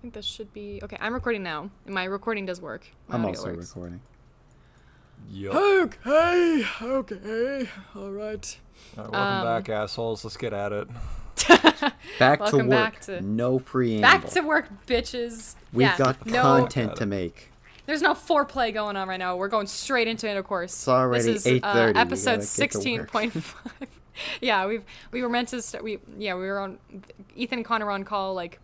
think this should be... Okay, I'm recording now. My recording does work. I'm also recording. Yep. Okay. All right. Welcome back, assholes. Let's get at it. Back Welcome to work. back to- No preamble. Back to work, bitches. We've got content to make. There's no foreplay going on right now. We're going straight into intercourse. It's already 8:30. Episode 16.5. Yeah, we were meant to start. We were on. Ethan and Connor were on call like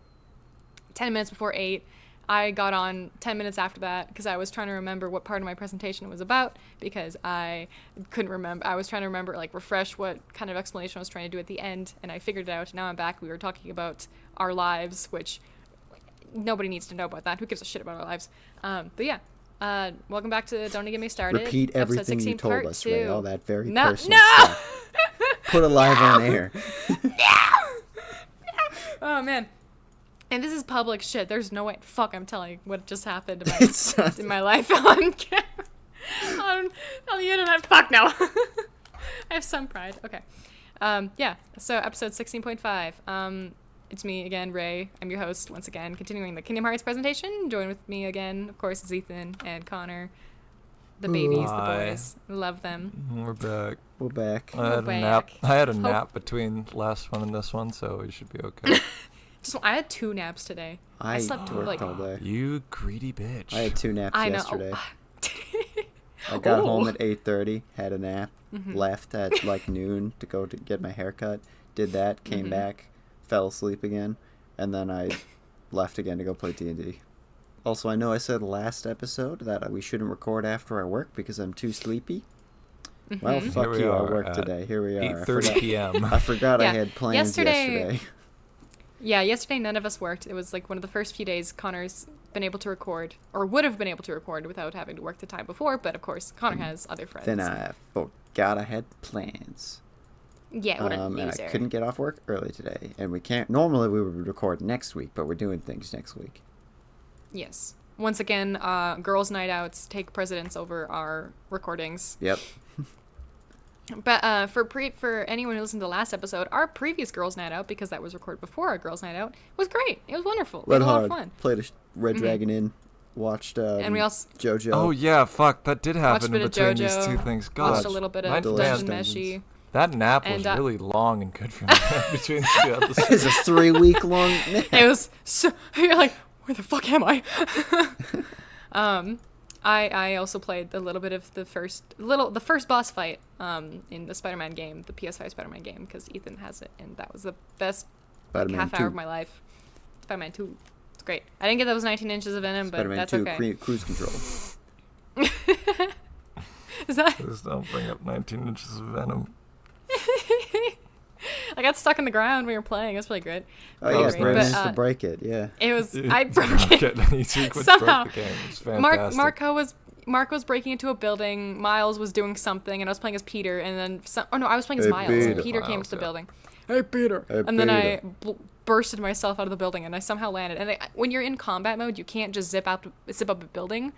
10 minutes before 8. I got on 10 minutes after that because I was trying to remember what part of my presentation it was about because I couldn't remember. I was trying to remember, like, refresh what kind of explanation I was trying to do at the end, and I figured it out. Now I'm back. We were talking about our lives, which nobody needs to know about that. Who gives a shit about our lives? But yeah, welcome back to Don't Get Me Started. Repeat everything 16, you told us, Ray. All that very personal no! stuff. Put it live on air. Oh, man. And this is public shit. There's no way. Fuck, I'm telling you what just happened in my life on camera. on the internet. Fuck no. I have some pride. Okay. Yeah. So episode 16.5. It's me again, Ray. I'm your host once again, continuing the Kingdom Hearts presentation. Join with me again, of course, is Ethan and Connor. The babies, the boys. Love them. We're back. We're back. I had a nap between last one and this one, so we should be okay. I had 2 naps today. I slept worked all day. You greedy bitch. I had 2 naps yesterday. I I got home at 8:30, had a nap, left at like noon to go to get my hair cut, did that, came back, fell asleep again, and then I left again to go play D&D. Also, I know I said last episode that we shouldn't record after I work because I'm too sleepy. Well, fuck you, I work today. Here we are. 8:30 p.m. I forgot I had plans yesterday. Yeah, yesterday none of us worked. It was like one of the first few days Connor's been able to record, or would have been able to record without having to work the time before, but of course Connor has other friends. Then I forgot I had plans. Yeah, what a and loser. I couldn't get off work early today, and we can't. Normally we would record next week, but we're doing things next week. Yes. Once again, girls' night outs take precedence over our recordings. Yep. But for anyone who listened to the last episode, our previous girls' night out, because that was recorded before our girls' night out, was great. It was wonderful. We had a lot of fun. Played a Red Dragon Inn. Watched and we also JoJo. Oh yeah, fuck, that did happen in between these two things. God, watched a little bit of Legend Meshi. That nap was really long and good for me between the 2 episodes. It was a 3-week-long nap. It was so. You're like, where the fuck am I? I also played a little bit of the first boss fight in the Spider-Man game, the PS5 Spider-Man game, because Ethan has it, and that was the best half hour of my life. Spider-Man 2. It's great. I didn't get those 19 inches of venom, but that's okay. Spider-Man 2 cruise control. Is that? Please don't bring up 19 inches of venom. I got stuck in the ground when we were playing. It was really good. Oh yeah, I managed to break it. Yeah. It was. I broke it somehow. Broke the game. It was fantastic. Mark was breaking into a building. Miles was doing something, and I was playing as Peter. And then I was playing as Miles. And Peter came into the building. Hey Peter. And then I bursted myself out of the building, and I somehow landed. And when you're in combat mode, you can't just zip up a building.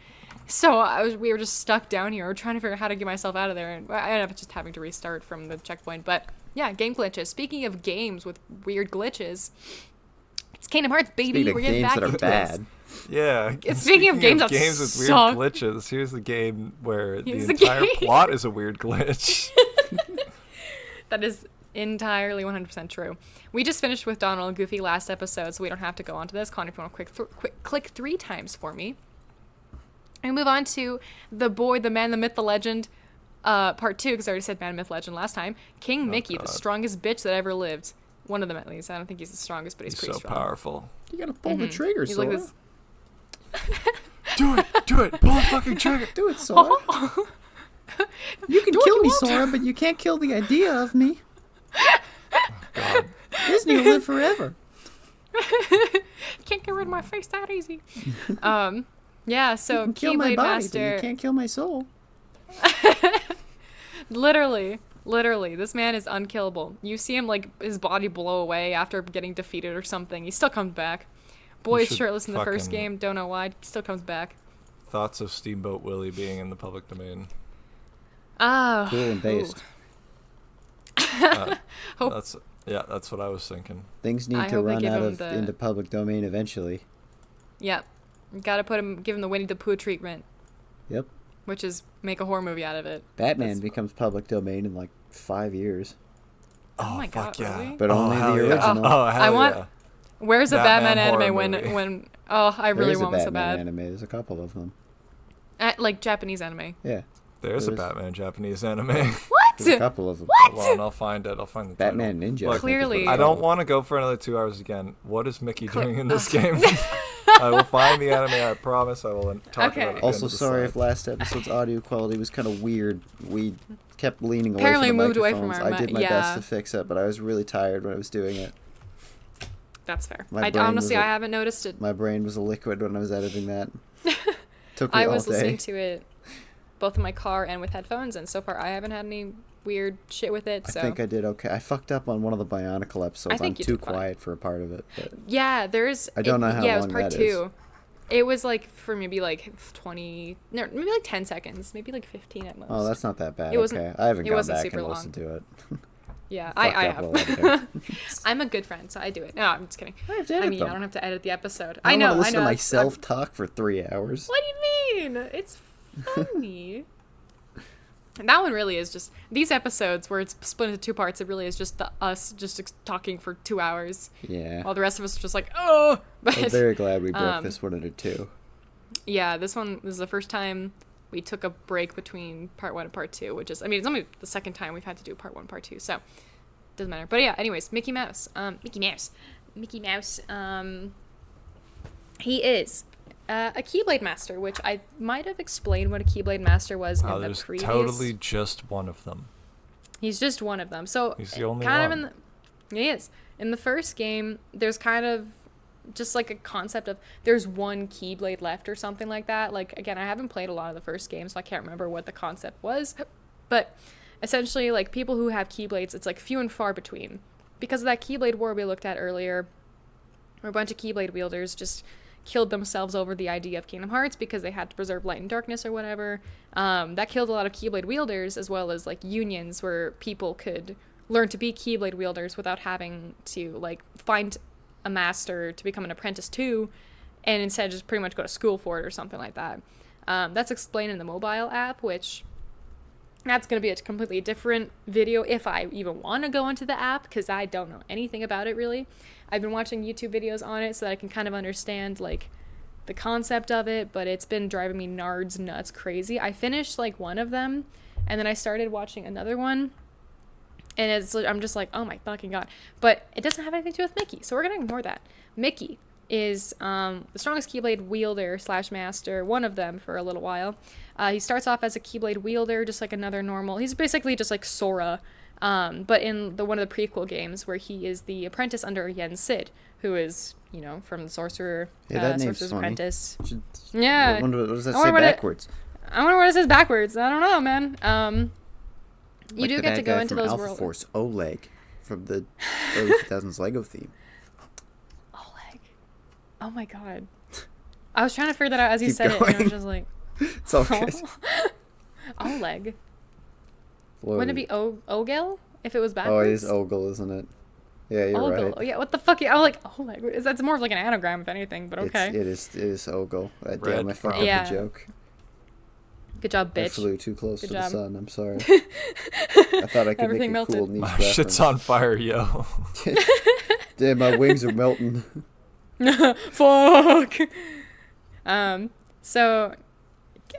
So we were just stuck down here. We were trying to figure out how to get myself out of there, and I ended up just having to restart from the checkpoint. But yeah, game glitches. Speaking of games with weird glitches, it's Kingdom Hearts, baby. We're getting back into this. Bad. Yeah. Speaking of games with weird glitches, here's the game where the entire plot is a weird glitch. That is entirely 100% true. We just finished with Donald and Goofy last episode, so we don't have to go on to this. Connor, if you want to click 3 times for me. And move on to the boy, the man, the myth, the legend, part 2, because I already said man, myth, legend last time. King Mickey, the strongest bitch that ever lived. One of them, at least. I don't think he's the strongest, but he's pretty strong. So powerful. You gotta pull the trigger, Sora. Like do it, pull the fucking trigger. Do it, Sora. You can kill me, Sora, but you can't kill the idea of me. Oh, God. Disney will live forever. Can't get rid of my face that easy. Yeah, so you can kill my Keyblade body, Master. but you can't kill my soul. Literally, this man is unkillable. You see him, like, his body blow away after getting defeated or something. He still comes back. Boy is shirtless in the first game. Don't know why. He still comes back. Thoughts of Steamboat Willie being in the public domain. Oh. Cool and based. That's what I was thinking. Things need to run out of into public domain eventually. Yep. You gotta give him the Winnie the Pooh treatment. Yep. Which is make a horror movie out of it. Batman becomes public domain in like 5 years. Oh my fuck god, yeah. really? But only the yeah. original. Oh, hell I want. yeah. Where's a Batman Batman anime horror movie. when? Oh, I really There is want a one so Batman bad. anime. There's a couple of them. Like Japanese anime. Yeah. There's a There is. Batman Japanese anime. What? There's a couple of them. What? Well, I'll find it. I'll find the Batman title. Ninja. Look, I think is what Clearly. it's I don't called. want to go for another 2 hours again. What is Mickey doing in this game? I will find the anime. I promise. I will talk Okay. about it. at the Also, end of the sorry slide. if last episode's audio quality was kind of weird. We kept leaning away Apparently from the moved away from microphones. our I did my yeah. best to fix it, but I was really tired when I was doing it. That's fair. My I brain honestly, was I haven't noticed it. My brain was a liquid when I was editing that. Took me I all was day. listening to it both in my car and with headphones, and so far I haven't had any weird shit with it. So I think I did okay. I fucked up on one of the Bionicle episodes. I think I'm you too did fine. quiet for a part of it. But yeah, there's. I don't know how yeah, it was long part that 2. is. It was like for maybe like 20, no, maybe like 10 seconds, maybe like 15 at most. oh, that's not that bad. It wasn't- Okay, I haven't it gone wasn't back super and long. listened to it. Yeah, Fucked I up while editing. have. I'm a good friend, so I do it. No, I'm just kidding. I have to edit I mean, them. I don't have to edit the episode. I I don't know. want to listen I know. to that's- myself talk for 3 hours. What do you mean? It's funny. And that one really is just these episodes where it's split into 2 parts. It really is just us just talking for 2 hours, Yeah. while the rest of us are just like, oh. But I'm very glad we broke this one into 2. yeah, this is the first time we took a break between part 1 and part 2, which is, I mean, it's only the second time we've had to do part 1, part 2, so doesn't matter. But yeah, anyways, Mickey Mouse. He is a Keyblade Master, which I might have explained what a Keyblade Master was in the There's previous. totally just one of them. He's just one of them. So He's the only kind one. of he is. In the first game, there's kind of just like a concept of there's one Keyblade left or something like that. Like, again, I haven't played a lot of the first game, so I can't remember what the concept was. But essentially, like, people who have Keyblades, it's like few and far between. Because of that Keyblade war we looked at earlier, where a bunch of Keyblade wielders just killed themselves over the idea of Kingdom Hearts because they had to preserve light and darkness or whatever. That killed a lot of Keyblade wielders, as well as like unions where people could learn to be Keyblade wielders without having to like find a master to become an apprentice to, and instead just pretty much go to school for it or something like that. That's explained in the mobile app, which that's going to be a completely different video if I even want to go into the app, because I don't know anything about it really. I've been watching YouTube videos on it so that I can kind of understand like the concept of it, but it's been driving me nuts crazy. I finished like one of them, and then I started watching another one, and I'm just like, oh my fucking god. But it doesn't have anything to do with Mickey, so we're going to ignore that. Mickey is the strongest Keyblade wielder / master, one of them for a little while. He starts off as a Keyblade wielder, just like another normal. He's basically just like Sora, but in one of the prequel games where he is the apprentice under Yen Sid, who is, you know, from the Sorcerer's Apprentice. Yeah. I wonder what does that I say wonder what it- backwards? I wonder what it says backwards. I don't know, man. You Like do the get bad to go guy into from those Alpha worlds. Force, Oleg, from the early 2000s Lego theme. Oleg. Oh my god. I was trying to figure that out as you Keep said it, and I going. was just like, It's all good. Oleg. Whoa. Wouldn't it be Ogel if it was Oh, backwards? it is Ogle, isn't it? Yeah, you're Ogle. right. Oh, yeah, what the fuck? I was like, Oleg. That's more of like an anagram, if anything, but okay. It is Ogle. Red Damn, I fucked Yeah. up the joke. Good job, I bitch. flew too close Good to job. the sun. I'm sorry. I thought I could Everything make a cool melted. niche My reference. shit's on fire, yo. Damn, my wings are melting. Fuck. So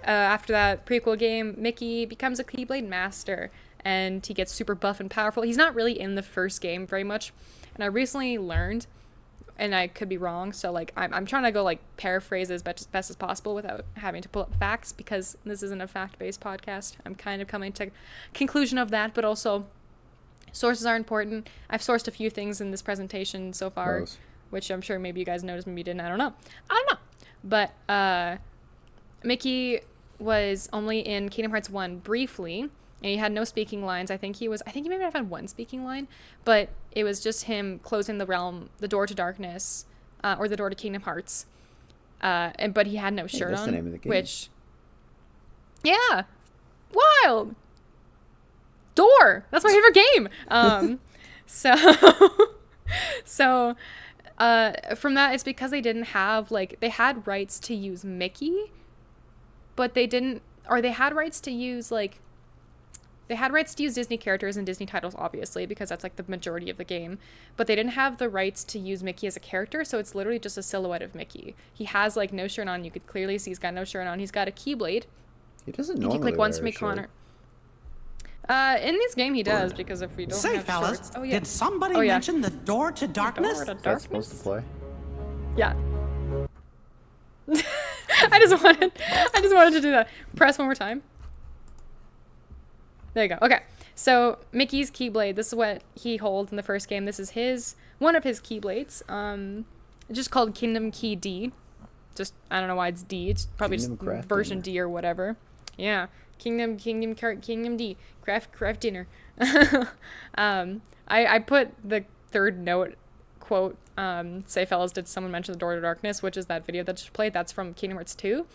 after that prequel game, Mickey becomes a Keyblade Master, and he gets super buff and powerful. He's not really in the first game very much, and I recently learned, and I could be wrong, so like I'm trying to go like paraphrase as best as possible without having to pull up facts, because this isn't a fact-based podcast. I'm kind of coming to conclusion of that, but also sources are important. I've sourced a few things in this presentation so far, Gross. which I'm sure maybe you guys noticed, maybe you didn't. I don't know. But Mickey was only in Kingdom Hearts 1 briefly, and he had no speaking lines. I think he maybe have had one speaking line, but it was just him closing the door to darkness, or the door to Kingdom Hearts. But he had no shirt that's on, the name of the game. which, yeah, wild. Door. That's my favorite game. So From that, it's because they didn't have, like, they had rights to use Mickey, but they didn't, or they had rights to use, like, they had rights to use Disney characters and Disney titles, obviously, because that's, like, the majority of the game. But they didn't have the rights to use Mickey as a character, so it's literally just a silhouette of Mickey. He has, like, no shirt on. You could clearly see he's got no shirt on. He's got a Keyblade. He doesn't You normally click once to wear a make shirt. Connor. In this game, he does, because if we don't Say, have fellas, shorts... Oh, yeah. did somebody Oh, yeah. mention the door to darkness? Door to That's supposed to darkness? play. Yeah. I just wanted to do that. Press one more time. There you go. Okay. So Mickey's Keyblade, this is what he holds in the first game. This is one of his Keyblades. Just called Kingdom Key D. Just, I don't know why it's D. It's probably Kingdom just Craft version Dinner. D or whatever. Yeah. Kingdom D. Craft Dinner. I put the third note quote, say fellas, did someone mention the Door to Darkness, which is that video that just played. That's from Kingdom Hearts 2.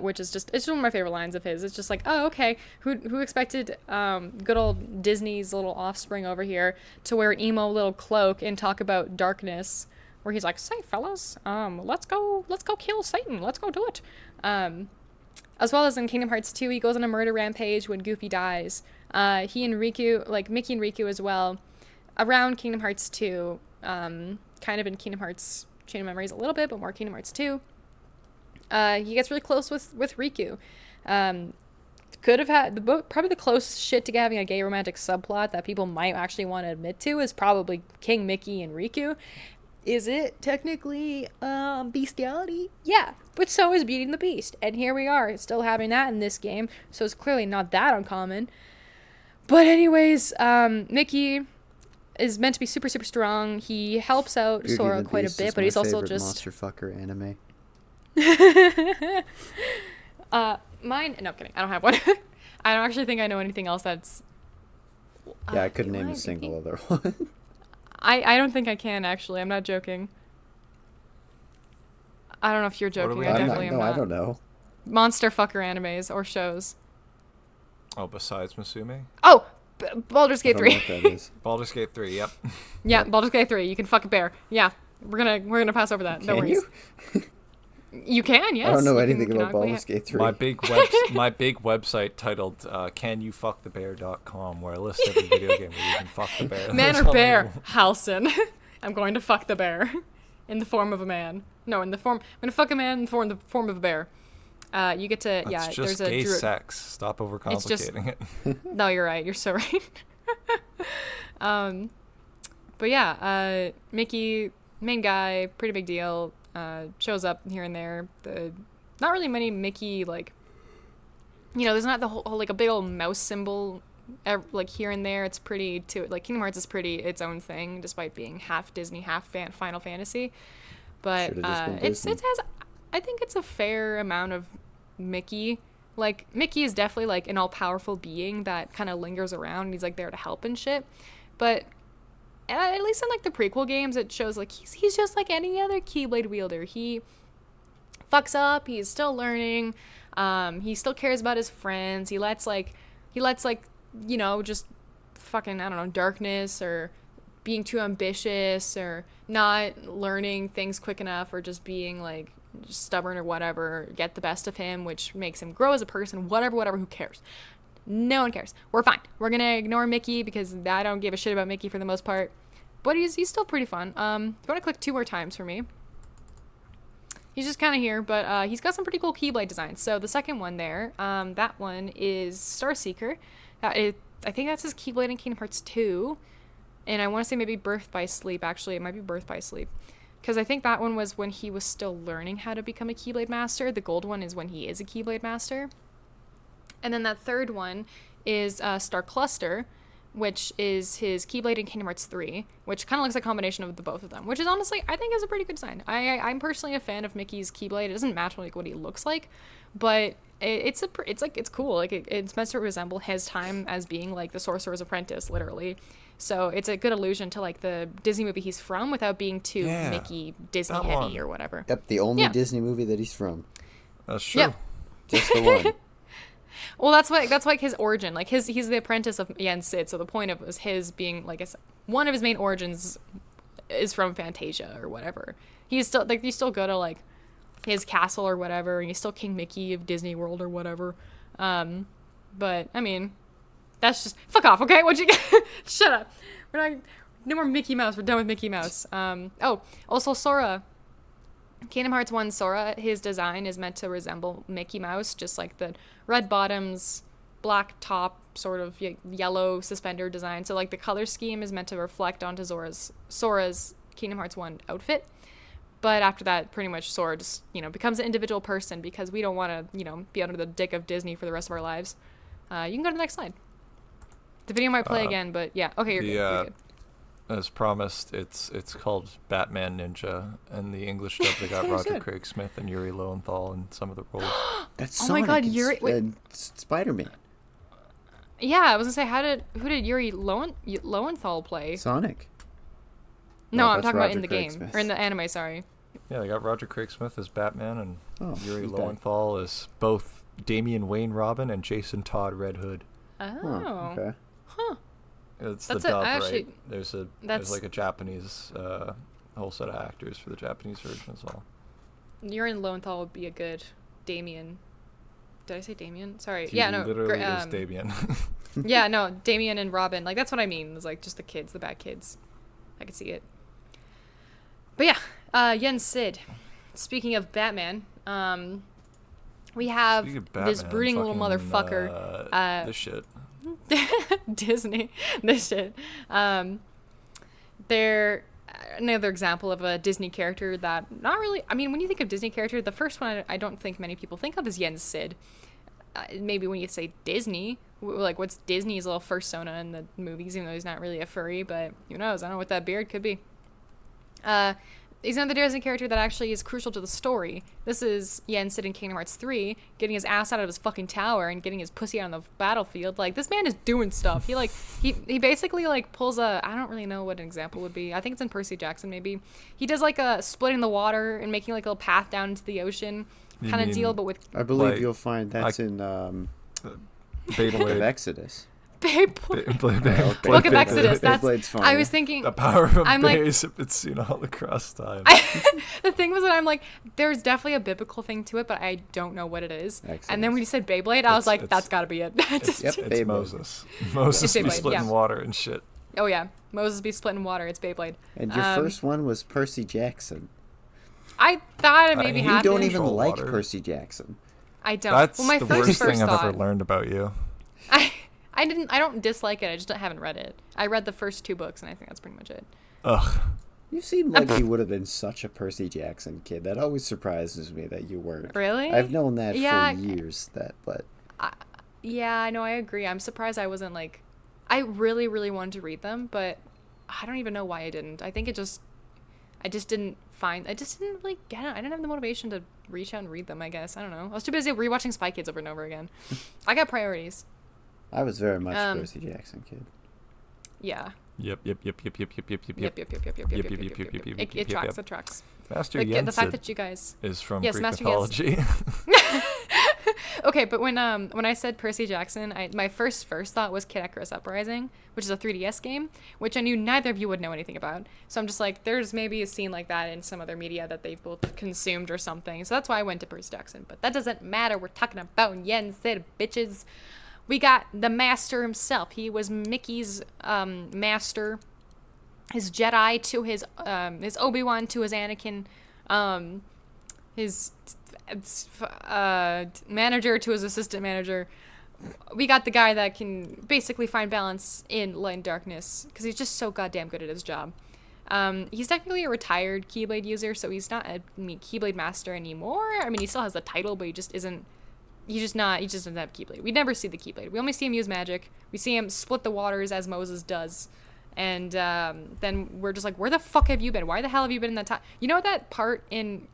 Which is just, it's just one of my favorite lines of his. It's just like, oh, okay, who expected good old Disney's little offspring over here to wear an emo little cloak and talk about darkness, where he's like, say fellas, let's go kill Satan, let's go do it. As well as in Kingdom Hearts 2, he goes on a murder rampage when Goofy dies. He and Riku, like Mickey and Riku as well, around Kingdom Hearts 2, kind of in Kingdom Hearts Chain of Memories a little bit, but more Kingdom Hearts 2. He gets really close with Riku. Could have had probably the closest shit to having a gay romantic subplot that people might actually want to admit to is probably King Mickey and Riku. Is it technically bestiality? Yeah, but so is Beauty and the Beast, and here we are still having that in this game. So it's clearly not that uncommon. But anyways, Mickey is meant to be super super strong. He helps out Beauty Sora and the quite a Beast bit, is but my he's also favorite just monster fucker anime. mine. No, I'm kidding. I don't have one. I don't actually think I know anything else that's. Yeah, I couldn't am name I a single thinking? other one. I don't think I can actually. I'm not joking. I don't know if you're What are joking. we I on? definitely am No, not. I don't know. Monster fucker animes or shows. Oh, besides Musume? Oh, Baldur's I Gate don't know 3. what that is. Baldur's Gate 3, yep. Yeah, Baldur's Gate 3. You can fuck a bear. Yeah, we're gonna pass over that. No Can worries. you? You can, yes. I don't know You can anything about canonically Baldur's Gate 3. My big website titled CanYouFuckTheBear.com, where I list every video game where you can fuck the bear. Man That's or all bear, you- Halson. I'm going to fuck the bear in the form of a man. No, I'm gonna fuck a man in the form of a bear. You get to That's yeah. just There's a gay druid. sex. Stop overcomplicating it. No, you're right. You're so right. But yeah, Mickey, main guy, pretty big deal. Shows up here and there. Not really many Mickey, like, there's not the whole like a big old mouse symbol like here and there. It's pretty like Kingdom Hearts is pretty its own thing, despite being half Disney, half Final Fantasy. But Should've just been it Disney. has, I think it's a fair amount of Mickey. Like, Mickey is definitely like an all-powerful being that kind of lingers around and he's like there to help and shit. But at least in like the prequel games, it shows like he's just like any other Keyblade wielder. He fucks up, he's still learning, he still cares about his friends. He lets just fucking, I don't know, darkness or being too ambitious or not learning things quick enough or just being like just stubborn or whatever get the best of him, which makes him grow as a person. Whatever, who cares? No one cares. We're fine. We're gonna ignore Mickey because I don't give a shit about Mickey for the most part. But he's still pretty fun. If you want to click 2 more times for me. He's just kind of here, but he's got some pretty cool Keyblade designs. So the second one there, that one is Starseeker. I think that's his Keyblade in Kingdom Hearts 2. And I want to say maybe Birth by Sleep. Actually, it might be Birth by Sleep. Because I think that one was when he was still learning how to become a Keyblade Master. The gold one is when he is a Keyblade Master. And then that third one is Star Cluster, which is his Keyblade in Kingdom Hearts 3, which kind of looks like a combination of the both of them, which is honestly, I think is a pretty good design. I'm personally a fan of Mickey's Keyblade. It doesn't match like what he looks like, but it's cool. Like it's meant to resemble his time as being like the Sorcerer's Apprentice, literally. So it's a good allusion to like the Disney movie he's from without being too Mickey Disney that heavy one. or whatever. Yep, the only Yeah. Disney movie that he's from. That's true. Yep. Just the one. Well, that's like his origin. Like he's the apprentice of Yen Sid. So the point of was his being like one of his main origins is from Fantasia or whatever. He's still like, you still go to like his castle or whatever, and he's still King Mickey of Disney World or whatever. But I mean, that's just fuck off, okay? What'd you get? Shut up. We're not no more Mickey Mouse. We're done with Mickey Mouse. Oh, also Sora. Kingdom Hearts 1 Sora, his design is meant to resemble Mickey Mouse, just like the red bottoms, black top, sort of yellow suspender design. So like the color scheme is meant to reflect onto Sora's Kingdom Hearts 1 outfit. But after that, pretty much Sora just, becomes an individual person because we don't want to, be under the dick of Disney for the rest of our lives. You can go to the next slide. The video might play again, but yeah. Okay, you're good. As promised, it's called Batman Ninja, and the English dub they got Roger Craig Smith and Yuri Lowenthal in some of the roles. That's oh Sonic my god, Yuri Spider-Man. Yeah, I was gonna say, who did Yuri Lowenthal play? Sonic. No, I'm that's talking about Roger in the Craig game Smith. or in the anime. Sorry. Yeah, they got Roger Craig Smith as Batman, and Yuri he's Lowenthal as both Damian Wayne Robin and Jason Todd Red Hood. Oh. Okay. Huh. It's That's the dub, actually, right? There's like a Japanese whole set of actors for the Japanese version as well. Yuri Lowenthal would be a good Damien. Did I say Damien? Sorry. He literally is Damien. Yeah, no, Damien and Robin. Like, that's what I mean. It's like just the kids, the bad kids. I could see it. But yeah, Yen Sid. Speaking of Batman, we have this brooding little motherfucker. This shit. Disney. This shit. They're another example of a Disney character that not really... I mean, when you think of Disney character, the first one I don't think many people think of is Yen Sid. Maybe when you say Disney, like what's Disney's little fursona in the movies, even though he's not really a furry, but who knows? I don't know what that beard could be. He's another Disney character that actually is crucial to the story. This is Yen Sid in Kingdom Hearts 3, getting his ass out of his fucking tower and getting his pussy out on the battlefield. Like, this man is doing stuff. He basically, like, pulls a... I don't really know what an example would be. I think it's in Percy Jackson, maybe. He does, like, a splitting the water and making, like, a little path down into the ocean kind of deal, but with... I believe you'll find that's in Book of Exodus. Beyblade. Book of Exodus. That's. I was thinking. The power of a base if it's seen all across time. The thing was that I'm like, there's definitely a biblical thing to it, but I don't know what it is. Exodus. And then when you said Beyblade, I was like, that's got to be it. It's Moses. Moses be splitting water and shit. Oh yeah, Moses be splitting water. It's Beyblade. And your first one was Percy Jackson. I thought it maybe happened. You don't even like Percy Jackson. I don't. That's well, my the first worst thing thought, I've ever learned about you. I don't dislike it. I just haven't read it. I read the first 2 books, and I think that's pretty much it. Ugh. You seem like you would have been such a Percy Jackson kid. That always surprises me that you weren't. Really? I've known that for years. Yeah, I know. I agree. I'm surprised I wasn't like. I really, really wanted to read them, but I don't even know why I didn't. I think I just didn't really get it. I didn't have the motivation to reach out and read them, I guess. I don't know. I was too busy rewatching Spy Kids over and over again. I got priorities. I was very much a Percy Jackson kid. Yeah. Yep. It tracks. Master Yen the fact that you guys is from Greek Master mythology. Okay, but when I said Percy Jackson, my first thought was Kid Icarus Uprising, which is a 3DS game, which I knew neither of you would know anything about. So I'm just like, there's maybe a scene like that in some other media that they've both consumed or something. So that's why I went to Percy Jackson. But that doesn't matter. We're talking about Yen Sid, bitches. We got the master himself. He was Mickey's master, his Jedi to his Obi-Wan to his Anakin, his manager to his assistant manager. We got the guy that can basically find balance in light and darkness because he's just so goddamn good at his job. He's technically a retired Keyblade user, so he's not a Keyblade master anymore. I mean, he still has the title, but he just isn't. He just doesn't have Keyblade. We never see the Keyblade. We only see him use magic. We see him split the waters as Moses does. And then we're just like, where the fuck have you been? Why the hell have you been in that time? You know that part in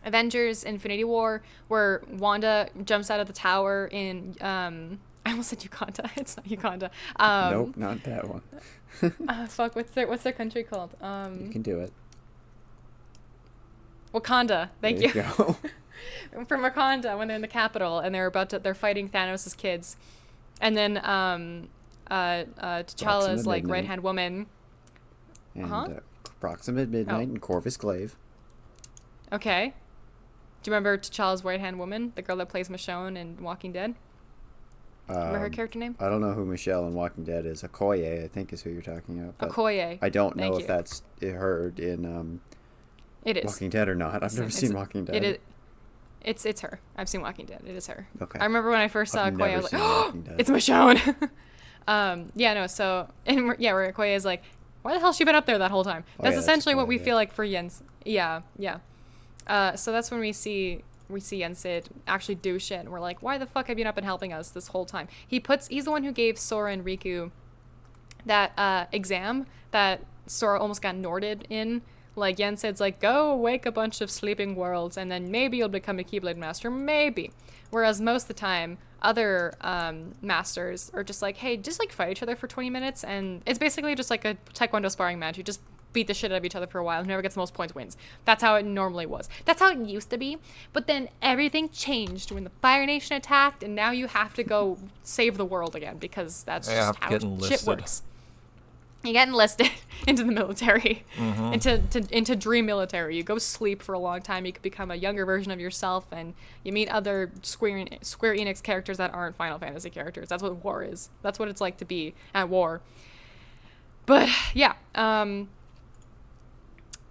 Avengers Infinity War where Wanda jumps out of the tower in... I almost said Uganda. It's not Uganda. Nope, not that one. Fuck, what's their country called? You can do it. Wakanda. Thank you. Go. From Wakanda when they're in the capital and they're fighting Thanos' kids, and then T'Challa's like right-hand woman and Approximate Midnight and Corvus Glaive. Okay. Do you remember T'Challa's right-hand woman, the girl that plays Michonne in Walking Dead? Remember her character name? I don't know who Michelle in Walking Dead is. Okoye, I think, is who you're talking about. Okoye. I don't know if that's her in it is. Walking Dead or not. I've never seen Walking Dead. It is. It's her. I've seen Walking Dead. It is her. Okay. I remember when I first saw Okoye, I was like, oh, it's Michonne. So, where Okoye is like, why the hell has she been up there that whole time? That's essentially what we feel like for Jens. Yeah. So that's when we see Yensid actually do shit, and we're like, why the fuck have you not been helping us this whole time? He's the one who gave Sora and Riku that exam that Sora almost got Norded in. Like, Yensid's like, go wake a bunch of sleeping worlds, and then maybe you'll become a Keyblade Master, maybe. Whereas most of the time, other masters are just like, hey, just like fight each other for 20 minutes, and it's basically just like a Taekwondo sparring match. You just beat the shit out of each other for a while. Whoever gets the most points wins. That's how it normally was. That's how it used to be. But then everything changed when the Fire Nation attacked, and now you have to go save the world again, because that's just how shit works. You get enlisted into the military, into Dream Military. You go sleep for a long time. You could become a younger version of yourself, and you meet other Square Enix characters that aren't Final Fantasy characters. That's what war is. That's what it's like to be at war. But yeah,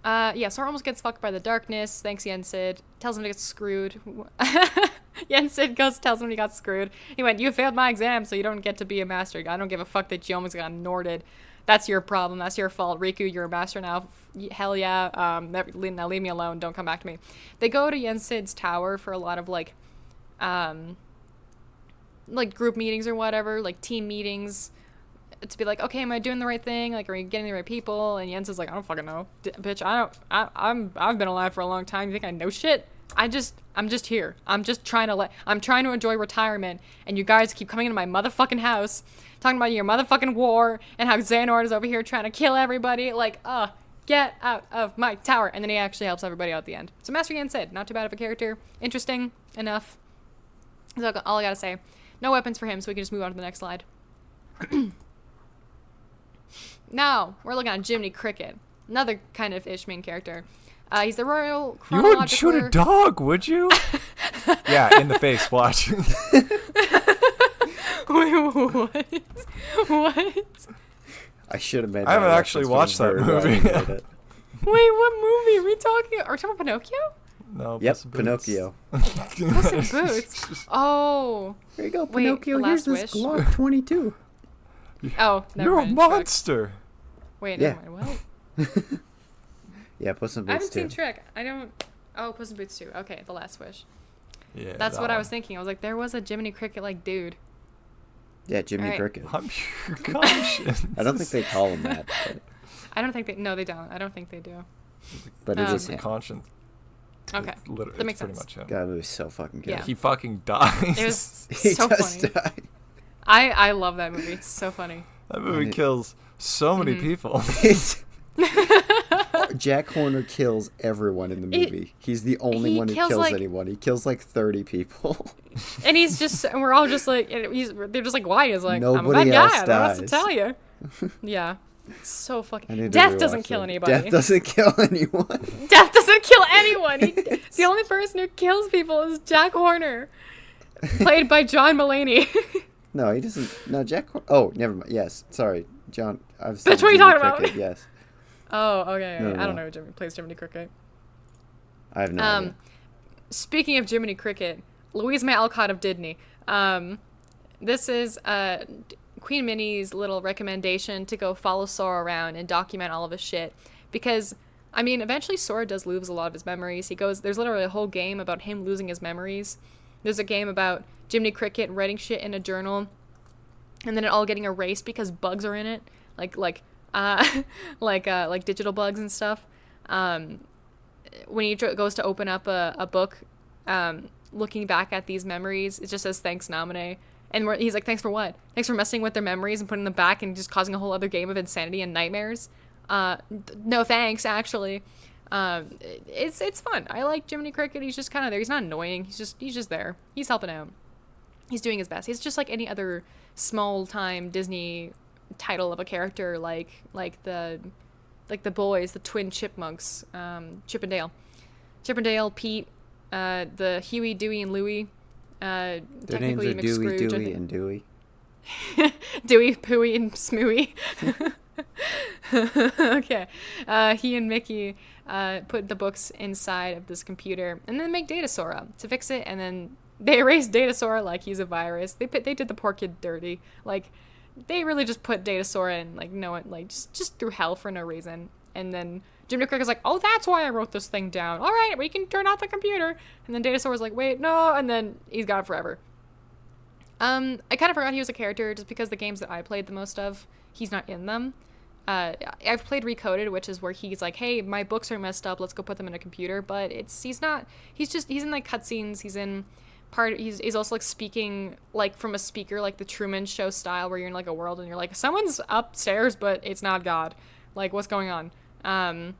Sora almost gets fucked by the darkness. Thanks, Yensid. Tells him to get screwed. Yensid tells him he got screwed. He went, you failed my exam, so you don't get to be a master. I don't give a fuck that you almost got Norded. That's your problem. That's your fault. Riku, you're a master now. Hell yeah. Now leave me alone. Don't come back to me. They go to Yensid's tower for a lot of, like group meetings or whatever, like team meetings, to be like, okay, am I doing the right thing? Like, are we getting the right people? And Yensid's like, I don't fucking know. Bitch, I've been alive for a long time. You think I know shit? I'm just here. I'm trying to enjoy retirement, and you guys keep coming into my motherfucking house, talking about your motherfucking war, and how Xehanort is over here trying to kill everybody. Like, get out of my tower. And then he actually helps everybody out at the end. So Master Yensid, not too bad of a character. Interesting enough. That's all I gotta say. No weapons for him, so we can just move on to the next slide. Now, we're looking at Jiminy Cricket. Another kind of ish main character. He's the royal chronological... You wouldn't shoot a dog, would you? Yeah, in the face, watch. Wait, what? I should have made that. I haven't actually watched that movie. Wait, what movie are we talking? Are we talking about Pinocchio? No, yep, Puss in Pinocchio. Puss in Boots. Oh. There you go, Pinocchio. Wait, here's this Glock 22. Oh, never You're mind. a monster. Wait, yeah. never mind. What? Yeah, Puss in Boots I haven't too. seen Shrek. I don't... Oh, Puss in Boots 2. Okay, The Last Wish. Yeah, That's what one. I was thinking. I was like, there was a Jiminy Cricket-like dude. Yeah, Jiminy Right. Cricket. I'm your conscience. I don't think they call him that. But, I don't think they... No, they don't. I don't think they do. but it is a him. conscience. Okay. That makes pretty sense. much him. God, that movie's so fucking good. Yeah. He fucking dies. It was He so does funny. die. I love that movie. It's so funny. That movie kills so many Mm-hmm. people. Jack Horner kills everyone in the movie. He's the only he one who kills, kills like- anyone. He kills like 30 people. And he's just... And we're all just like... They're just like, why? He's like, Nobody I'm a bad else guy. I don't know what to dies. tell you. Yeah. It's so I fucking... need to Death rewatch doesn't kill it. anybody. Death doesn't kill anyone. Death doesn't kill anyone. The only person who kills people is Jack Horner, played by John Mulaney. No, he doesn't. No, Jack. Oh, never mind. Yes, sorry, John. I've That's what you're talking about. Cricket, yes, Oh, okay. No, I don't no. know who plays Jiminy Cricket. I have no idea. Speaking of Jiminy Cricket, Louise May Alcott of Disney. This is Queen Minnie's little recommendation to go follow Sora around and document all of his shit. Because, I mean, eventually Sora does lose a lot of his memories. There's literally a whole game about him losing his memories. There's a game about Jiminy Cricket writing shit in a journal, and then it all getting erased because bugs are in it, like digital bugs and stuff. When he goes to open up a book, looking back at these memories, it just says thanks, Naminé. And he's like, thanks for what? Thanks for messing with their memories and putting them back and just causing a whole other game of insanity and nightmares. No thanks, actually. It's fun. I like Jiminy Cricket. He's just kind of there. He's not annoying. He's just there. He's helping out. He's doing his best. He's just like any other small time Disney title of a character, like the like the boys, the twin chipmunks, Chip and Dale. Chip and Dale, Pete, the Huey, Dewey, and Louie. Their names Technically are Dewey, McScrooge, Dewey, and Dewey. Dewey, Pooey, and Smooey. Okay. He and Mickey put the books inside of this computer and then make Datasaur up to fix it, and then they erased Datasaur like he's a virus. They did the poor kid dirty. Like, they really just put Datasaur in, like, no one, like, just through hell for no reason. And then Jim Crick is like, oh, that's why I wrote this thing down. All right, we can turn off the computer. And then Datasaur was like, wait, no, and then he's gone forever. I kind of forgot he was a character just because the games that I played the most of, he's not in them. I've played Recoded, which is where he's like, hey, my books are messed up, let's go put them in a computer. But he's in like cutscenes, he's also like speaking like from a speaker, like the Truman Show style, where you're in like a world and you're like, someone's upstairs, but it's not God. Like, what's going on? And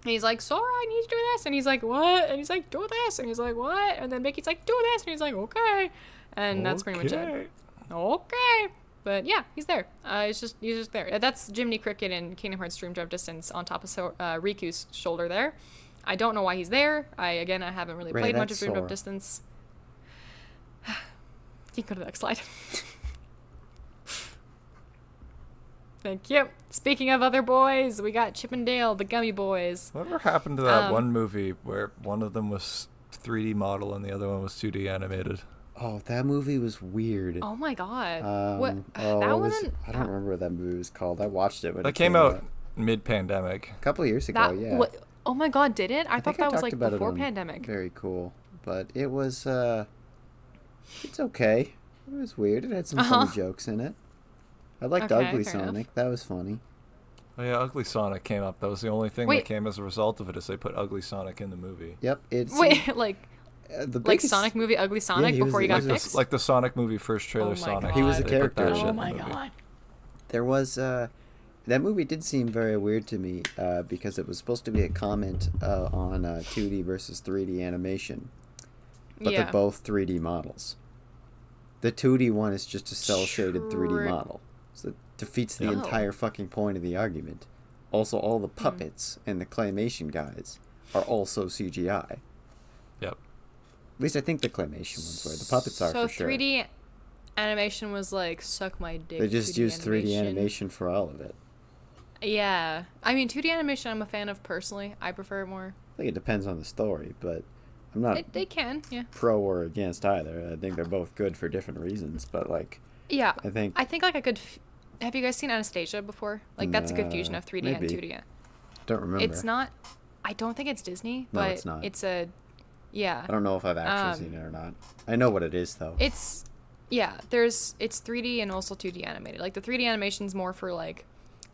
he's like, Sora, I need you to do this. And he's like, what? And he's like, do this. And he's like, what? And then Mickey's like, do this. And he's like, okay. And that's pretty much it. Okay. But yeah, he's there. He's just there. That's Jiminy Cricket in Kingdom Hearts Dream Drive Distance on top of Riku's shoulder there. I don't know why he's there. I haven't really played much of Dream Drive Distance. You can go to the next slide. Thank you. Speaking of other boys, we got Chip and Dale, the Gummy Boys. Whatever happened to that one movie where one of them was 3D model and the other one was 2D animated? Oh, that movie was weird. Oh my god. That wasn't. I don't remember what that movie was called. I watched it when it came out mid-pandemic. A couple of years ago, yeah. Oh my god, did it? I thought that was like before pandemic. Very cool. But it was, it's okay. It was weird. It had some funny jokes in it. I liked Ugly Sonic. Enough. That was funny. Oh yeah, Ugly Sonic came up. That was the only thing that came as a result of it, is they put Ugly Sonic in the movie. Yep. Like Sonic movie Ugly Sonic before he got fixed? Like the Sonic movie first trailer Sonic. He was a character. Oh my god. There was, that movie did seem very weird to me because it was supposed to be a comment on 2D versus 3D animation. But they're both 3D models. The 2D one is just a cel-shaded 3D model. So it defeats the entire fucking point of the argument. Also, all the puppets and the claymation guys are also CGI. Yep. At least I think the claymation ones were. The puppets are for sure. So 3D animation was like, suck my dick. They just used 3D animation for all of it. Yeah. I mean, 2D animation I'm a fan of personally. I prefer it more. I think it depends on the story, but I'm not they can, yeah. pro or against either. I think they're both good for different reasons, but like... Yeah. I think like a good... Have you guys seen Anastasia before? Like, that's a good fusion of 3D and 2D. Don't remember. It's not... I don't think it's Disney, no, but it's not. It's a... Yeah. I don't know if I've actually seen it or not. I know what it is, though. It's... Yeah, it's 3D and also 2D animated. Like, the 3D animation's more for, like,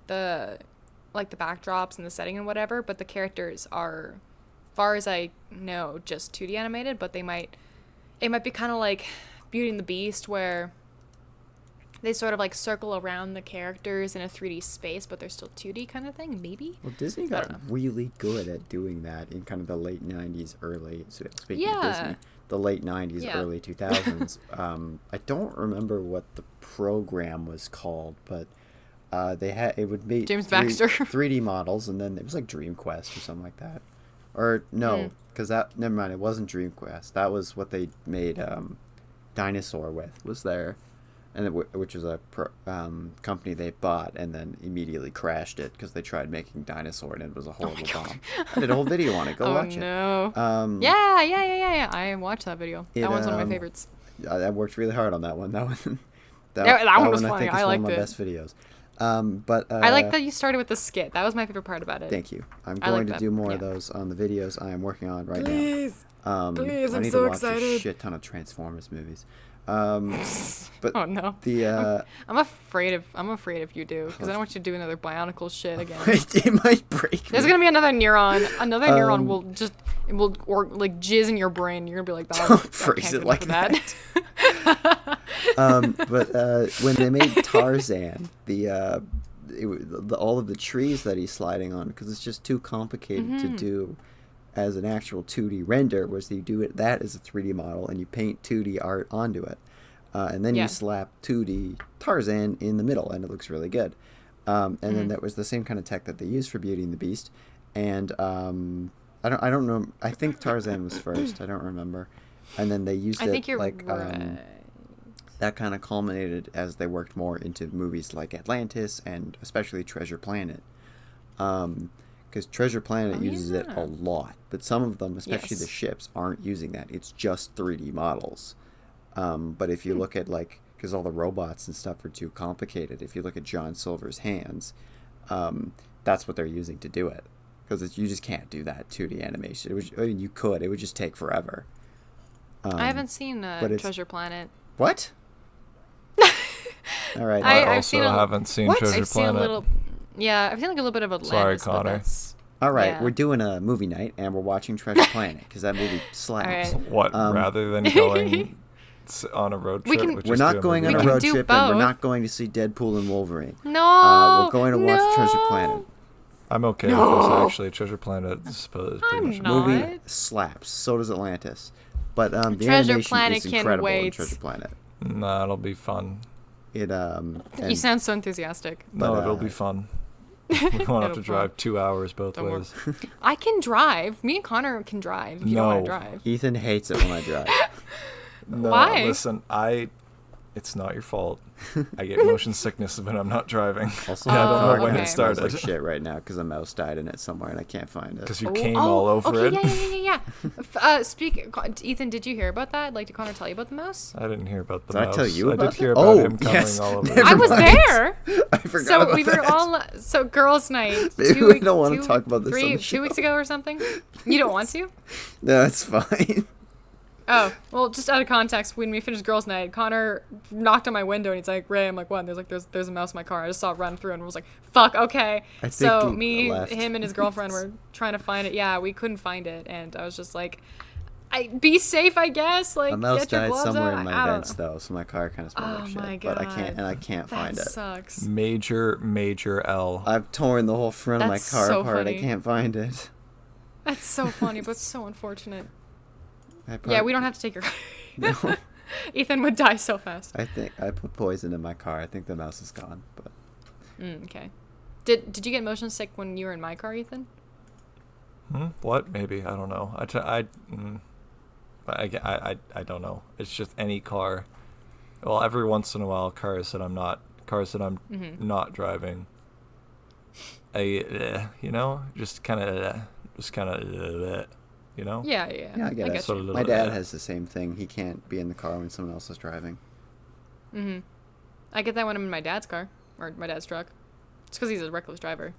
the backdrops and the setting and whatever, but the characters are, far as I know, just 2D animated, but it might be kind of like Beauty and the Beast, where they sort of like circle around the characters in a 3D space, but they're still 2D kind of thing, maybe? Well, Disney got really good at doing that in kind of the late 90s, speaking of Disney, the late 90s, early 2000s. I don't remember what the program was called, but it would be James Baxter 3D models, and then it was like Dream Quest or something like that. Or no, because never mind, it wasn't Dream Quest. That was what they made Dinosaur with, was there, and which was a company they bought and then immediately crashed it because they tried making Dinosaur and it was a horrible bomb. I did a whole video on it. Go watch it. Oh no. Yeah. I watched that video. That one's one of my favorites. I worked really hard on that one. That one was funny. I think is one of my best videos. But I like that you started with the skit. That was my favorite part about it. Thank you. I'm going to do more of those on the videos I am working on right now. Please, I'm so excited. A shit ton of Transformers movies. But oh no. I'm afraid if you do, because I don't want you to do another Bionicle shit again. It might break. There's gonna be another neuron. Another neuron will jizz in your brain. You're gonna be like, don't phrase it like that. But when they made Tarzan, all of the trees that he's sliding on, because it's just too complicated to do as an actual 2D render, was you do that as a 3D model and you paint 2D art onto it, and then you slap 2D Tarzan in the middle, and it looks really good. And then that was the same kind of tech that they used for Beauty and the Beast. And I don't know. I think Tarzan was first. I don't remember. And then they used I it think you're like right. that kind of culminated as they worked more into movies like Atlantis and especially Treasure Planet. Because Treasure Planet uses it a lot, but some of them, especially the ships, aren't using that. It's just 3D models. But if you look at because all the robots and stuff are too complicated. If you look at John Silver's hands, that's what they're using to do it. Because you just can't do that 2D animation. You could. It would just take forever. I haven't seen Treasure Planet. What? All right. I also haven't seen Treasure I've Planet. Seen a little. Yeah, I've seen like a little bit of Atlantis. Sorry, Connor. All right, we're doing a movie night, and we're watching Treasure Planet because that movie slaps. Right. What, rather than going on a road trip? We're not going on a road trip, and we're not going to see Deadpool and Wolverine. No, we're going to watch Treasure Planet. I'm okay with this, actually. Treasure Planet is pretty much not. Movie slaps. So does Atlantis. But the Treasure animation Planet is incredible in wait. Treasure Planet. Nah, it'll be fun. You sound so enthusiastic. No, it'll be fun. We won't have to drive 2 hours both ways. I can drive. Me and Connor can drive. If you don't want to drive. Ethan hates it when I drive. No, Why? Listen, it's not your fault. I get motion sickness when I'm not driving. Also, I don't know when okay. it started. Like shit right now because a mouse died in it somewhere and I can't find it. Because you came all over it. Yeah. Ethan, did you hear about that? Like, did Connor tell you about the mouse? I didn't hear about the Did mouse. I tell you about I did hear it? about him coming yes. all over Never it. I was mind. there. I forgot So about we were that. all girls' night. Maybe we don't want to talk about this on the show. 2 weeks ago or something. You don't want to? No, it's fine. Oh, well, just out of context, when we finished girls' night, Connor knocked on my window and he's like, Ray, I'm like, what? And there's a mouse in my car. I just saw it run through and was like, fuck, okay. I think So he me, left. him, and his girlfriend were trying to find it. Yeah, we couldn't find it. And I was just like, be safe, I guess. Like, A mouse get your died gloves somewhere out. in I my don't vents know. though, so my car kind of smells like shit. my But God. I can't find That it. sucks. Major L. I've torn the whole front of my That's car so apart. funny. I can't find it. That's so funny, but so unfortunate. I Yeah, we don't have to take your car. No, Ethan would die so fast. I think I put poison in my car. I think the mouse is gone. But Okay. Did you get motion sick when you were in my car, Ethan? What? Maybe. I don't know. I don't know. It's just any car. Well, every once in a while, cars that I'm not driving. Just kind of, you know. Yeah. yeah, I get it. get Sort you. of My little- dad has the same thing. He can't be in the car when someone else is driving. I get that when I'm in my dad's car or my dad's truck. It's because he's a reckless driver.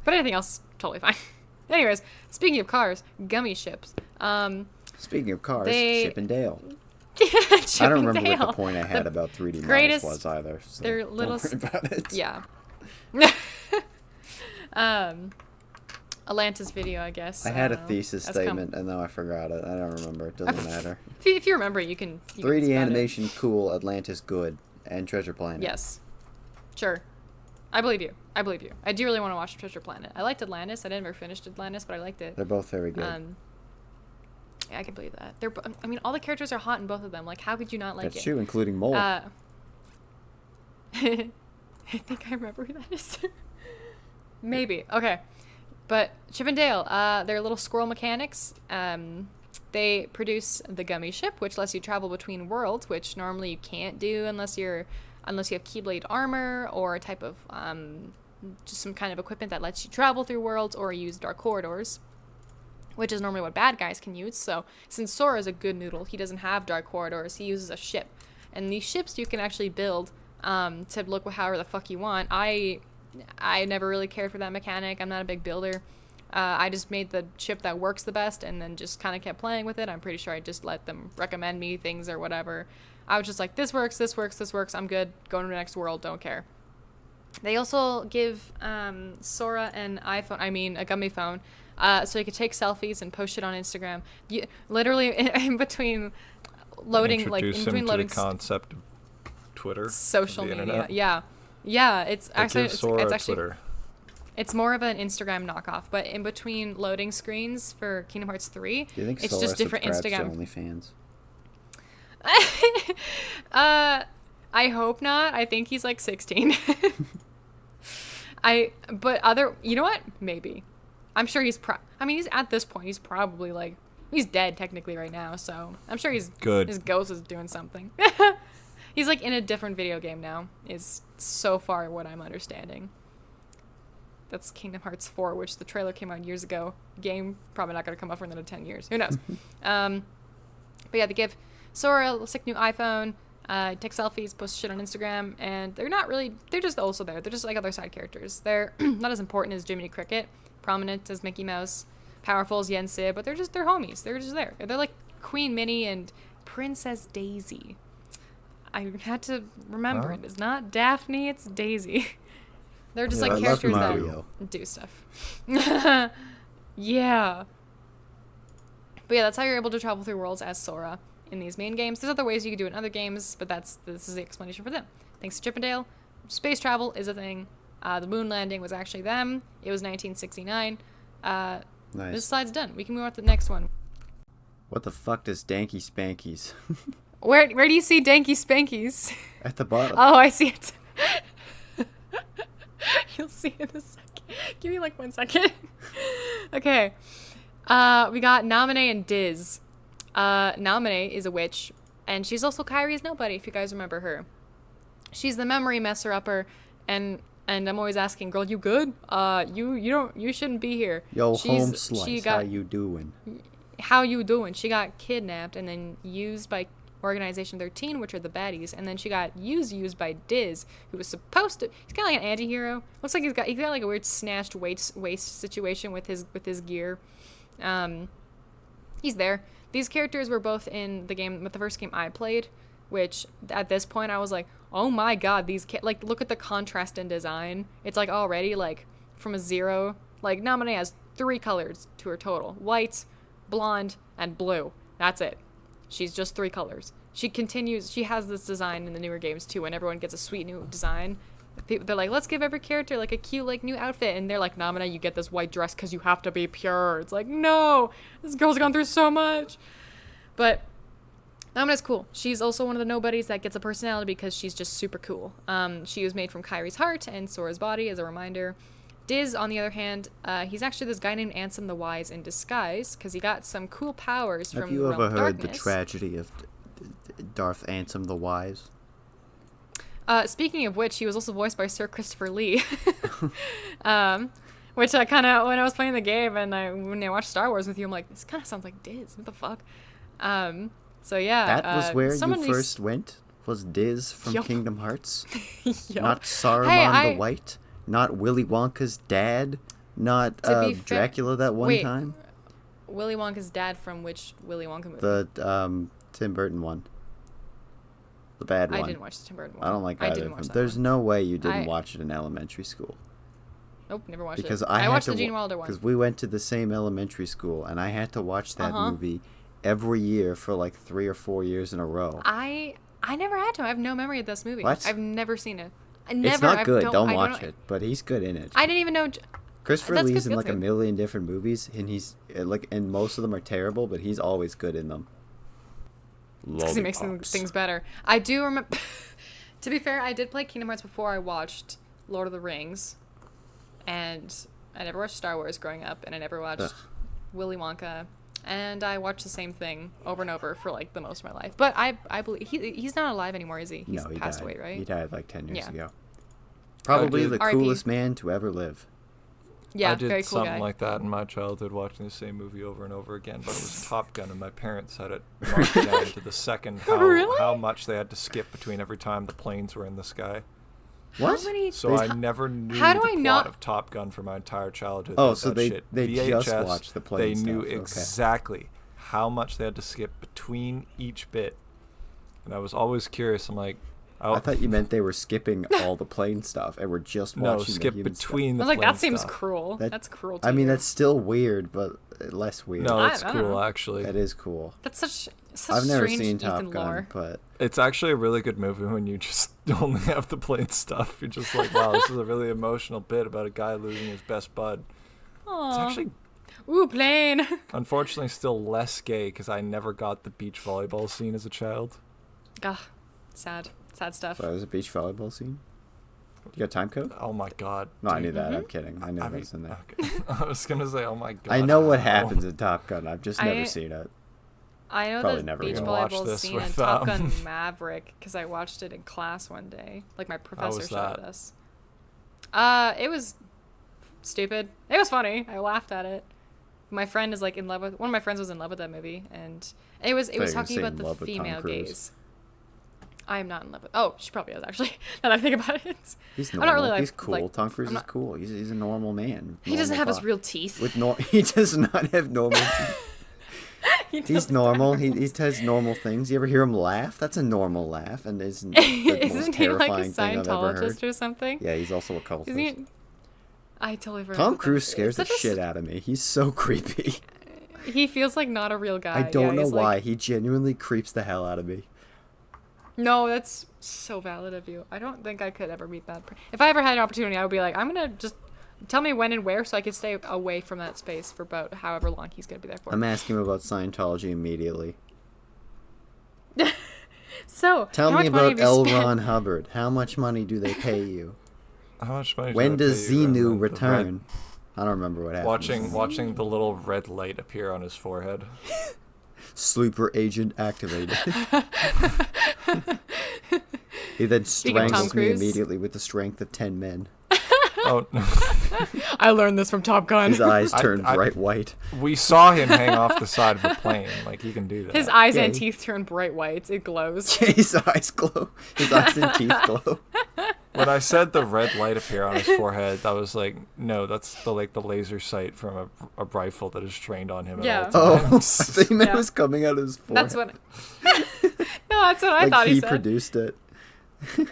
But anything else, totally fine. Anyways, speaking of cars, gummy ships. Speaking of cars, They- Chip and Dale. Chip I don't and remember what the Dale. point I had about 3D models greatest- was either. So they're don't little worry about it. Yeah. Atlantis video, I guess. I had a don't know. thesis That's come- statement and then I forgot it. I don't remember. It doesn't matter. If you remember, you can. 3D spout it. animation, cool. Atlantis, good. And Treasure Planet. Yes. Sure. I believe you. I do really want to watch Treasure Planet. I liked Atlantis. I never finished Atlantis, but I liked it. They're both very good. Yeah, I can believe that. I mean, all the characters are hot in both of them. Like, how could you not like That's it? true, including Mole. I think I remember who that is. Maybe. Okay. But Chip and Dale, they're little squirrel mechanics. They produce the gummy ship, which lets you travel between worlds, which normally you can't do unless you have Keyblade armor or a type of just some kind of equipment that lets you travel through worlds or use dark corridors, which is normally what bad guys can use. So since Sora is a good noodle, he doesn't have dark corridors. He uses a ship, and these ships you can actually build to look however the fuck you want. I never really cared for that mechanic. I'm not a big builder. I just made the ship that works the best and then just kind of kept playing with it. I'm pretty sure I just let them recommend me things or whatever. I was just like, this works. I'm good. Going to the next world. Don't care. They also give Sora a gummy phone, so you could take selfies and post it on Instagram. You, literally in between loading, Introduce him to the concept of Twitter. social the media. internet. Yeah. It's actually Give Sora it's actually Twitter. it's more of an Instagram knockoff. But in between loading screens for Kingdom Hearts 3, Do you think it's Sora just different subscribes Instagram. to OnlyFans? I hope not. I think he's like 16. You know what? Maybe. I'm sure he's he's at this point, he's probably like, he's dead technically right now, so I'm sure he's good. His ghost is doing something. He's like in a different video game now, is so far what I'm understanding. That's Kingdom Hearts 4, which the trailer came out years ago. Game probably not going to come out for another 10 years. Who knows? But yeah, they give Sora a sick new iPhone, take selfies, post shit on Instagram, and they're just also there. They're just like other side characters. They're not as important as Jiminy Cricket, prominent as Mickey Mouse, powerful as Yen Sid, but they're homies. They're just there. They're like Queen Minnie and Princess Daisy. I had to remember it. It's not Daphne, it's Daisy. They're just like characters that do stuff. Yeah. But yeah, that's how you're able to travel through worlds as Sora in these main games. There's other ways you can do it in other games, but this is the explanation for them. Thanks to Chippendale, space travel is a thing. The moon landing was actually them. It was 1969. Nice. This slide's done. We can move on to the next one. What the fuck does Danky Spankies? Where do you see Danky Spankies? At the bottom. Oh, I see it. You'll see it in a second. Give me like 1 second. Okay. We got Naminé and Diz. Naminé is a witch, and she's also Kyrie's nobody, if you guys remember her. She's the memory messer-upper, and I'm always asking, girl, you good? You shouldn't be here. Yo, home slice, how you doing? How you doing? She got kidnapped and then used by Organization 13, which are the baddies, and then she got used by Diz, who was supposed to. He's kind of like an anti-hero. Looks like he's got like a weird snatched waist situation with his gear. He's there. These characters were both in the first game I played, which at this point I was like, oh my god, like look at the contrast in design. It's like already like from a 0. Like Naminé has 3 colors to her total: white, blonde, and blue. That's it. She's just 3 colors. She has this design in the newer games too, and everyone gets a sweet new design. They're like, let's give every character like a cute like new outfit, and they're like, Naminé, you get this white dress because you have to be pure. It's like, no, this girl's gone through so much. But Naminé's cool. She's also one of the nobodies that gets a personality because she's just super cool. She was made from Kyrie's heart and Sora's body, as a reminder. Diz, on the other hand, he's actually this guy named Ansem the Wise in disguise, because he got some cool powers from the Realm of Darkness. Have you ever heard the tragedy of Darth Ansem the Wise? Speaking of which, he was also voiced by Sir Christopher Lee. Which I kind of, when I was playing the game and when I watched Star Wars with you, I'm like, this kind of sounds like Diz. What the fuck? So yeah. That was where you first went? Was Diz from Kingdom Hearts? Not Saruman the White? Not Willy Wonka's dad? Not Dracula that one time? Willy Wonka's dad from which Willy Wonka movie? The Tim Burton one. The bad one. I didn't watch the Tim Burton one. I don't like either of them. There's no way you didn't watch it in elementary school. Nope, never watched because it. I watched the Gene Wilder one. Because we went to the same elementary school, and I had to watch that movie every year for like 3 or 4 years in a row. I never had to. I have no memory of this movie. What? I've never seen it. It's not good. Don't watch it. But he's good in it. I didn't even know. Christopher Lee's in like a million different movies, and he's like, and most of them are terrible, but he's always good in them. Because he makes things better. I do remember. To be fair, I did play Kingdom Hearts before I watched Lord of the Rings, and I never watched Star Wars growing up, and I never watched Willy Wonka, and I watched the same thing over and over for like the most of my life. But I believe he's not alive anymore, is he? He's passed away, right? He died like 10 years ago. Probably the coolest man to ever live. Yeah, I did very cool something guy. like that in my childhood, watching the same movie over and over again. But it was Top Gun, and my parents had it marked down to the second how much they had to skip between every time the planes were in the sky. What? So I never knew the plot of Top Gun for my entire childhood. Oh, so they VHS, just watched the plane They knew stuff. exactly how much they had to skip between each bit. And I was always curious. I'm like, I thought you meant they were skipping all the plane stuff and were just watching skip the human between stuff. the I was like, that seems stuff. cruel. That's cruel to I mean, you. that's still weird, but less weird. No, that's I don't cool, know. actually. That is cool. That's such I've never strange seen Ethan Top Gun, lore. but It's actually a really good movie when you just only have the plane stuff. You're just like, wow, this is a really emotional bit about a guy losing his best bud. Aww. It's actually, Ooh, plane. unfortunately, still less gay because I never got the beach volleyball scene as a child. Ugh, sad. sad stuff. So it was a beach volleyball scene. You got time code? Oh my god. No, I dude. knew that. I'm kidding. I knew that was in there. Okay. I was gonna say, oh my god. I know what how? happens in Top Gun. I've just never seen it. I know Probably the never beach will. Watch volleyball this scene in with, Top Gun Maverick because I watched it in class one day. Like my professor was showed that? us. It was stupid. It was funny. I laughed at it. My friend is like in love with one of my friends was in love with that movie, and it was you were talking gonna about say in love the with Tom female Cruise. gaze. I am not in love with. Oh, she probably is actually. Now that I think about it. He's I'm normal. not really, like- He's cool. like- Tom Cruise I'm is not- cool. He's a normal man. He doesn't Normal have his thought. real teeth. He does not have normal teeth. He He's doesn't normal. have He normal does normal things. You ever hear him laugh? That's a normal laugh, and isn't teeth. the most Isn't he like a terrifying thing I've ever heard. Scientologist or something? Yeah, he's also a cultist. Isn't he? I totally forgot. Tom about that. Cruise It's scares the such a shit out of me. He's so creepy. He feels like not a real guy. I don't know he's why. Like, He genuinely creeps the hell out of me. no, that's so valid of you. I don't think I could ever meet that. If I ever had an opportunity, I would be like, I'm gonna just tell me when and where so I can stay away from that space for about however long he's gonna be there for. I'm asking him about Scientology immediately. So Tell how me much money about have you L. spent- Ron Hubbard. How much money do they pay you? How much money? When did I does pay you? And then Xenu the return? I don't remember what happened. Watching the little red light appear on his forehead. Sleeper agent activated. He then Speaking of Tom strangles me Cruise. immediately with the strength of 10 men. Oh no. I learned this from Top Gun. His eyes I- turn I- bright white. We saw him hang off the side of a plane. Like he can do that. His eyes Yeah, and he- teeth turn bright whites. It glows. His eyes glow. His eyes and teeth glow. When I said the red light appear on his forehead, that was like, no, that's the laser sight from a rifle that is trained on him. Yeah. At all Oh, I times. think it Yeah. was coming out of his forehead. That's what. No, that's what I like thought he he said. produced it.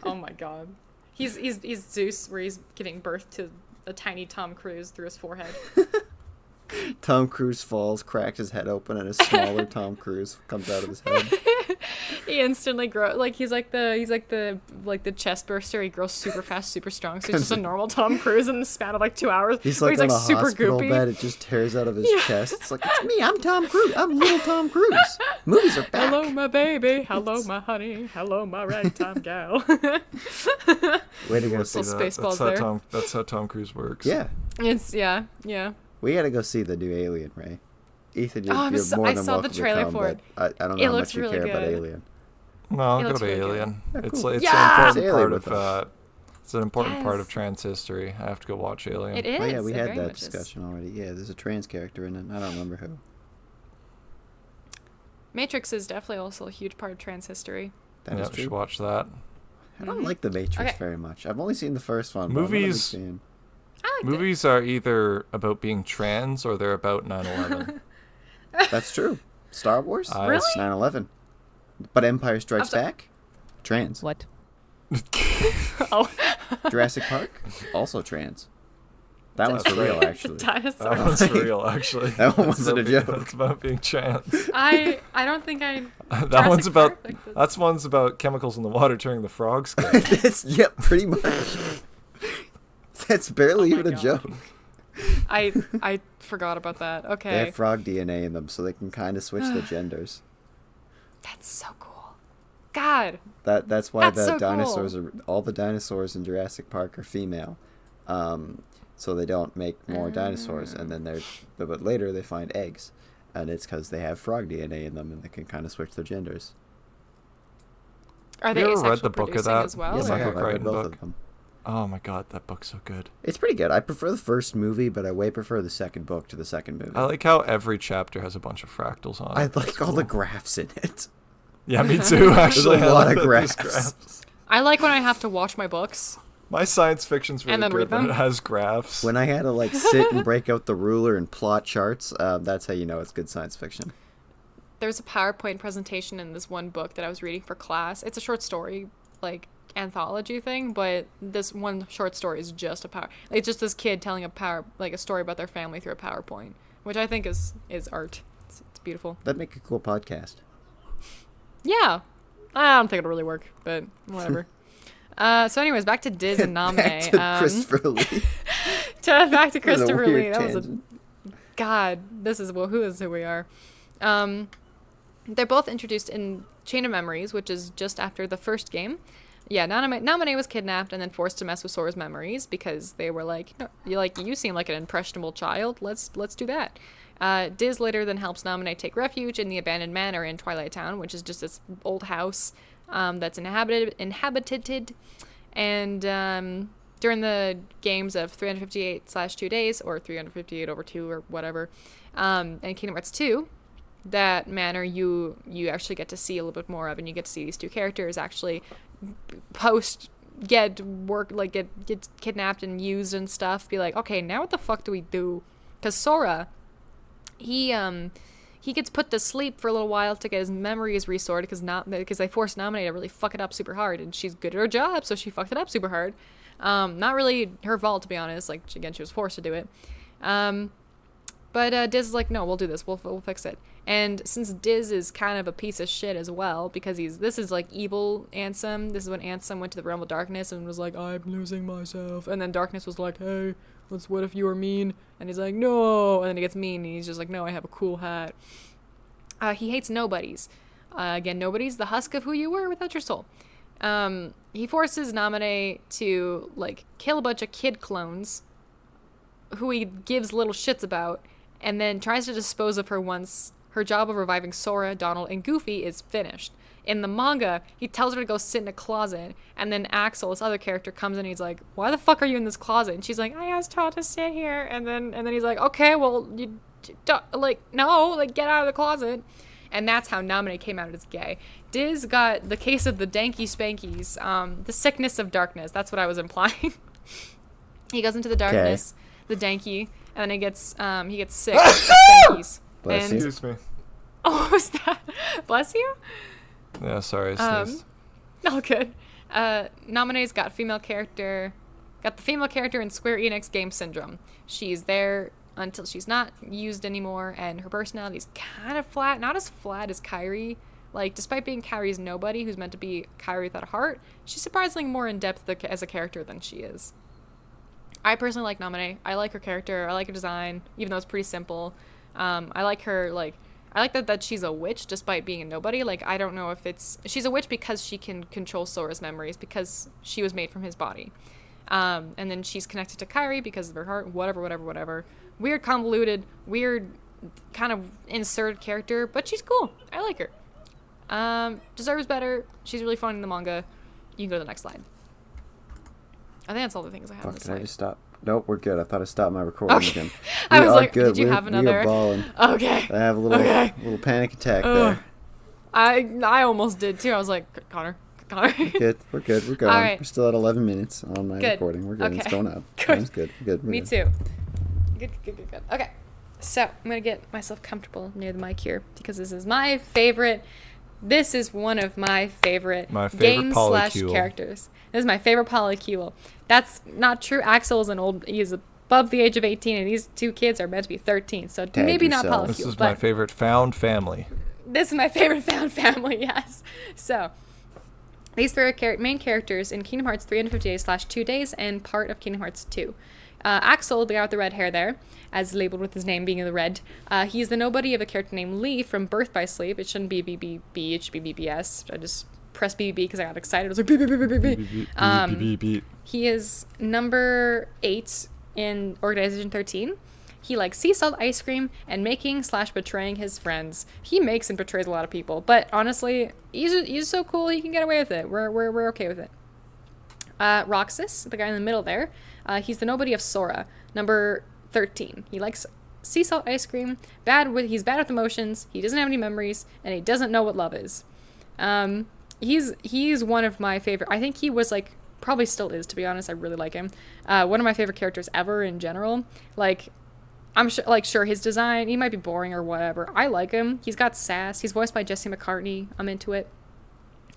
Oh my god. He's Zeus, where he's giving birth to a tiny Tom Cruise through his forehead. Tom Cruise falls, cracks his head open, and a smaller Tom Cruise comes out of his head. He instantly grows like he's like the chest burster. He grows super fast, super strong. So he's just a normal Tom Cruise in the span of like 2 hours. He's where like on a super hospital goopy. bed. It just tears out of his chest. It's like, it's me. I'm Tom Cruise. I'm little Tom Cruise. Movies are back. Hello, my baby. Hello, my honey. Hello, my ragtime gal. Way to go, Little see that. Spaceballs that's there. That's how Tom Cruise works. Yeah. It's yeah. We gotta go see the new Alien, Ray. Ethan, you're, Oh, you're more I than saw the welcome to trailer come, for it. but I don't know It how looks much you really care about good. Alien. No, I'll It go looks to really good. Alien. Yeah, It's cool. it's Yeah! an It's important Alien part with of it's an important part of trans history. I have to go watch Alien. It is. Oh yeah, we it had very that much is. discussion already. Yeah, there's a trans character in it. I don't remember who. Matrix is definitely also a huge part of trans history. That Yeah, is we should true. watch that. I don't like the Matrix Okay. very much. I've only seen the first one. but I'm not a big Movies- fan. I like Movies are either about being trans or they're about 9/11. That's true. Star Wars? I- Really? 9/11. But Empire Strikes so- Back? Trans. What? Oh, Jurassic Park? Also trans. That one's for That's real, right. actually. That dinosaur. one's for real, actually. That one That's wasn't about a being- joke. That's about being trans. I don't think I. That Jurassic one's about. Park, like the- That's one's about chemicals in the water turning the frogs gay. Yep, pretty much. That's barely Oh my even a God. joke. I forgot about that. They Okay. have frog DNA in them, so they can kind of switch the genders. That's so cool. God. That's why That's the so dinosaurs are all the dinosaurs in Jurassic Park are female, so they don't make more dinosaurs. And then but later they find eggs, and it's because they have frog DNA in them, and they can kind of switch their genders. Are they you ever read asexual the book of producing that? as well? Yes, or- I have. I read Crichton both book. of them. Oh my god, that book's so good. It's pretty good. I prefer the first movie, but I way prefer the second book to the second movie. I like how every chapter has a bunch of fractals on it. I It's like all cool. the graphs in it. Yeah, me too. Actually, There's a I lot like of that there's graphs. I like when I have to watch my books. My science fiction's really And then good read when them. it has graphs. When I had to like sit and break out the ruler and plot charts, that's how you know it's good science fiction. There's a PowerPoint presentation in this one book that I was reading for class. It's a short story, like anthology thing, but this one short story is just it's just this kid telling a story about their family through a PowerPoint, which I think is art. It's beautiful. That'd make a cool podcast. Yeah. I don't think it'll really work, but whatever. So anyways, back to Diz and Name. Back to Christopher Lee. Back to That was a Christopher Lee. weird That was a tangent. God. Who is who we are. They're both introduced in Chain of Memories, which is just after the first game. yeah, Namine was kidnapped and then forced to mess with Sora's memories because they were like, no, you seem like an impressionable child. Let's do that. Diz later then helps Namine take refuge in the abandoned manor in Twilight Town, which is just this old house that's inhabited. And during the games of 358/2 days, or 358 over 2 or whatever, and Kingdom Hearts 2, that manor you actually get to see a little bit more of, and you get to see these two characters actually get kidnapped and used and stuff. Be like, okay, now what the fuck do we do? Because Sora, he gets put to sleep for a little while to get his memories restored because they forced Naminé to really fuck it up super hard, and she's good at her job, so she fucked it up super hard. Not really her fault, to be honest. Like, again, she was forced to do it. But Diz is like, no, we'll do this. We'll fix it. And since Diz is kind of a piece of shit as well, because this is like evil Ansem. This is when Ansem went to the realm of darkness and was like, I'm losing myself. And then darkness was like, hey, what if you were mean? And he's like, no. And then he gets mean, and he's just like, no, I have a cool hat. He hates nobodies. Again, nobody's the husk of who you were without your soul. He forces Naminé to like kill a bunch of kid clones who he gives little shits about, and then tries to dispose of her once her job of reviving Sora, Donald, and Goofy is finished. In the manga, he tells her to go sit in a closet, and then Axel, this other character, comes in and he's like, why the fuck are you in this closet? And she's like, I was told to sit here. And then he's like, okay, well, you don't, like, no, like, get out of the closet. And that's how Naminé came out as gay. Diz got the case of the danky spankies, the sickness of darkness. That's what I was implying. He goes into the darkness, the danky, and then he gets sick of the spankies. Bless you. Excuse me. Oh, what was that? Bless you? Yeah, sorry, I sneezed. Oh, good. Naminé's got the female character in Square Enix Game Syndrome. She's there until she's not used anymore, and her personality's kind of flat. Not as flat as Kairi. Like, despite being Kairi's nobody, who's meant to be Kairi without a heart, she's surprisingly more in-depth as a character than she is. I personally like Naminé. I like her character. I like her design, even though it's pretty simple. I like her, like, I like that she's a witch despite being a nobody. Like, I don't know if she's a witch because she can control Sora's memories because she was made from his body. And then she's connected to Kairi because of her heart, whatever. Weird, convoluted, weird, kind of inserted character, but she's cool. I like her. Deserves better. She's really fun in the manga. You can go to the next slide. I think that's all the things I have on this slide. Did I just stop? Nope, we're good. I thought I stopped my recording again. I was like, good. did you have another? We are balling. Okay. I have a little panic attack there. I almost did too. I was like, Connor. We're good. We're going. Right. We're still at 11 minutes on my recording. We're good. Okay. It's going up. Good. Sounds good. We're good. Me too. Good. Okay. So I'm going to get myself comfortable near the mic here because this is my favorite. This is one of my favorite games / characters. This is my favorite polycule. That's not true. Axel is he's above the age of 18, and these two kids are meant to be 13. So Tag maybe yourself. not polycule. This is my favorite found family. This is my favorite found family, yes. So these three are main characters in Kingdom Hearts 358/2 days and part of Kingdom Hearts 2. Axel, the guy with the red hair there, as labeled with his name being the red, he's the nobody of a character named Lee from Birth by Sleep. It shouldn't be BBB, it should be BBS. I just pressed BBB because I got excited. I was like, BBB. He is number 8 in Organization 13. He likes sea salt ice cream and making / betraying his friends. He makes and betrays a lot of people, but honestly, he's so cool he can get away with it. We're okay with it. Roxas, the guy in the middle there, he's the nobody of Sora, number 13. He likes sea salt ice cream. He's bad with emotions. He doesn't have any memories, and he doesn't know what love is. He's one of my favorite. I think he was like, probably still is, to be honest. I really like him. One of my favorite characters ever in general. Like, I'm sure his design, he might be boring or whatever. I like him. He's got sass. He's voiced by Jesse McCartney. I'm into it.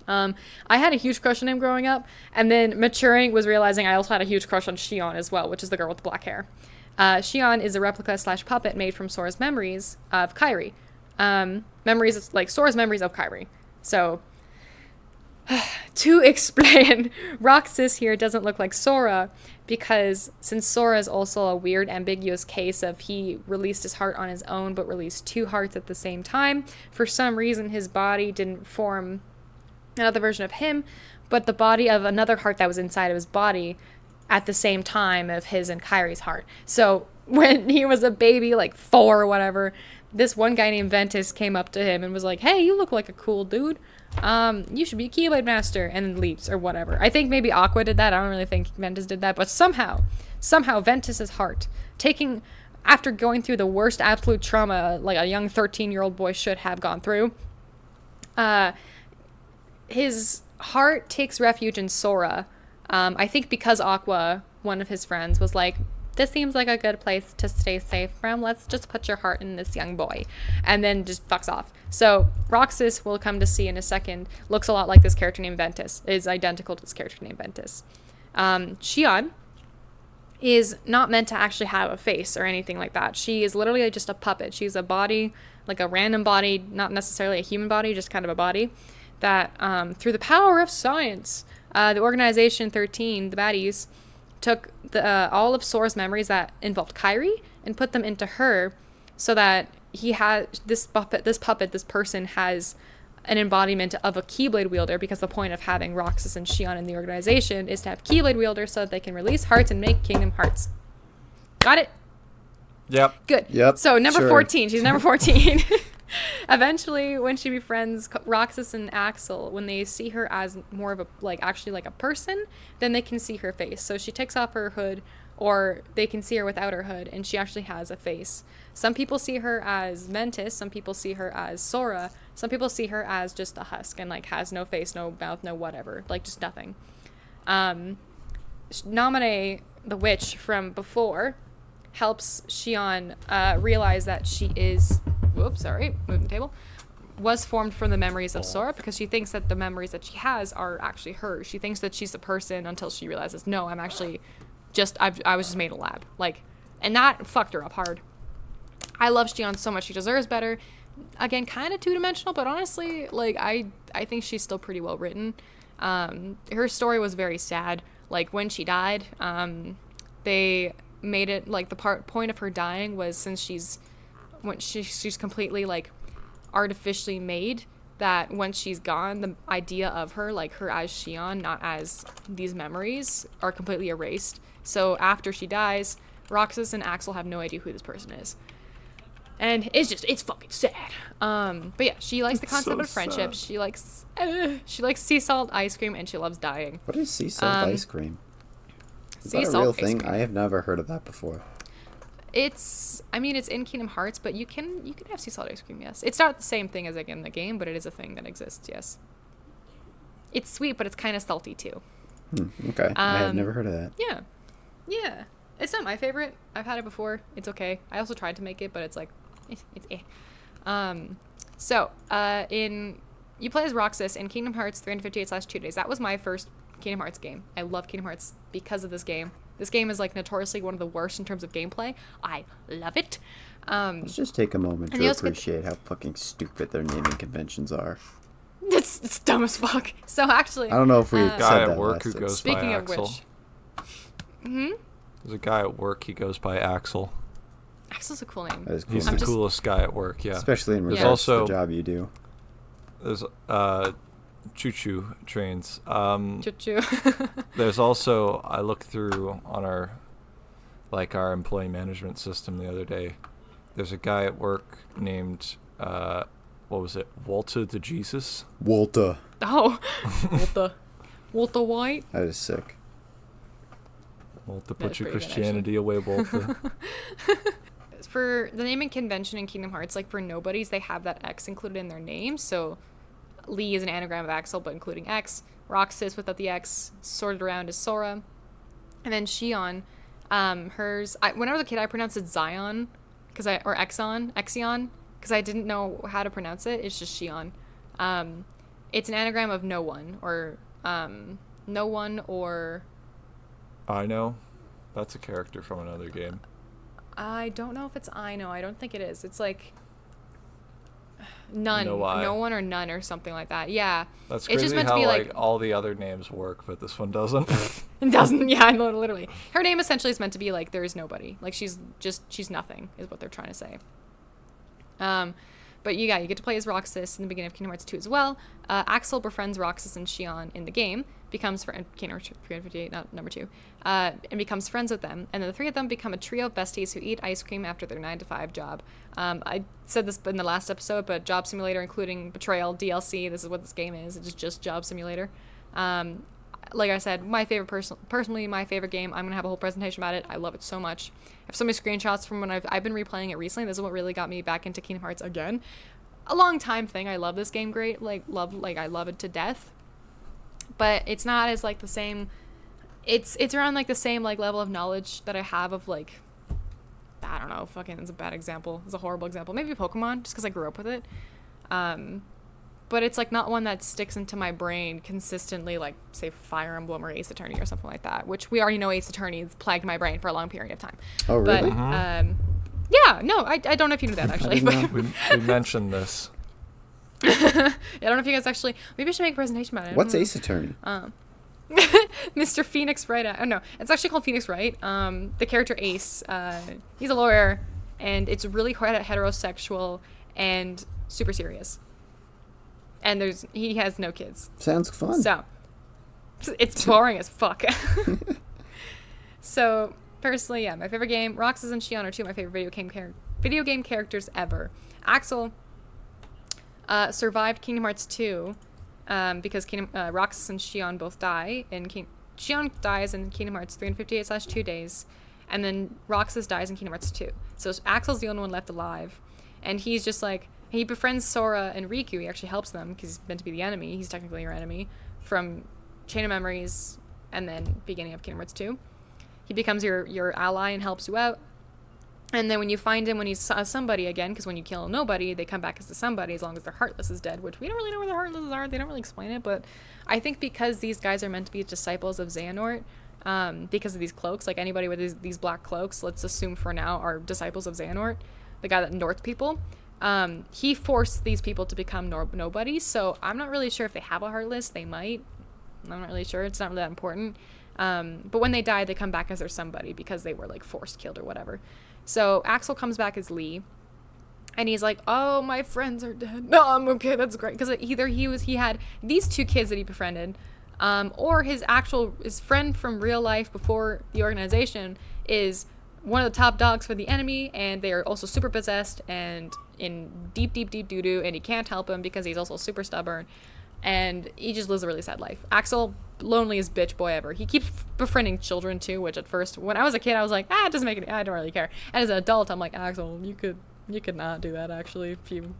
I had a huge crush on him growing up, and then maturing was realizing I also had a huge crush on Shion as well, which is the girl with the black hair. Shion is a replica / puppet made from Sora's memories of Kairi. Sora's memories of Kairi. So, to explain, Roxas here doesn't look like Sora because since Sora is also a weird, ambiguous case of he released his heart on his own but released 2 hearts at the same time, for some reason his body didn't form another version of him, but the body of another heart that was inside of his body at the same time of his and Kyrie's heart. So when he was a baby, like 4 or whatever, this one guy named Ventus came up to him and was like, hey, you look like a cool dude. You should be a Keyblade Master, and then leaves or whatever. I think maybe Aqua did that. I don't really think Ventus did that, but somehow Ventus's heart, after going through the worst absolute trauma like a young 13-year-old boy should have gone through, his heart takes refuge in Sora. I think because Aqua, one of his friends, was like, this seems like a good place to stay safe from. Let's just put your heart in this young boy. And then just fucks off. So Roxas, we'll come to see in a second, looks a lot like this character named Ventus. Is identical to this character named Ventus. Xion is not meant to actually have a face or anything like that. She is literally just a puppet. She's a body, like a random body, not necessarily a human body, just kind of a body that through the power of science, the Organization 13, the baddies, took all of Sora's memories that involved Kyrie and put them into her, so that he had this person has an embodiment of a Keyblade wielder, because the point of having Roxas and Xion in the organization is to have Keyblade wielders so that they can release hearts and make Kingdom Hearts. Got it? Yep. Good. Yep. So number sure. 14. She's number 14. Eventually, when she befriends Roxas and Axel, when they see her as more of a, like, actually like a person, then they can see her face. So she takes off her hood, or they can see her without her hood, and she actually has a face. Some people see her as Ventus, some people see her as Sora, some people see her as just a husk and, like, has no face, no mouth, no whatever, like, just nothing. Naminé, the witch from before, helps Xion realize that she is, moving table, was formed from the memories of Sora, because she thinks that the memories that she has are actually hers. She thinks that she's a person until she realizes, no, I'm actually I was just made a lab. Like, and that fucked her up hard. I love Xion so much. She deserves better. Again, kind of two-dimensional, but honestly, like, I think she's still pretty well written. Her story was very sad. Like, when she died, they made it, like, the point of her dying was, since she's completely, like, artificially made, that once she's gone, the idea of her, like, her as Xion, not as these memories, are completely erased. So after she dies, Roxas and Axel have no idea who this person is. And it's fucking sad. But yeah, she likes the concept of friendship. Sad. She likes sea salt ice cream, and she loves dying. What is sea salt ice cream? Is that a real thing? I have never heard of that before. It's in Kingdom Hearts, but you can have sea salt ice cream, yes. It's not the same thing as, like, in the game, but it is a thing that exists, yes. It's sweet, but it's kind of salty too. Okay. I have never heard of that. Yeah. Yeah. It's not my favorite. I've had it before. It's okay. I also tried to make it, but it's like, it's eh. You play as Roxas in Kingdom Hearts 358/2 Days. That was my first Kingdom Hearts game. I love Kingdom Hearts because of this game. This game is, like, notoriously one of the worst in terms of gameplay. I love it. Let's just take a moment to appreciate how fucking stupid their naming conventions are. It's dumb as fuck. So actually, I don't know if we said guy that at work who last goes speaking by of Axel. Which, There's a guy at work. He goes by Axel. Axel's a cool name. That is cool. He's the coolest guy at work. Yeah. Especially in Yeah. regards to the job you do. There's choo-choo trains. Choo-choo. There's also, I looked through on our employee management system the other day. There's a guy at work named Walter the Jesus. Walter. Oh, Walter White. That is sick. Walter, put your Christianity away, Walter. For the naming convention in Kingdom Hearts, like, for nobodies, they have that X included in their name. So Lee is an anagram of Axel, but including X. Roxas without the X, sorted around as Sora. And then Xion, hers, when I was a kid, I pronounced it Zion, or Exion, because I didn't know how to pronounce it. It's just Xion. It's an anagram of no one, or no one, or... I know. That's a character from another game. I don't know if it's I know. I don't think it is. It's like none. No one or none or something like that. Yeah. That's it's crazy just meant how, to be like all the other names work, but this one doesn't. It doesn't. Yeah, literally. Her name essentially is meant to be like there is nobody. Like she's nothing is what they're trying to say. But you get to play as Roxas in the beginning of Kingdom Hearts 2 as well. Axel befriends Roxas and Xion in the game, becomes Kingdom Hearts 358, not number 2, and becomes friends with them. And then the three of them become a trio of besties who eat ice cream after their 9-to-5 job. I said this in the last episode, but Job Simulator, including Betrayal, DLC, this is what this game is. It's just Job Simulator. Like I said, personally my favorite game. I'm gonna have a whole presentation about it. I love it so much. I have so many screenshots from when I've been replaying it recently. This is what really got me back into Kingdom Hearts again. A long time thing. I love this game I love it to death. But it's not as like the same. It's around like the same like level of knowledge that I have of like, I don't know, fucking, it's a bad example. It's a horrible example. Maybe Pokemon, just because I grew up with it. But it's like not one that sticks into my brain consistently, like say Fire Emblem or Ace Attorney or something like that, which we already know Ace Attorney has plagued my brain for a long period of time. Oh, really? But, yeah, no, I don't know if you knew that actually. But we mentioned this. I don't know if you guys actually, maybe I should make a presentation about it. What's Ace Attorney? Mr. Phoenix Wright. Oh no, it's actually called Phoenix Wright. The character Ace, he's a lawyer, and it's really heterosexual and super serious. And he has no kids. Sounds fun. So it's boring as fuck. So personally, yeah, my favorite game. Roxas and Xion are two of my favorite video game characters ever. Axel survived Kingdom Hearts 2 because Roxas and Xion both die. Xion dies in Kingdom Hearts 358/2 days, and then Roxas dies in Kingdom Hearts 2. So Axel's the only one left alive, and he's just like, he befriends Sora and Riku. He actually helps them because he's meant to be the enemy. He's technically your enemy from Chain of Memories and then beginning of Kingdom Hearts 2. He becomes your ally and helps you out. And then when you find him when he's somebody again, because when you kill a nobody, they come back as the somebody as long as their Heartless is dead, which we don't really know where the Heartless are. They don't really explain it, but I think because these guys are meant to be disciples of Xehanort, because of these cloaks, like anybody with these black cloaks, let's assume for now, are disciples of Xehanort, the guy that North people. He forced these people to become nobodies, so I'm not really sure if they have a Heartless. They might. I'm not really sure. It's not really that important. But when they die, they come back as their somebody because they were like forced killed or whatever. So Axel comes back as Lee, and he's like, "Oh, my friends are dead. No, I'm okay. That's great." Because either he had these two kids that he befriended, or his friend from real life before the organization is one of the top dogs for the enemy, and they are also super possessed and in deep doo-doo, and he can't help him because he's also super stubborn, and he just lives a really sad life. Axel, loneliest bitch boy ever. He keeps befriending children too, which at first, when I was a kid, I was like, it doesn't make any, I don't really care. And as an adult, I'm like, Axel, you could not do that actually if you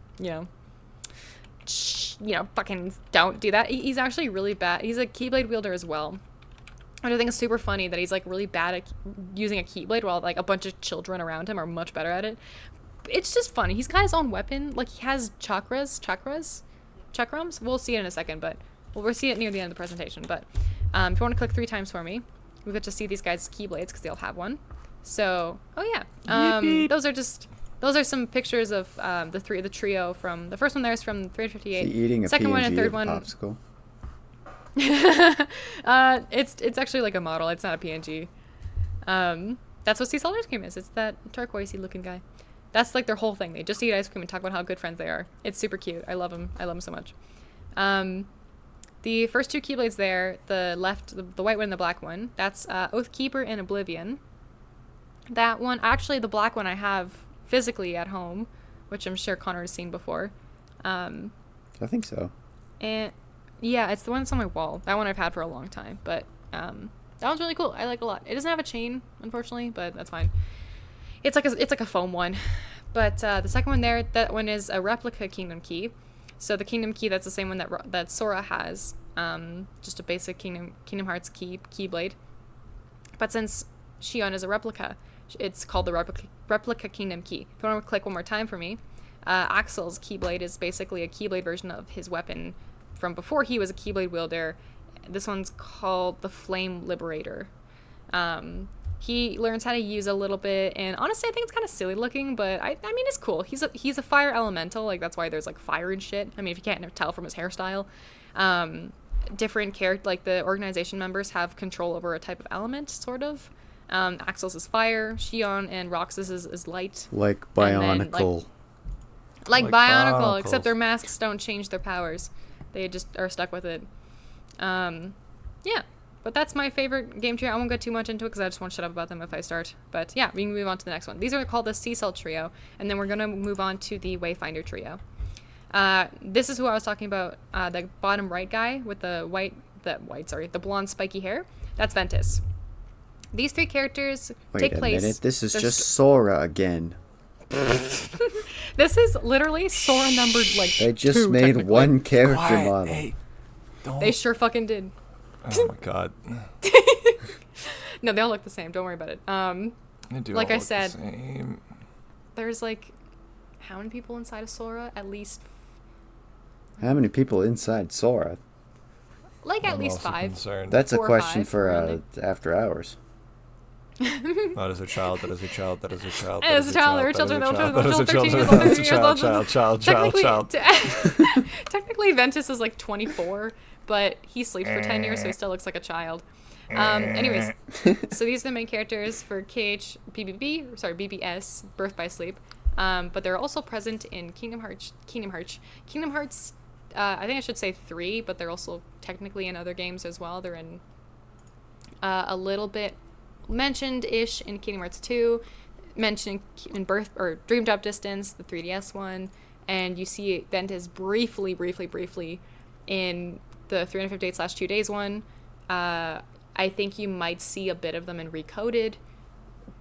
fucking don't do that. He's actually really bad. He's a Keyblade wielder as well. I think it's super funny that he's like really bad at using a Keyblade while like a bunch of children around him are much better at it. It's just funny. He's got his own weapon. Like he has chakrams. We'll see it in a second, but we'll see it near the end of the presentation. But if you want to click 3 times for me, we get to see these guys' Keyblades because they all have one. So, those are some pictures of the trio from the first one. There's from 358. Eating a second PNG one and third of one. popsicle. It's actually like a model. It's not a PNG. That's what Sea Salt Ice Cream is. It's that turquoisey looking guy. That's like their whole thing. They just eat ice cream and talk about how good friends they are. It's super cute. I love them. I love them so much. The first 2 Keyblades there, the white one and the black one, that's Oathkeeper and Oblivion. That one, actually the black one I have physically at home, which I'm sure Connor has seen before. I think so. And yeah, it's the one that's on my wall. That one I've had for a long time, but that one's really cool. I like it a lot. It doesn't have a chain, unfortunately, but that's fine. It's like a foam one. But the second one there, that one is a replica Kingdom Key. So the Kingdom Key, that's the same one that Sora has. Just a basic Kingdom Hearts Keyblade. But since Xion is a replica, it's called the replica Kingdom Key. If you want to click one more time for me, Axel's Keyblade is basically a Keyblade version of his weapon from before he was a Keyblade wielder. This one's called the Flame Liberator. He learns how to use a little bit, and honestly, I think it's kind of silly looking, but I mean, it's cool. He's a fire elemental, like that's why there's like fire and shit. I mean, if you can't tell from his hairstyle, different character, like the organization members have control over a type of element, sort of. Axel's is fire, Xion and Roxas is light. Like Bionicle. Like Like Bionicle, except Bionicles. their masks don't change their powers. They just are stuck with it. Yeah. But that's my favorite game trio. I won't go too much into it because I just won't shut up about them if I start. But yeah, we can move on to the next one. These are called the Cecil Trio. And then we're going to move on to the Wayfinder Trio. This is who I was talking about. The bottom right guy with the blonde spiky hair. That's Ventus. These three characters take place. Wait a minute. This is just Sora again. This is literally Sora numbered like They just 2, made one character Quiet, model. hey, don't. They sure fucking did. Oh my god. No, they all look the same. Don't worry about it. They do Like all I look the said, same. there's like how many people inside of Sora? At least How many people inside Sora? at I'm least also 5. concerned. That's a 4 or question 5 for around After Hours. That is a child. That is a child. That is a child. That is a child. There are children. There are children. 13 years old. That is 13 a years old. child. Technically, Ventus is like 24, but he sleeps for 10 years, so he still looks like a child. Anyways, so these are the main characters for BBS, Birth by Sleep. But they're also present in Kingdom Hearts. I think I should say 3, but they're also technically in other games as well. They're in a little bit mentioned-ish in Kingdom Hearts 2, mentioned in Dream Drop Distance, the 3DS one, and you see Ventus briefly in the 358/2 Days one. I think you might see a bit of them in Recoded.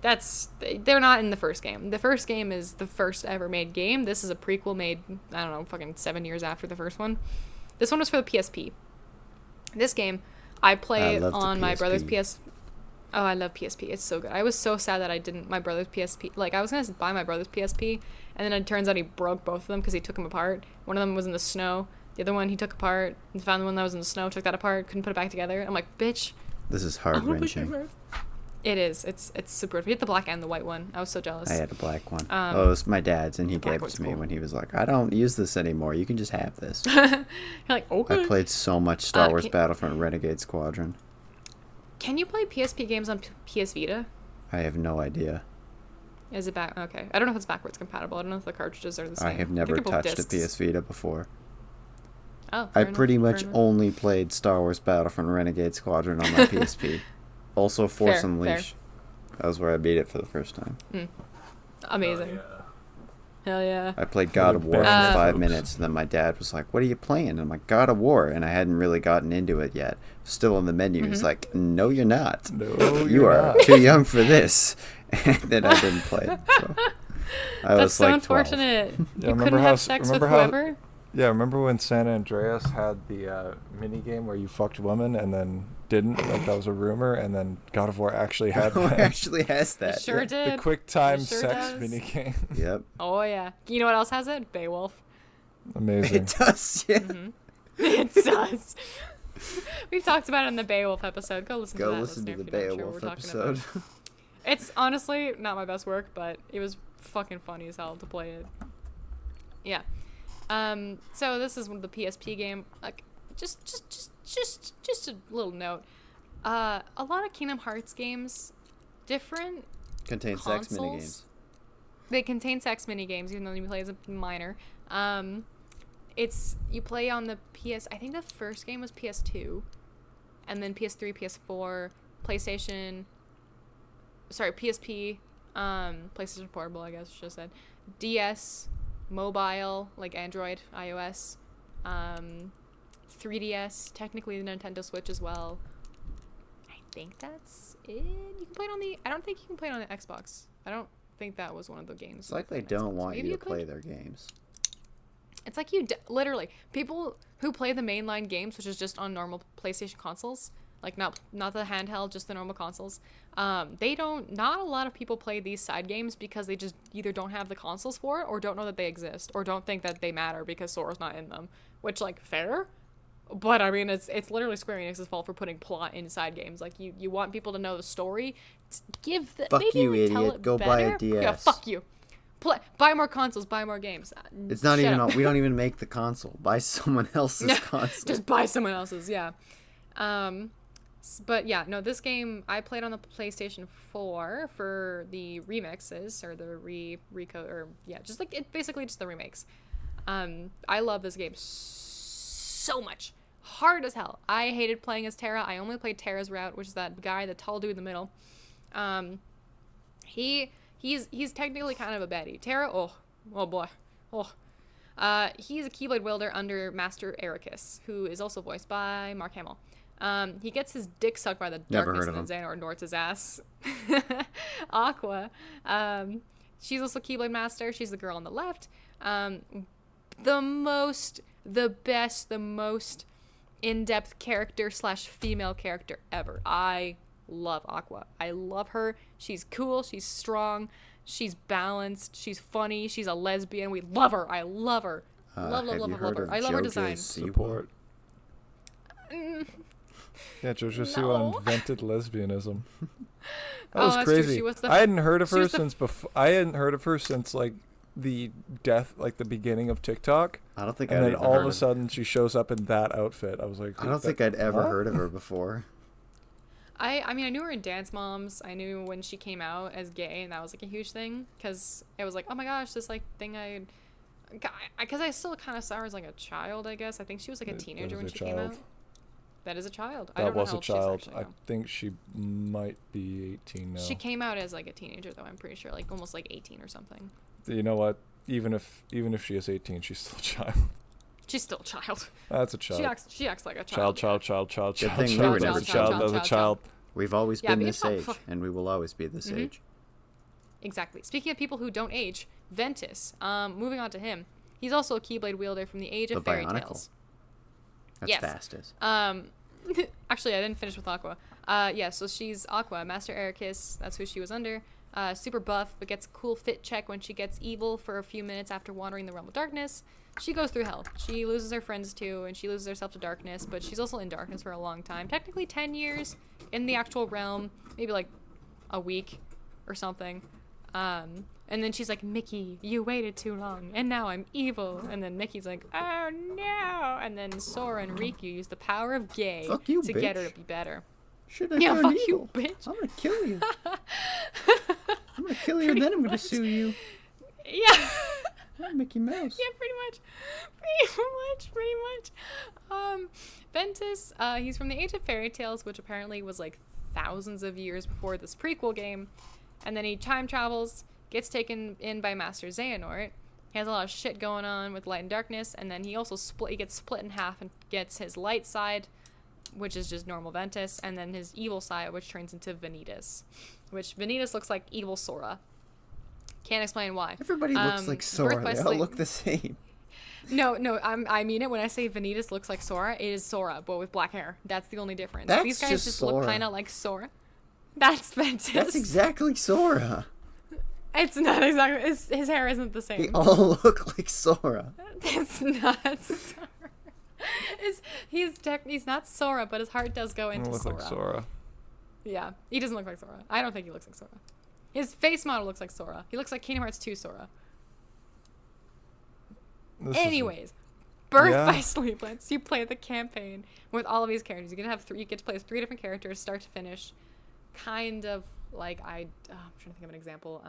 They're not in the first game. The first game is the first ever made game. This is a prequel made, I don't know, fucking 7 years after the first one. This one was for the PSP. This game, I play on my brother's PS. Oh, I love PSP. It's so good. I was so sad that I didn't, my brother's PSP. Like, I was going to buy my brother's PSP, and then it turns out he broke both of them because he took them apart. One of them was in the snow. The other one he took apart and found the one that was in the snow, took that apart, couldn't put it back together. I'm like, bitch. This is heart-wrenching. It is. It's super. We had the black and the white one. I was so jealous. I had a black one. It was my dad's, and he gave it to me cool. when he was like, I don't use this anymore. You can just have this. You're like, okay. I played so much Star Wars Battlefront Renegade Squadron. Can you play PSP games on PS Vita? I have no idea. Is it back? Okay. I don't know if it's backwards compatible. I don't know if the cartridges are the same. I have never think they're both touched a discs. PS Vita before. Oh, I fair pretty enough, much fair enough. only played Star Wars Battlefront Renegade Squadron on my PSP. Also Force Fair, Unleashed. That was where I beat it for the first time. Amazing. Hell yeah. I played God of War for 5 minutes, and then my dad was like, what are you playing? And I'm like, God of War, and I hadn't really gotten into it yet. Still on the menu. He's like, no, you're not. No, You are too young for this. And then I didn't play it. So I That's was so like 12. unfortunate. Yeah, You couldn't have sex with whoever? Yeah, remember when San Andreas had the mini game where you fucked women and then didn't? Like that was a rumor, and then God of War actually had one. It actually has that. Sure yeah. did. The quick time It sure sex does. mini game. Yep. Oh, yeah. You know what else has it? Beowulf. Amazing. It does, yeah. It does. We've talked about it in the Beowulf episode. Go listen to Go that. listen to listener, the if you're not sure Beowulf what we're talking about. episode. It's honestly not my best work, but it was fucking funny as hell to play it. Yeah. So this is one of the PSP game. Like, just a little note. A lot of Kingdom Hearts games, different Contains sex minigames. They contain sex minigames, even though you play as a minor. You play on the PS. I think the first game was PS2, and then PS3, PS4, PlayStation. Sorry, PSP, PlayStation Portable, I guess I should have said, DS, mobile, like Android, iOS, 3DS, technically the Nintendo Switch as well. I think that's it. You can play it on the. I don't think you can play it on the Xbox. I don't think that was one of the games. It's like they on Xbox. don't want Maybe you to could. play their games. It's like literally people who play the mainline games, which is just on normal PlayStation consoles, like not the handheld, just the normal consoles. Not a lot of people play these side games because they just either don't have the consoles for it or don't know that they exist or don't think that they matter because Sora's not in them, which like fair. But I mean, it's literally Square Enix's fault for putting plot inside games. Like you want people to know the story. Fuck maybe you, like, tell idiot. it Go buy a better. DS. Yeah, fuck you. Buy more consoles, buy more games. It's not Shut even. up. We don't even make the console. Buy someone else's Yeah, console. just buy someone else's. Yeah. But yeah, no, this game I played on the PlayStation 4 for the remixes or the recode or yeah, just like it basically just the remakes. I love this game so much. Hard as hell. I hated playing as Terra. I only played Terra's route, which is that guy, the tall dude in the middle. He's technically kind of a baddie. Terra, oh boy. He's a Keyblade wielder under Master Ericus, who is also voiced by Mark Hamill. He gets his dick sucked by the darkness and then Xehanort Norts his ass. Aqua. She's also Keyblade Master. She's the girl on the left. The most in-depth character / female character ever. I love Aqua. I love her. She's cool. She's strong. She's balanced. She's funny. She's a lesbian. We love her. I love her. Love her. I love her design. Support. Yeah, JoJo invented lesbianism. That was crazy. I hadn't heard of her since before. I hadn't heard of her since like the beginning of TikTok. I don't think. And then all of a sudden she shows up in that outfit. I was like, I don't think I'd ever heard of her before. I mean, I knew her in Dance Moms. I knew when she came out as gay, and that was like a huge thing because it was like, oh my gosh, this like thing because I still kind of saw her as like a child. I guess I think she was like a teenager when she came out. That is a child. I don't know how old she is actually, I think she might be 18 now. She came out as like a teenager though. I'm pretty sure, like almost like 18 or something. You know what? Even if she is 18, she's still a child. She's still a child. That's a child. She acts like a child. Child. We've always been this age, and we will always be this age. Exactly. Speaking of people who don't age, Ventus. Moving on to him. He's also a Keyblade wielder from the Age of Fairy Tales. That's fastest. Actually, I didn't finish with Aqua. So she's Aqua, Master Ericus. That's who she was under. Super buff, but gets a cool fit check when she gets evil for a few minutes after wandering the realm of darkness. She goes through hell. She loses her friends too, and she loses herself to darkness, but she's also in darkness for a long time. Technically 10 years in the actual realm, maybe like a week or something. And then she's like, Mickey, you waited too long, and now I'm evil. And then Mickey's like, oh no. And then Sora and Riku use the power of gay to get her to be better. Fuck evil. You, bitch. I'm gonna kill you. I'm gonna kill you, and then I'm gonna sue you. Yeah. I'm Mickey Mouse. Yeah, pretty much. Ventus, he's from the Age of Fairy Tales, which apparently was like thousands of years before this prequel game. And then he time travels, gets taken in by Master Xehanort. He has a lot of shit going on with light and darkness, and then he also gets split in half and gets his light side, which is just normal Ventus, and then his evil side, which turns into Vanitas, which Vanitas looks like evil Sora. Can't explain why. Everybody looks like Sora. They all look the same. No, I mean it when I say Vanitas looks like Sora. It is Sora, but with black hair. That's the only difference. These guys just look kind of like Sora. That's Ventus. That's exactly Sora. It's not exactly. His hair isn't the same. They all look like Sora. It's not Sora. He's not Sora, but his heart does go into Sora. Like Sora. Yeah, he doesn't look like Sora. I don't think he looks like Sora. His face model looks like Sora. He looks like Kingdom Hearts 2 Sora. Anyways, Birth by Sleepless. You play the campaign with all of these characters. You get to play as 3 different characters, start to finish. Kind of like I'm trying to think of an example.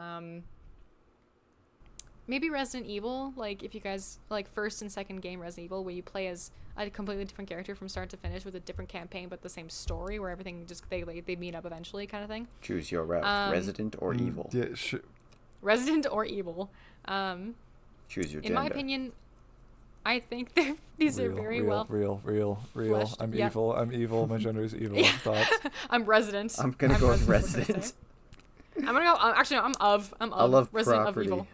Maybe Resident Evil. Like if you guys like first and second game Resident Evil, where you play as a completely different character from start to finish with a different campaign, but the same story, where everything just they meet up eventually, kind of thing. Choose your route: Resident or evil. Yeah, sure. Resident or evil. Choose your gender. In my opinion, I think these are very well. Real. Fleshed. I'm evil. My gender is evil. Thoughts? I'm resident. I'm gonna go with resident. I'm gonna go. Actually, no. I'm of. I love Resident property. of Evil.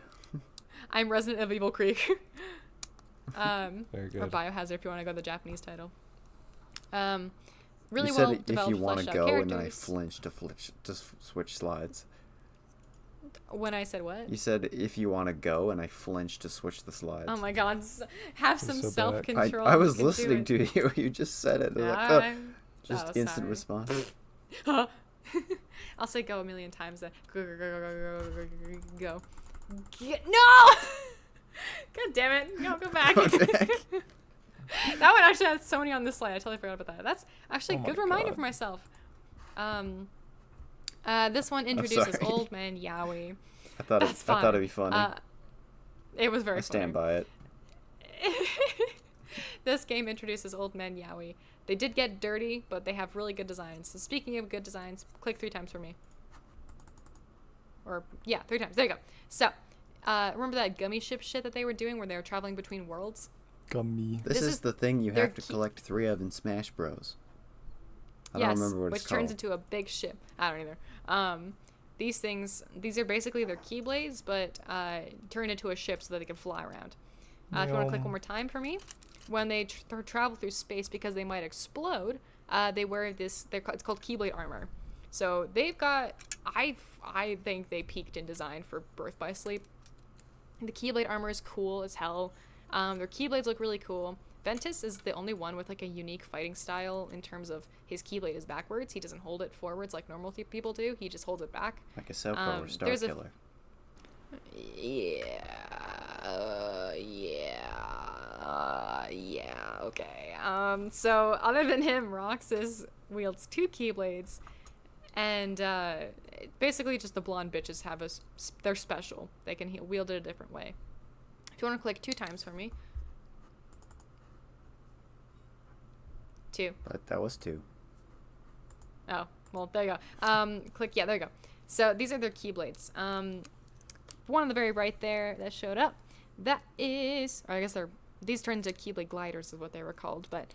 I'm Resident of Evil Creek. Very good. Or Biohazard if you want to go the Japanese title. Really you well said developed. If you want to go, characters. and then I flinched to switch slides. When I said what? You said if you want to go, and I flinched to switch the slides. Oh my God! Have some self-control. I was listening to you. You just said it. Just instant response. I'll say go a million times. Then go. No! God damn it! No, go back. That one actually had so many on this slide. I totally forgot about that. That's actually a good reminder God. for myself. This one introduces Old Man Yowie. I thought it'd be funny. It was very I stand funny. by it. This game introduces Old Man Yowie. They did get dirty, but they have really good designs. So speaking of good designs, click 3 times for me. Or, yeah, 3 times. There you go. So, remember that gummy ship shit that they were doing where they were traveling between worlds? Gummy. This is the thing you have to collect 3 of in Smash Bros. I don't remember what it's called. Which turns into a big ship. I don't either. These are basically their Keyblades, but turned into a ship so that they can fly around. If you want to click one more time for me. When they travel through space because they might explode, they wear this, it's called Keyblade armor. So they've got, I think they peaked in design for Birth by Sleep. The Keyblade armor is cool as hell. Their Keyblades look really cool. Ventus is the only one with like a unique fighting style in terms of his Keyblade is backwards. He doesn't hold it forwards like normal people do. He just holds it back. Like a Silco or Star Killer. Okay. So other than him, Roxas wields 2 Keyblades, and basically just the blonde bitches have they're special. They can wield it a different way. If you want to click 2 times for me. 2. But that was 2. Oh, well, there you go. Click, yeah, there you go. So these are their Keyblades. One on the very right there that showed up. That is, or I guess these turned into Keyblade gliders is what they were called, but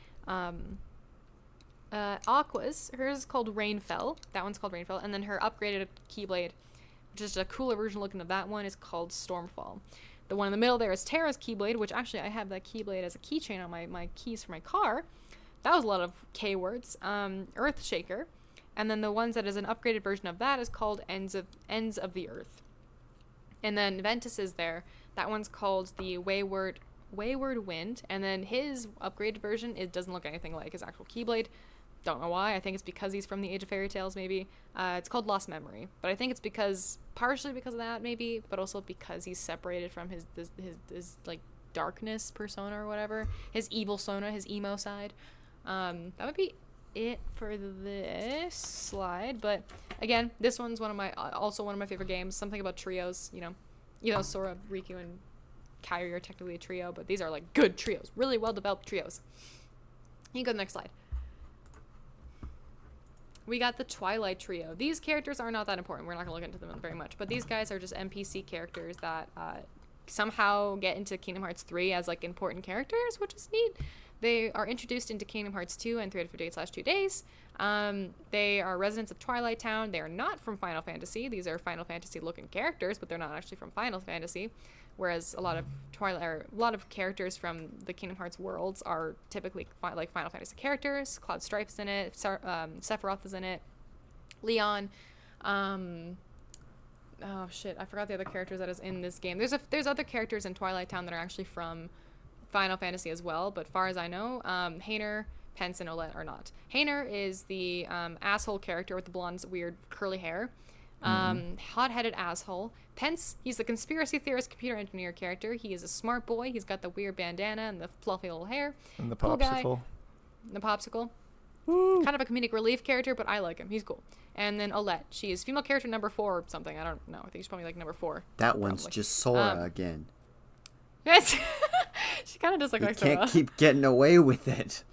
Aqua's, hers is called Rainfell. That one's called Rainfell, and then her upgraded Keyblade, which is a cooler version looking of that one, is called Stormfall. The one in the middle there is Terra's Keyblade, which actually I have that Keyblade as a keychain on my keys for my car. That was a lot of K words. Earthshaker, and then the ones that is an upgraded version of that is called Ends of the Earth. And then Ventus is there. That one's called the Wayward Wind, and then his upgraded version, it doesn't look anything like his actual Keyblade. Don't know why. I think it's because he's from the Age of Fairy Tales, maybe. It's called Lost Memory, but I think it's partially because of that, maybe, but also because he's separated from his like darkness persona or whatever, his evil sona, his emo side. That would be it for this slide, but again, this one's also one of my favorite games. Something about trios, you know, Sora, Riku, and Kairi are technically a trio, but these are like good trios, really well developed trios. You can go to the next slide. We got the Twilight Trio. These characters are not that important. We're not going to look into them very much, but these guys are just NPC characters that somehow get into Kingdom Hearts 3 as like important characters, which is neat. They are introduced into Kingdom Hearts 2 and 358/2 days. They are residents of Twilight Town. They are not from Final Fantasy. These are Final Fantasy looking characters, but they're not actually from Final Fantasy. Whereas a lot of characters from the Kingdom Hearts worlds are typically like Final Fantasy characters. Cloud Strife's in it. Sephiroth is in it. Leon. Oh shit! I forgot the other characters that is in this game. There's other characters in Twilight Town that are actually from Final Fantasy as well, but far as I know, Hayner, Pence, and Olette are not. Hayner is the asshole character with the blonde, weird, curly hair. Hot-headed asshole. Pence, he's the conspiracy theorist computer engineer character. He is a smart boy. He's got the weird bandana and the fluffy little hair. And the cool popsicle. Guy. The popsicle. Woo. Kind of a comedic relief character, but I like him. He's cool. And then Olette. She is female character number 4 or something. I don't know. I think she's probably like number 4. That one's probably. Just Sora again. Yes. She kind of does look like Sora. You can't keep getting away with it.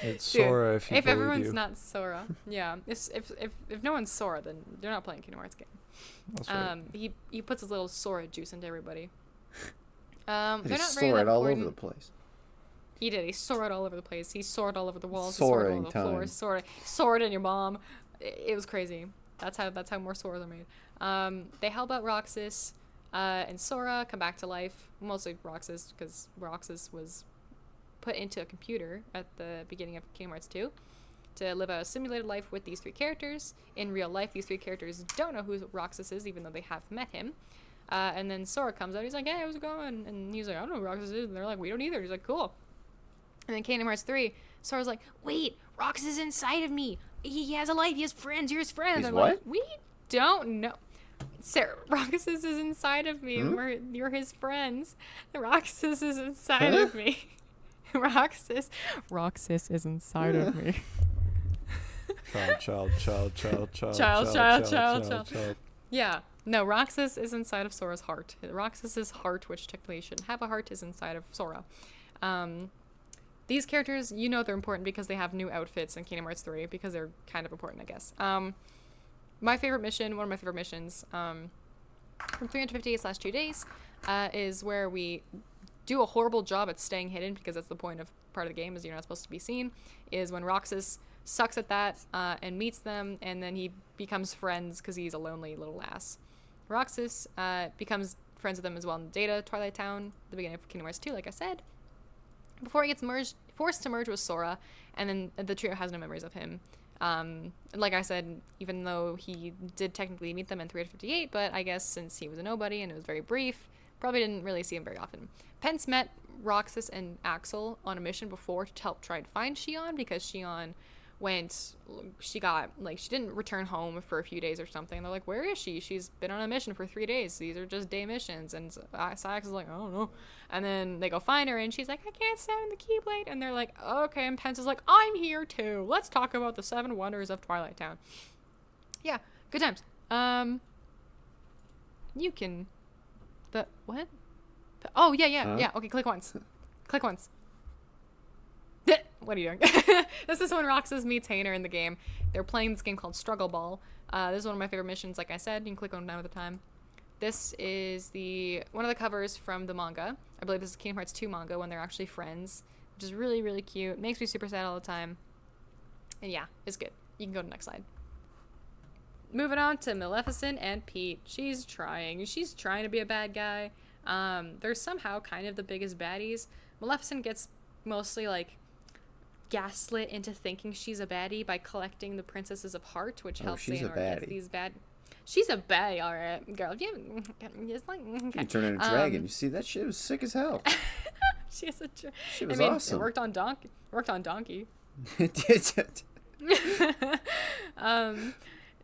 It's Dude, Sora if everyone's you. not Sora. Yeah. If no one's Sora, then they're not playing Kingdom Hearts game. That's right. He puts his little Sora juice into everybody. They're not very Sora all over the place. He did. He soared all over the place. He soared all over the walls. Soaring he soared all over the floor. Soared in your mom. It was crazy. That's how more Soras are made. They help out Roxas and Sora come back to life. Mostly Roxas, because Roxas was put into a computer at the beginning of Kingdom Hearts 2 to live a simulated life with these 3 characters. In real life, these 3 characters don't know who Roxas is, even though they have met him. And then Sora comes out. He's like, hey, how's it going? And he's like, I don't know who Roxas is. And they're like, we don't either. He's like, cool. And then Kingdom Hearts 3, Sora's like, wait, Roxas is inside of me. He has a life. He has friends. You're his friend. He's I'm what? like, we don't know. Roxas is inside of me. You're his friends. Roxas is inside of me. Roxas is inside of me. Child. Yeah. No, Roxas is inside of Sora's heart. Roxas's heart, which technically shouldn't have a heart, is inside of Sora. These characters, you know they're important because they have new outfits in Kingdom Hearts 3, because they're kind of important, I guess. My favorite mission, one of my favorite missions, from 358/2 days, is where we do a horrible job at staying hidden, because that's the point of part of the game, is you're not supposed to be seen, is when Roxas sucks at that and meets them, and then he becomes friends because he's a lonely little ass. Roxas becomes friends with them as well in Data Twilight Town, the beginning of Kingdom Hearts 2, like I said, before he gets forced to merge with Sora, and then the trio has no memories of him. Like I said, even though he did technically meet them in 358, but I guess since he was a nobody and it was very brief, probably didn't really see him very often. Pence met Roxas and Axel on a mission before to help try and find Xion, because Xion she didn't return home for a few days or something. And they're like, where is she? She's been on a mission for 3 days. These are just day missions. And Sax is like, I don't know. And then they go find her, and she's like, I can't sound the Keyblade. And they're like, okay. And Pence is like, I'm here too. Let's talk about the 7 wonders of Twilight Town. Yeah, good times. You can... What? Yeah. Okay, click once. Click once. What are you doing? This is when Roxas meets Hayner in the game. They're playing this game called Struggle Ball. This is one of my favorite missions, like I said. You can click on down at the time. This is one of the covers from the manga. I believe this is Kingdom Hearts 2 manga when they're actually friends, which is really, really cute. Makes me super sad all the time. And yeah, it's good. You can go to the next slide. Moving on to Maleficent and Pete. She's trying to be a bad guy. They're somehow kind of the biggest baddies. Maleficent gets mostly like gaslit into thinking she's a baddie by collecting the Princesses of Heart, which helps Xehanort get these bad... She's a baddie, alright, girl. Yeah, it's like... Okay. You turn into a dragon. You see, that shit was sick as hell. She is She was awesome. It worked on Donkey.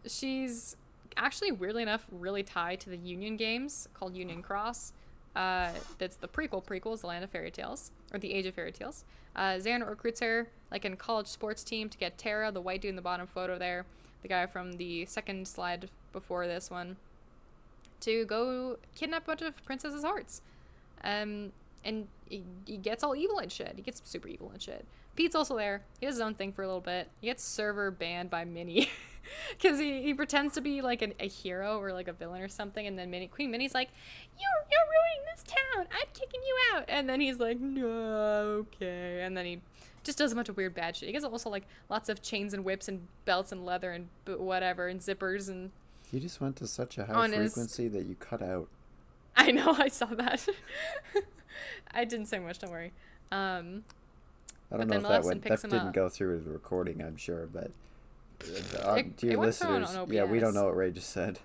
She's actually, weirdly enough, really tied to the Union games called Union Cross. That's the prequel, The Land of Fairy Tales, or The Age of Fairy Tales. Xehanort recruits her, like in college sports team, to get Terra, the white dude in the bottom photo there, the guy from the second slide before this one, to go kidnap a bunch of Princesses' hearts. And he gets all evil and shit. He gets super evil and shit. Pete's also there. He does his own thing for a little bit. He gets server banned by Minnie. Because he pretends to be like a hero or like a villain or something, and then Queen Minnie's like, you're ruining this town, I'm kicking you out. And then he's like, no, okay. And then he just does a bunch of weird bad shit. He gets also like lots of chains and whips and belts and leather and whatever and zippers. And you just went to such a high frequency that you cut out. I know, I saw that. I didn't say much, don't worry. I don't know if that didn't go through his recording, I'm sure, but dear listeners, yeah, we don't know what Ray just said.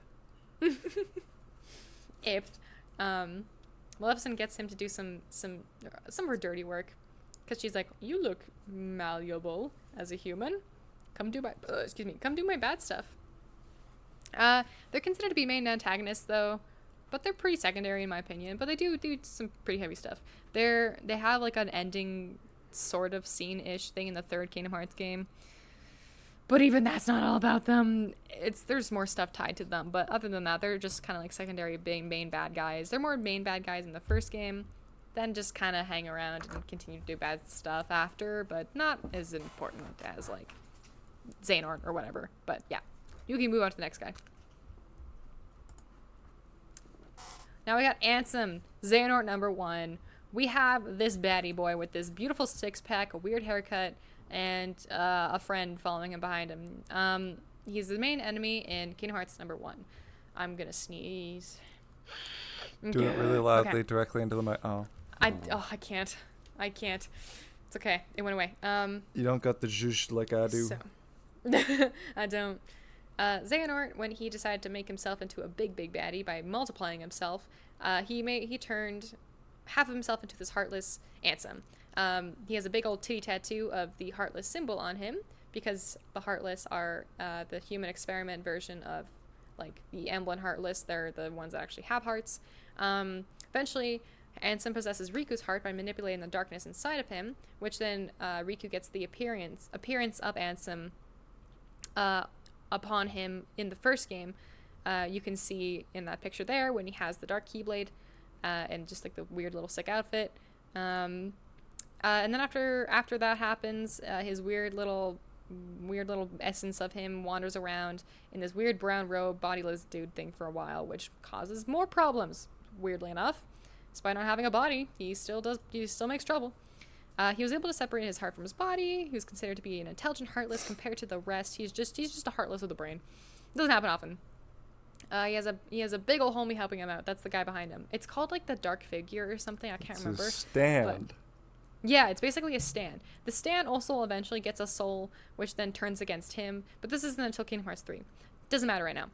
If Maleficent gets him to do some of her dirty work, because she's like, you look malleable as a human. Come do my bad stuff. They're considered to be main antagonists though, but they're pretty secondary in my opinion. But they do some pretty heavy stuff. They have like an ending sort of scene-ish thing in the third Kingdom Hearts game. But even that's not all about them. There's more stuff tied to them. But other than that, they're just kind of like secondary being main bad guys. They're more main bad guys in the first game, then just kind of hang around and continue to do bad stuff after, but not as important as like Xehanort or whatever. But yeah, you can move on to the next guy. Now we got Ansem, Xehanort number 1. We have this baddie boy with this beautiful six-pack, a weird haircut, and a friend following him behind him. He's the main enemy in Kingdom Hearts number 1. I'm gonna sneeze. Okay. Do it really loudly, directly into the mic. I can't. It's okay. It went away. You don't got the zhuzh like I do. So. I don't. Xehanort, when he decided to make himself into a big baddie by multiplying himself, he turned half of himself into this heartless Ansem. He has a big old titty tattoo of the heartless symbol on him, because the heartless are the human experiment version of like the Emblem Heartless, they're the ones that actually have hearts. Eventually, Ansem possesses Riku's heart by manipulating the darkness inside of him, which then Riku gets the appearance of Ansem upon him in the first game. You can see in that picture there when he has the dark Keyblade and just like the weird little sick outfit. And then after that happens, his weird little essence of him wanders around in this weird brown robe, bodiless dude thing for a while, which causes more problems. Weirdly enough, despite not having a body, he still makes trouble. He was able to separate his heart from his body. He was considered to be an intelligent heartless compared to the rest. He's just a heartless with a brain. Doesn't happen often. He has a big old homie helping him out. That's the guy behind him. It's called like the Dark Figure or something. I can't remember. It's a stand. But yeah, it's basically a stand. The stand also eventually gets a soul, which then turns against him. But this isn't until Kingdom Hearts 3. Doesn't matter right now.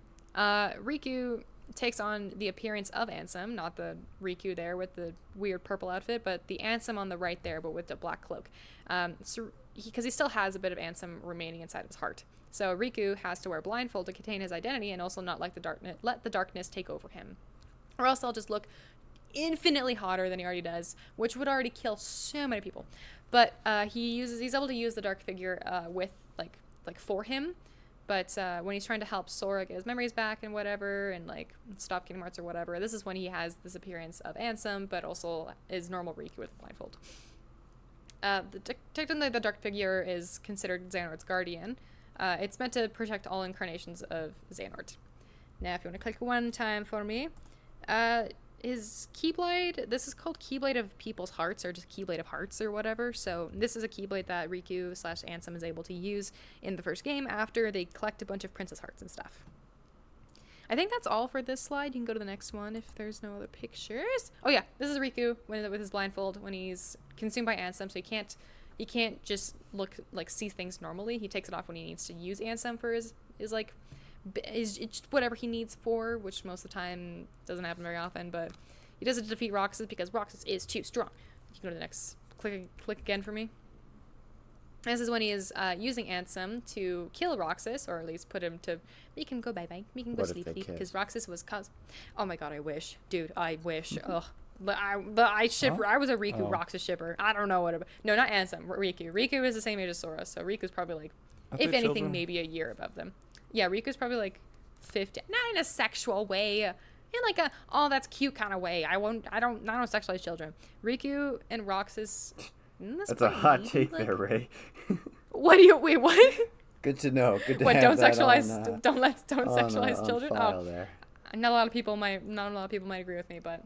Riku takes on the appearance of Ansem, not the Riku there with the weird purple outfit, but the Ansem on the right there, but with the black cloak. Because he still has a bit of Ansem remaining inside of his heart. So Riku has to wear blindfold to contain his identity and also not let the darkness take over him. Or else he'll just look infinitely hotter than he already does, which would already kill so many people. But he's able to use the Dark Figure with like for him. But when he's trying to help Sora get his memories back and whatever, and like stop Kingdom Hearts or whatever, this is when he has this appearance of Ansem, but also is normal Riku with blindfold. Technically, the Dark Figure is considered Xehanort's guardian. It's meant to protect all incarnations of Xehanort. Now, if you want to click one time for me, his Keyblade, this is called Keyblade of People's Hearts, or just Keyblade of Hearts, or whatever. So this is a Keyblade that Riku/Ansem is able to use in the first game after they collect a bunch of Princess Hearts and stuff. I think that's all for this slide. You can go to the next one if there's no other pictures. Oh yeah, this is Riku with his blindfold when he's consumed by Ansem, so he can't just see things normally. He takes it off when he needs to use Ansem for his whatever he needs for, which most of the time doesn't happen very often, but he does it to defeat Roxas because Roxas is too strong. You can go to the next, click again for me. This is when he is using Ansem to kill Roxas, or at least make him go bye-bye, make him go sleep, because Roxas was oh my god, I wish. Dude, I wish. Ugh. I was a Riku Roxas shipper. I don't know no, not Ansem, Riku. Riku is the same age as Sora, so Riku's probably like, if anything, children? Maybe a year above them. Yeah, Riku's probably like 50, not in a sexual way, in like a that's cute kind of way. I don't sexualize children. Riku and Roxas. That's a hot take there, Ray. What? Good to know. Good to what? Have Don't that sexualize. on, Don't sexualize children. There. Not a lot of people might agree with me, but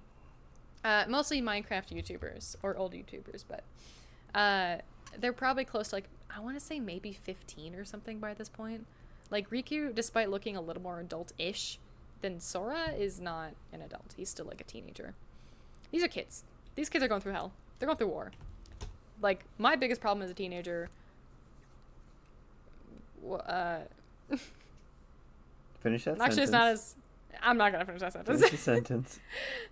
mostly Minecraft YouTubers or old YouTubers, but they're probably close to like, I want to say maybe 15 or something by this point. Like Riku, despite looking a little more adult-ish than Sora, is not an adult. He's still like a teenager. These are kids. These kids are going through hell. They're going through war. Like, my biggest problem as a teenager... Finish that actually, sentence. it's not as... I'm not going to finish that sentence. Finish the sentence.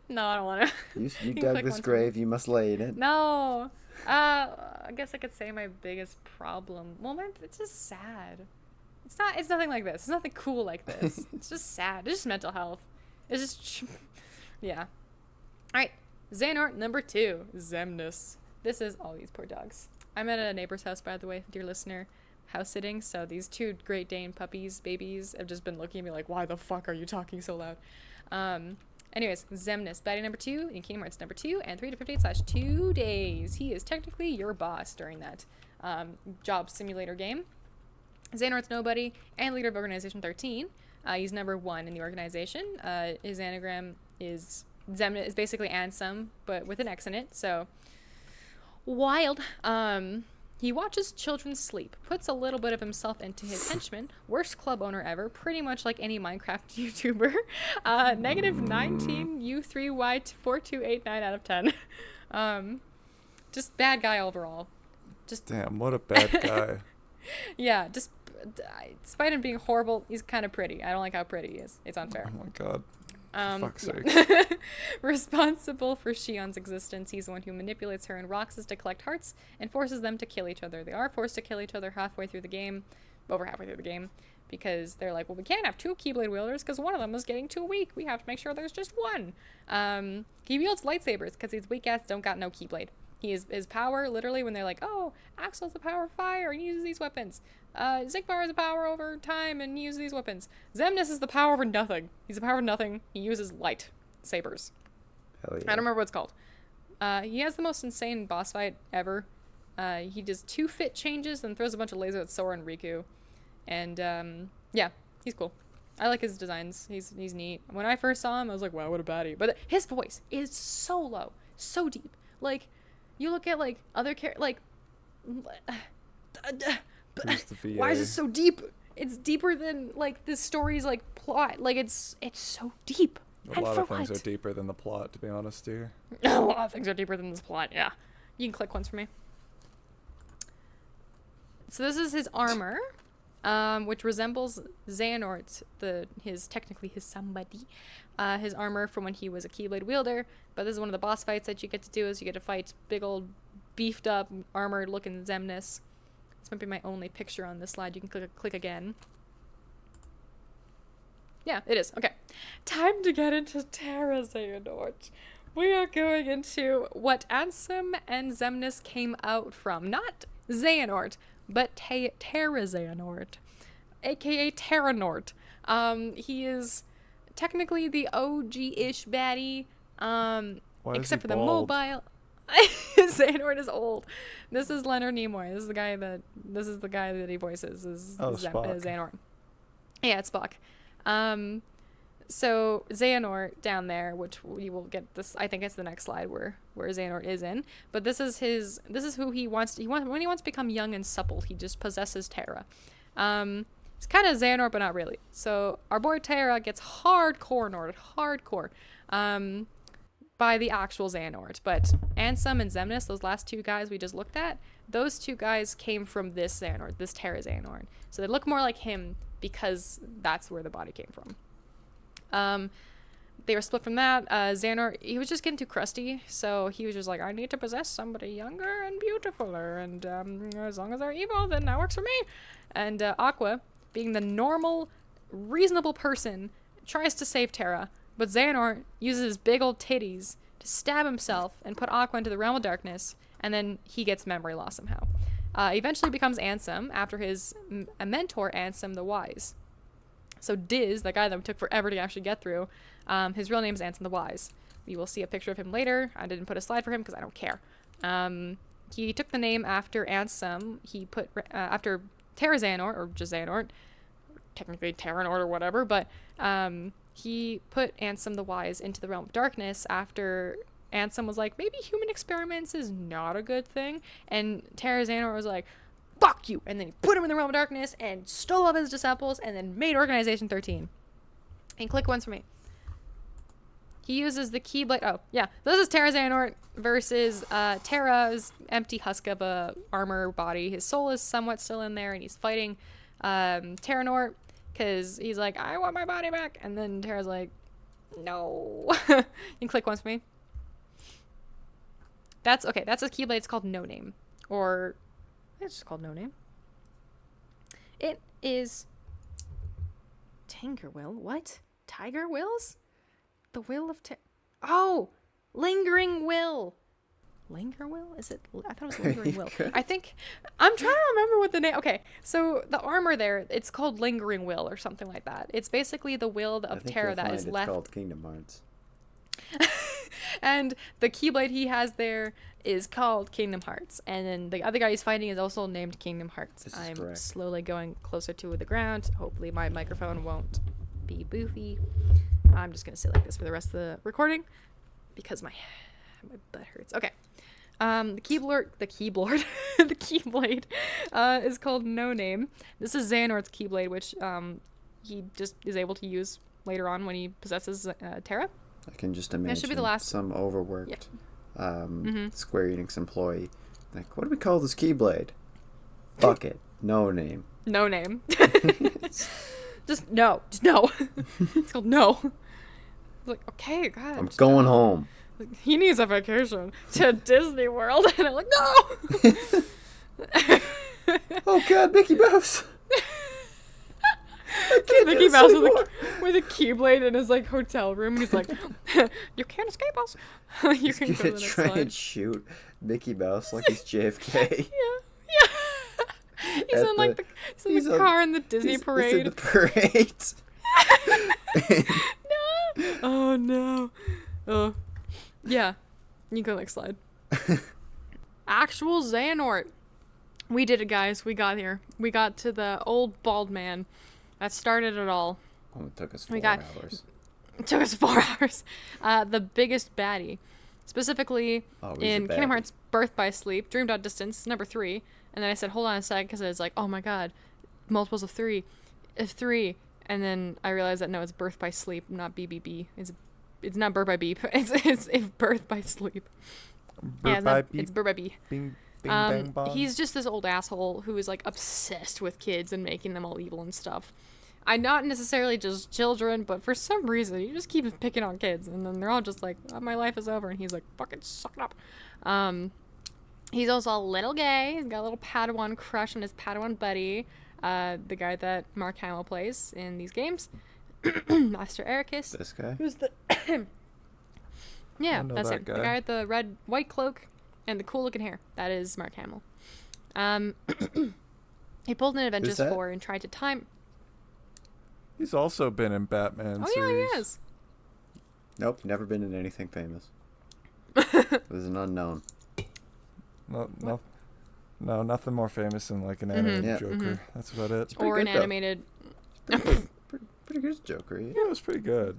No, I don't want to. You dug this grave, you must lay in it. No. I guess I could say my biggest problem... Well, it's just sad. It's nothing like this. It's nothing cool like this. It's just sad. It's just mental health. It's just... Yeah. Alright. Xehanort number 2. Xemnas. This is all these poor dogs. I'm at a neighbor's house, by the way, dear listener. House sitting, so these 2 Great Dane babies, have just been looking at me like, why the fuck are you talking so loud? Anyways, Xemnas, baddie number 2 in Kingdom Hearts number 2, and 3-58/2 days. He is technically your boss during that job simulator game. Xehanort's nobody and leader of Organization 13. He's number 1 in the organization. His anagram is Xemnas, is basically Ansem, but with an X in it, so wild. He watches children sleep, puts a little bit of himself into his henchmen, worst club owner ever, pretty much like any Minecraft YouTuber. -19 U3Y4289 out of 10. Just bad guy overall. Just damn, what a bad guy. Yeah, just despite him being horrible, he's kind of pretty. I don't like how pretty he is. It's unfair. Oh my god. For fuck's sake. Responsible for Shion's existence, he's the one who manipulates her and Roxas to collect hearts and forces them to kill each other. They are forced to kill each other over halfway through the game, because they're like, well, we can't have 2 Keyblade wielders because one of them is getting too weak. We have to make sure there's just one. He wields lightsabers because these weak ass don't got no Keyblade. His power, literally, when they're like, oh, Axel's the power of fire and he uses these weapons. Zigbar is the power over time and he uses these weapons. Xemnas is the power over nothing. He's the power of nothing. He uses light sabers. Hell yeah. I don't remember what it's called. He has the most insane boss fight ever. He does 2 fit changes, then throws a bunch of lasers at Sora and Riku. And, yeah, he's cool. I like his designs. He's neat. When I first saw him, I was like, wow, what a baddie. But his voice is so low, so deep. Like, you look at, like, other like, why is it so deep? It's deeper than, like, this story's, like, plot. Like, it's so deep. A lot of things are deeper than the plot, to be honest, here. A lot of things are deeper than this plot, yeah. You can click once for me. So this is his armor, which resembles Xehanort's, technically his somebody, his armor from when he was a Keyblade wielder. But this is one of the boss fights that you get to do, is you get to fight big old beefed up, armored looking Xemnas. This might be my only picture on this slide. You can click again. Yeah, it is. Okay. Time to get into Terra Xehanort. We are going into what Ansem and Xemnas came out from. Not Xehanort, but Terra Xehanort, aka Terranort. He is technically the OG-ish baddie, except for the mobile. Xehanort is old. This is Leonard Nimoy. This is the guy that he voices. Is Xehanort. Yeah, it's Spock. So Xehanort down there, which we will get this, I think it's the next slide where Xehanort is in, but this is who he wants when he wants to become young and supple, he just possesses Terra. It's kind of Xehanort, but not really. So our boy Terra gets hardcore by the actual Xehanort, but Ansem and Xemnas, those last 2 guys we just looked at, those 2 guys came from this Xehanort, this Terra Xehanort. So they look more like him because that's where the body came from. They were split from that. Xehanort, he was just getting too crusty, so he was just like, I need to possess somebody younger and beautifuler, and as long as they're evil, then that works for me. And Aqua, being the normal, reasonable person, tries to save Terra, but Xehanort uses his big old titties to stab himself and put Aqua into the realm of darkness, and then he gets memory loss somehow. Eventually becomes Ansem after his mentor, Ansem the Wise. So Diz, the guy that took forever to actually get through, his real name is Ansem the Wise. We will see a picture of him later. I didn't put a slide for him because I don't care. He took the name after Ansem. He put, after Terra Xehanort, or just Xehanort, technically Terranort or whatever, but he put Ansem the Wise into the realm of darkness after Ansem was like, maybe human experiments is not a good thing. And Terra Xehanort was like, fuck you. And then he put him in the realm of darkness and stole all of his disciples and then made Organization 13. And click once for me. He uses the Keyblade. Oh, yeah. This is Terra Xehanort versus Terra's empty husk of a armor body. His soul is somewhat still in there and he's fighting Terranort because he's like, I want my body back. And then Terra's like, no. You can click once for me. That's okay. That's a Keyblade. It's called No Name. Or it's just called No Name. It is Tiger Will. What? Tiger Wills? The Will of Oh! Lingering Will. Linger Will? Is it? I thought it was Lingering Will. I think I'm trying to remember what the name. Okay, so the armor there, it's called Lingering Will or something like that. It's basically the will of Terra that is left. It's called Kingdom Hearts. And the Keyblade he has there is called Kingdom Hearts. And then the other guy he's fighting is also named Kingdom Hearts. I'm correct. Slowly going closer to the ground. Hopefully my microphone won't be boofy. I'm just going to sit like this for the rest of the recording because my butt hurts. Okay. The Keyblade is called No Name. This is Xehanort's Keyblade, which he just is able to use later on when he possesses Terra. I can just imagine should be the last. Some overworked Square Enix employee. Like, what do we call this Keyblade? Fuck it. No Name. No Name. Just no. It's called No. It's like, okay, God. I'm going home. Like, he needs a vacation to Disney World. And I'm like, no! Oh, God, Mickey Mouse. It's Mickey Mouse with a keyblade in his like hotel room, and he's like, "You can't escape us." You can go to the next try slide. and shoot Mickey Mouse like he's JFK. Yeah. He's in like the car in the Disney parade. He's in the parade. No. Oh no. Oh. Yeah. You go next slide. Actual Xehanort. We did it, guys. We got here. We got to the old bald man that started it all. Oh, it took us 4 hours. It took us 4 hours. The biggest baddie. Specifically in Kingdom Hearts Birth by Sleep, Dream Distance, number 3. And then I said, hold on a sec, because I was like, oh my god, multiples of 3. If 3. And then I realized that no, it's Birth by Sleep, not BBB. It's not Birth by Beep. It's Birth by Sleep. It's Birth by Beep. Bing, bang, bong. He's just this old asshole who is like obsessed with kids and making them all evil and stuff. I'm not necessarily just children, but for some reason he just keeps picking on kids, and then they're all just like, oh, my life is over, and he's like, fucking suck it up. He's also a little gay. He's got a little Padawan crush on his Padawan buddy, the guy that Mark Hamill plays in these games, Master Ericus. This guy? Who's the yeah, that's him. The guy with the white cloak and the cool looking hair. That is Mark Hamill. He pulled an Avengers 4 and tried to time. He's also been in Batman series. Oh yeah, he is. Nope, never been in anything famous. It was an unknown. No, nothing more famous than like an animated Joker. Mm-hmm. That's about it. Or an animated. Pretty good Joker. Yeah, it was pretty good,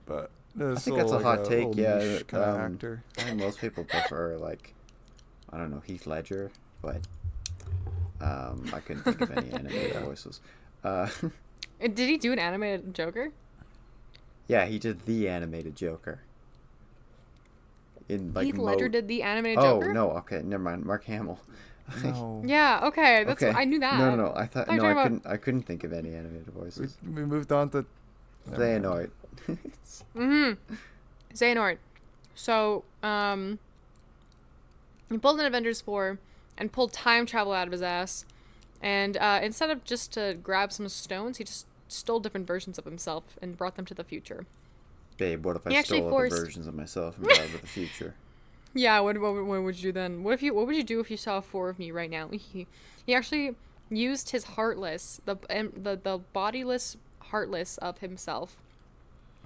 but I think that's a hot take. Yeah, kind of actor. I think most people prefer like, I don't know, Heath Ledger, but I couldn't think of any animated voices. Did he do an animated Joker? Yeah, he did the animated Joker. In like Heath Ledger did the animated Joker? Oh no, okay, never mind. Mark Hamill. No. Yeah, okay, that's I knew that. No. I couldn't think of any animated voices. We moved on to Xehanort. Xehanort. So, he pulled an Avengers 4 and pulled time travel out of his ass. And instead of just to grab some stones, he just stole different versions of himself and brought them to the future. Babe, what if I stole other versions of myself and brought them to the future? Yeah, what would you do then? What would you do if you saw 4 of me right now? He actually used his heartless, the bodiless heartless of himself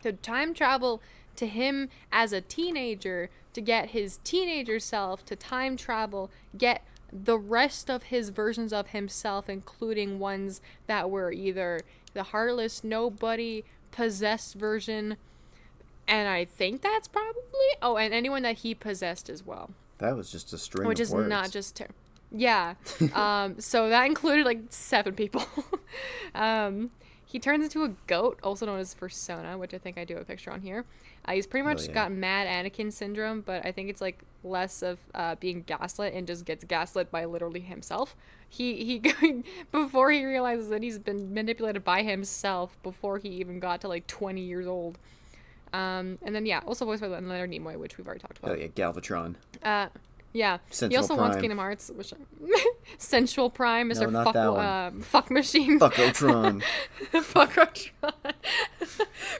to time travel to him as a teenager, to get his teenager self to time travel, get the rest of his versions of himself, including ones that were either the heartless, nobody, possessed version, and I think that's probably... Oh, and anyone that he possessed as well. That was just a string which of is words. Not just... Yeah. So that included like 7 people. He turns into a goat, also known as Persona, which I think I do have a picture on here. He's pretty much got mad Anakin syndrome, but I think it's like less of being gaslit and just gets gaslit by literally himself. He before he realizes that he's been manipulated by himself before he even got to like 20 years old. And then also voiced by Leonard Nimoy, which we've already talked about. Oh yeah, Galvatron. Yeah. Sensual he also Prime. wants Kingdom Hearts, which Sensual Prime, Mr. No, Fuck Machine. Fuckotron. Fuckotron.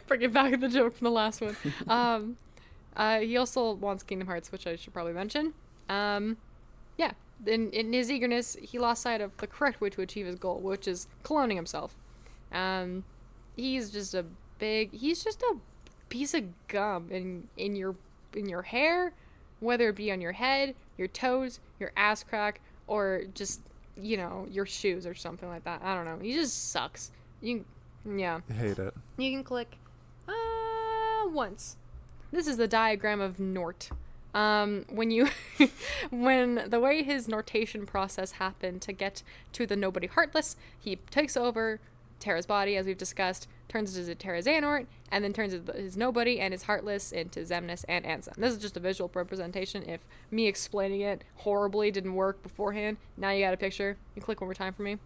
Bringing back the joke from the last one. He also wants Kingdom Hearts, which I should probably mention. Yeah. In his eagerness, he lost sight of the correct way to achieve his goal, which is cloning himself. He's just a piece of gum in your hair, whether it be on your head, your toes, your ass crack, or just, your shoes or something like that. I don't know. He just sucks. I hate it. You can click once. This is the diagram of Nort. When the way his Nortation process happened to get to the Nobody Heartless, he takes over Terra's body, as we've discussed, turns it into Terra Xehanort, and then turns his Nobody and his Heartless into Xemnas and Ansem. This is just a visual representation. If me explaining it horribly didn't work beforehand, now you got a picture. You click one more time for me.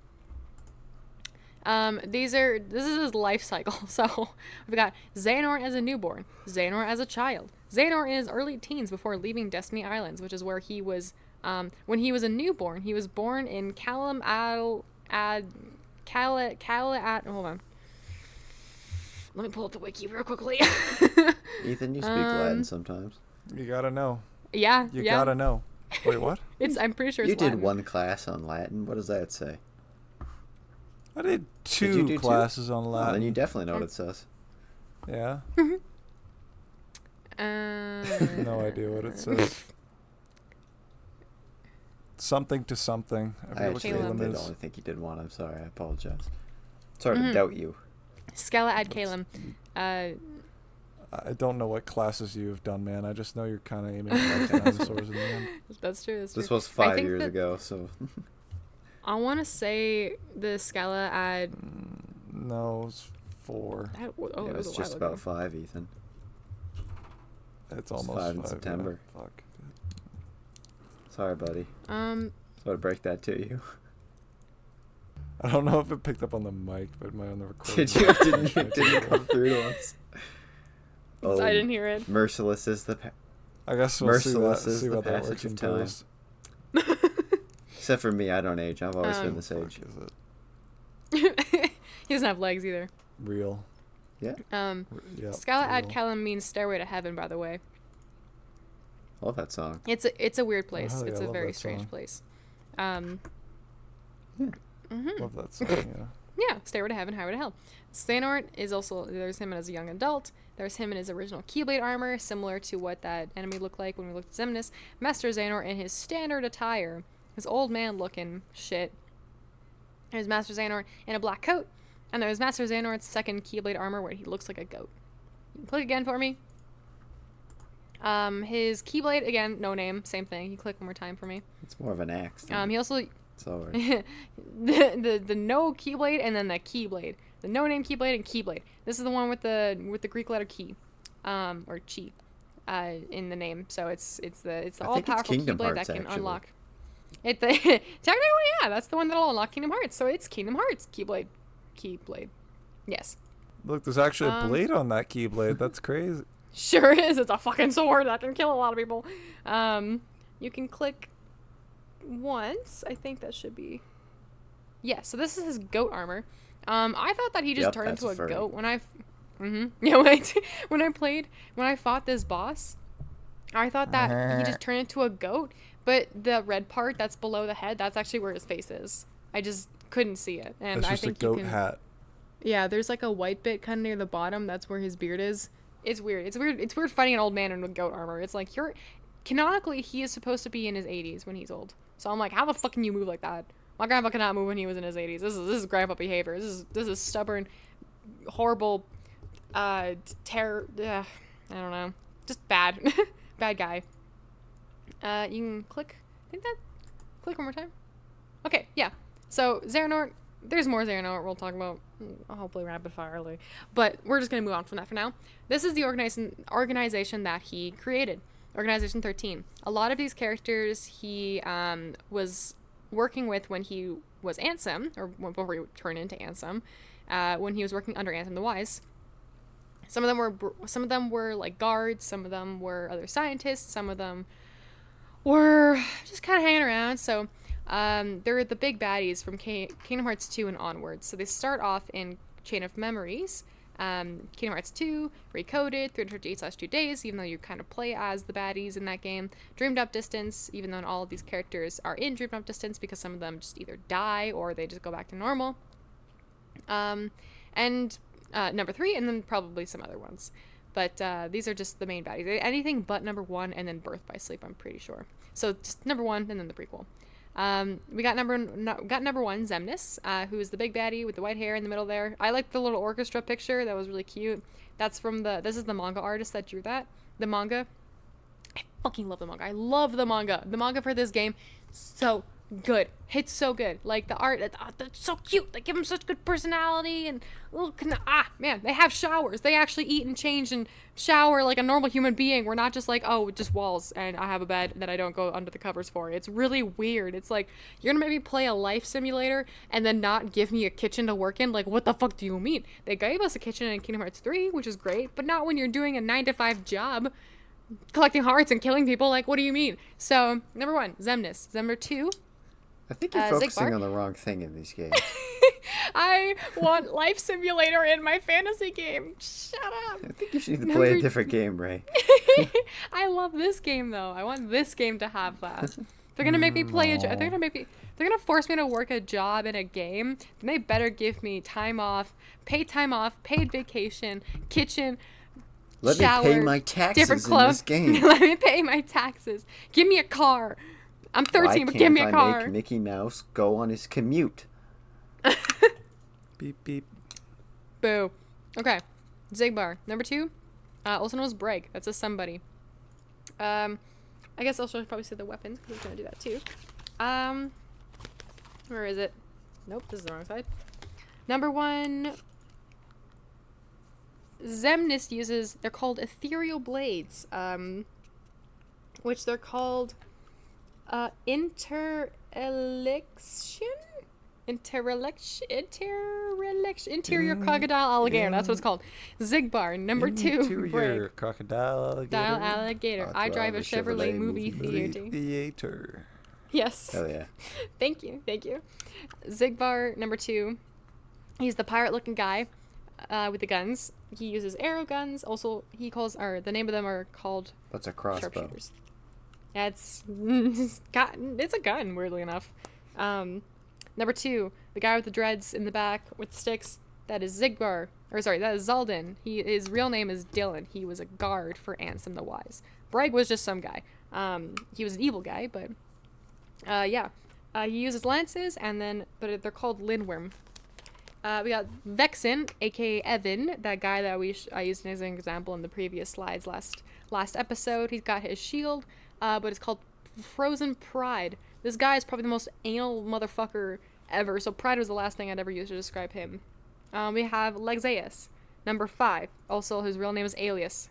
This is his life cycle. So we've got Xehanort as a newborn, Xehanort as a child, Xehanort in his early teens before leaving Destiny Islands, which is where he was when he was a newborn. He was born in Let me pull up the wiki real quickly. Ethan, you speak Latin sometimes. You gotta know. Yeah. You gotta know. Wait, what? I'm pretty sure you it's did Latin. one class on Latin. What does that say? I did two classes on Latin. Oh, then you definitely know what it says. Yeah. No idea what it says. Something to something. I actually did only think you did one. I'm sorry. I apologize. Sorry to doubt you. Scala ad Calum. I don't know what classes you've done, man. I just know you're kind of aiming at dinosaurs in the end. That's true. This was 5 years ago, so. I want to say the Scala ad. No, it's 4. It was just about 5, Ethan. It's almost 5 in September. Yeah. Fuck. Sorry, buddy. So I break that to you. I don't know if it picked up on the mic, but it might on the recording. Did you? Didn't come through to us. Oh, I didn't hear it. Merciless is the. I guess we'll see the passage of time. Except for me, I don't age. I've always been this age. He doesn't have legs either. Real. Yeah. Scala ad Calum means stairway to heaven, by the way. Love that song. It's a weird place. Oh, yeah, it's a very strange place. Love that song, yeah. Yeah, Stairway to Heaven, Highway to Hell. Xehanort is also, there's him as a young adult. There's him in his original Keyblade armor, similar to what that enemy looked like when we looked at Xemnas. Master Xehanort in his standard attire, his old man looking shit. There's Master Xehanort in a black coat. And there's Master Xehanort's second Keyblade armor where he looks like a goat. You can click again for me. His Keyblade, again, no name, same thing. You click one more time for me. It's more of an axe. He also... Sorry. the no Keyblade and then the Keyblade. The no name Keyblade and Keyblade. This is the one with the Greek letter key, or chi, in the name. So it's the all powerful Keyblade that can unlock. Technically, yeah, that's the one that'll unlock Kingdom Hearts. So it's Kingdom Hearts Keyblade. Yes. Look, there's actually a blade on that Keyblade. That's crazy. Sure is. It's a fucking sword that can kill a lot of people. You can click once. I think that should be. Yeah. So this is his goat armor. I thought that he just turned into a goat when I. Yeah. When I fought this boss, I thought that he just turned into a goat. But the red part that's below the head, that's actually where his face is. I just couldn't see it, and it's I just think a goat hat. Yeah, there's like a white bit kind of near the bottom. That's where his beard is. It's weird. It's weird fighting an old man in a goat armor. It's like canonically he is supposed to be in his 80s when he's old. So I'm like, how the fuck can you move like that? My grandpa cannot move when he was in his 80s. This is grandpa behavior. This is stubborn, horrible, terror. I don't know, just bad, bad guy. You can click. Click one more time. Okay, yeah. So Xehanort, there's more Xehanort we'll talk about, hopefully rapid firely, but we're just gonna move on from that for now. This is the organization that he created, Organization 13. A lot of these characters he was working with when he was Ansem, or before he turned into Ansem, when he was working under Ansem the Wise. Some of them were like guards, some of them were other scientists, some of them were just kind of hanging around. So they're the big baddies from Kingdom Hearts 2 and onwards. So they start off in Chain of Memories, Kingdom Hearts 2, Recoded, 358/2 Days, even though you kind of play as the baddies in that game. Dreamed Up Distance, even though all of these characters are in Dreamed Up Distance because some of them just either die or they just go back to normal. And number 3, and then probably some other ones. But these are just the main baddies. Anything but number 1 and then Birth by Sleep, I'm pretty sure. So just number 1 and then the prequel. We got number 1, Xemnas, who is the big baddie with the white hair in the middle there. I like the little orchestra picture. That was really cute. That's from this is the manga artist that drew that. The manga. I fucking love the manga. I love the manga. The manga for this game, so good. It's so good. Like the art, that's so cute. They give them such good personality and man, they have showers. They actually eat and change and shower like a normal human being. We're not just like, oh, just walls and I have a bed that I don't go under the covers for. It's really weird. It's like you're gonna make me play a life simulator and then not give me a kitchen to work in. Like, what the fuck do you mean? They gave us a kitchen in Kingdom Hearts 3, which is great, but not when you're doing a 9-to-5 job collecting hearts and killing people. Like, what do you mean? So number 1, Xemnas. Number 2, I think you're focusing on the wrong thing in these games. I want Life Simulator in my fantasy game. Shut up. I think you should play a different game, Ray. I love this game though. I want this game to have that. They're gonna make me play they're gonna force me to work a job in a game. Then they better give me time off, paid vacation, kitchen, Let shower, me pay my taxes different clothes. In this game. Let me pay my taxes. Give me a car. I'm 13, but give me a car. Why can't I make Mickey Mouse go on his commute? Beep beep. Boo. Okay. Zigbar. Number 2. Also known as Breg. That's a somebody. I guess I should probably say the weapons because I'm gonna do that too. Where is it? Nope, this is the wrong side. Number 1. Xemnas uses. They're called ethereal blades. Which they're called. Interior crocodile alligator. That's what it's called. Zigbar. Number 2. Interior crocodile alligator. I drive a Chevrolet movie theater. Yes. Hell yeah. Thank you. Zigbar. Number 2. He's the pirate-looking guy with the guns. He uses arrow guns. Also, the name of them are called. What's a crossbow? Sharpshooters. Yeah, it's a gun, weirdly enough. Number 2, the guy with the dreads in the back with the sticks, that is Zigbar. That is Zaldin. His real name is Dylan. He was a guard for Ansem the Wise. Breg was just some guy. He was an evil guy, but yeah. He uses lances, but they're called Lindworm. We got Vexen, aka Evan, that guy that I used as an example in the previous slides last episode. He's got his shield. But it's called Frozen Pride. This guy is probably the most anal motherfucker ever, so pride was the last thing I'd ever use to describe him. We have Lexaeus, number 5. Also, his real name is Alias.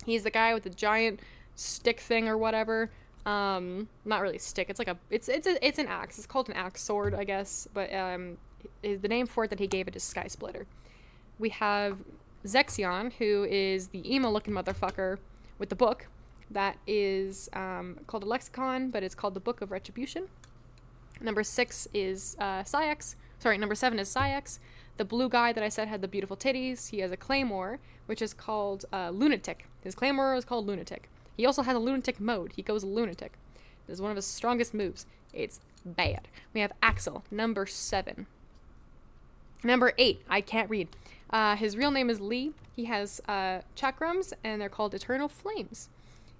He's the guy with the giant stick thing or whatever. Not really stick. It's like it's an axe. It's called an axe sword, I guess. But the name for it that he gave it is Sky Splitter. We have Zexion, who is the emo-looking motherfucker with the book. That is called a lexicon, but it's called the Book of Retribution. Number 6 is Syax. Number 7 is Syax. The blue guy that I said had the beautiful titties. He has a claymore, which is called Lunatic. His claymore is called Lunatic. He also has a lunatic mode. He goes lunatic. This is one of his strongest moves. It's bad. We have Axel, number 7. Number 8, I can't read. His real name is Lee. He has chakrams, and they're called Eternal Flames.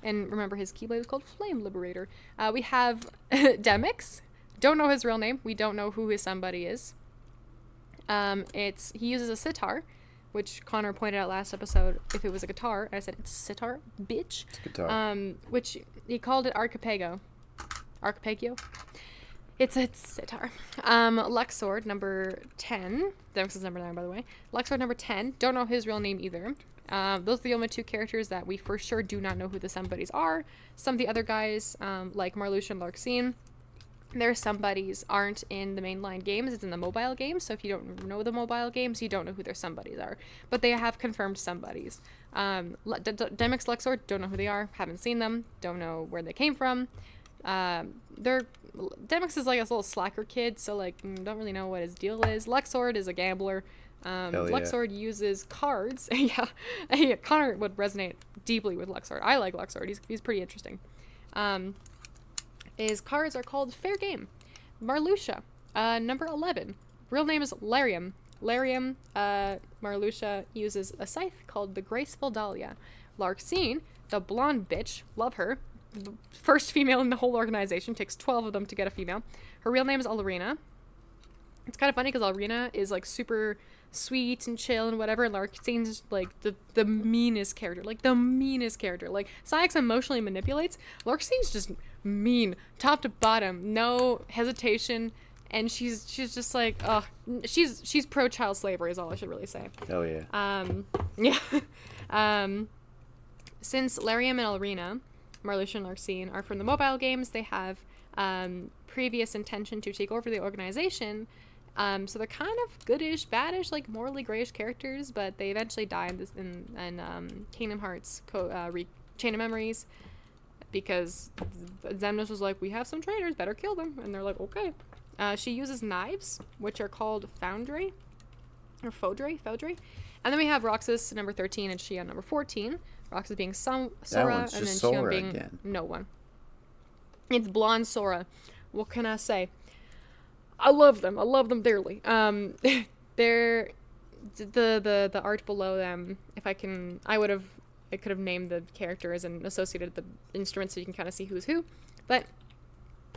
And remember, his keyblade is called Flame Liberator. We have Demix. Don't know his real name. We don't know who his somebody is. He uses a sitar, which Connor pointed out last episode. If it was a guitar, I said it's a sitar, bitch. It's guitar. Which he called it Archipelago. It's a sitar. Luxord, number 10. Demix is number 9, by the way. Luxord, number 10. Don't know his real name either. Those are the only 2 characters that we for sure do not know who the somebodies are. Some of the other guys, like Marluxia and Larxene, their somebodies aren't in the mainline games. It's in the mobile games. So if you don't know the mobile games, you don't know who their somebodies are. But they have confirmed somebodies. Demix, Luxord, don't know who they are. Haven't seen them. Don't know where they came from. Demix is like a little slacker kid, so don't really know what his deal is. Luxord is a gambler. Luxord uses cards. Yeah, Connor would resonate deeply with Luxord. I like Luxord. He's pretty interesting. His cards are called Fair Game. Marluxia, number 11. Real name is Larium. Marluxia uses a scythe called the Graceful Dahlia. Larxene, the blonde bitch, love her. The first female in the whole organization. Takes 12 of them to get a female. Her real name is Alrina. It's kind of funny because Alrina is super sweet and chill and whatever, and Larxene's the meanest character. Syax emotionally manipulates. Larxene's just mean, top to bottom, no hesitation, and she's just she's pro child slavery is all I should really say. Oh yeah. Since Larium and Alrina, Marluxia and Larxene, are from the mobile games, they have previous intention to take over the organization. So they're kind of goodish, baddish, morally grayish characters, but they eventually die in Kingdom Hearts Chain of Memories, because Xemnas was like, we have some traitors, better kill them, and they're like, okay. She uses knives, which are called foundry, or foudry. And then we have Roxas, number 13, and Xion, number 14. Roxas being Sora, and then Xion being again. No one. It's blonde Sora. What can I say? I love them. I love them dearly. They're the art below them. If I could have named the characters and associated the instruments so you can kind of see who's who. But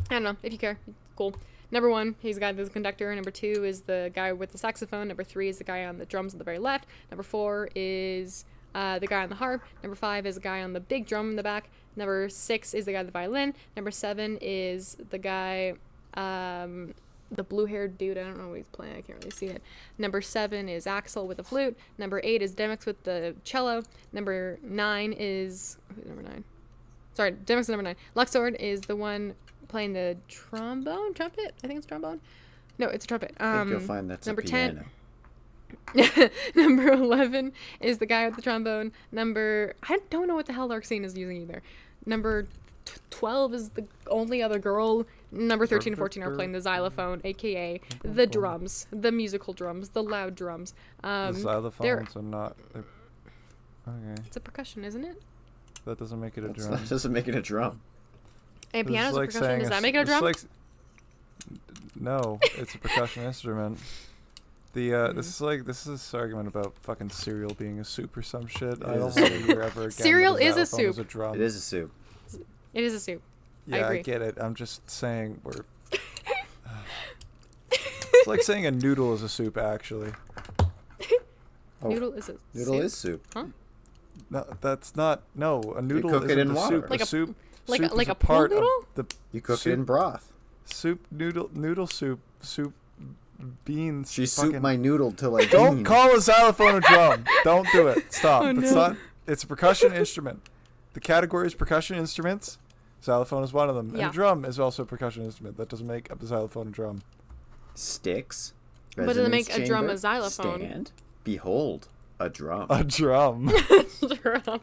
I don't know. If you care, cool. Number 1, he's got the conductor. Number 2 is the guy with the saxophone. Number 3 is the guy on the drums on the very left. Number 4 is the guy on the harp. Number 5 is the guy on the big drum in the back. Number 6 is the guy on the violin. Number 7 is the guy, the blue-haired dude. I don't know what he's playing. I can't really see it. Number 7 is Axel with the flute. Number 8 is Demix with the cello. Number 9 is... Who's number 9? Sorry, Demix is number 9. Luxord is the one playing the trumpet. I think it's trombone. No, it's a trumpet. I think you'll find that's number a piano. 10. Number 11 is the guy with the trombone. I don't know what the hell Larxene is using either. Number 12 is the only other girl. Number 13 and 14 are playing the xylophone, aka the drums, the musical drums, the loud drums. The xylophones are not. Okay. It's a percussion, isn't it? That doesn't make it a drum. That doesn't make it a drum. A piano's a percussion. Does that make it a drum? No, it's a percussion instrument. This is this argument about fucking cereal being a soup or some shit. I don't want to hear ever again. Cereal is a soup. It is a soup. It is a soup. Yeah, I get it. I'm just saying we're. It's like saying a noodle is a soup, actually. Oh. Noodle is a noodle is soup. Huh? No, that's not. No, a noodle you cook it in water. Soup. Like a soup. Like a pool noodle? You cook it in broth. Noodle soup, beans. She souped my noodle till I don't call a xylophone a drum. Don't do it. Stop. Oh, it's not. It's a percussion instrument. The category is percussion instruments. Xylophone is one of them. Yeah. And a drum is also a percussion instrument. That doesn't make a xylophone a drum. Sticks. But does it make a drum a xylophone? Stand. Behold, a drum. A drum. Drum.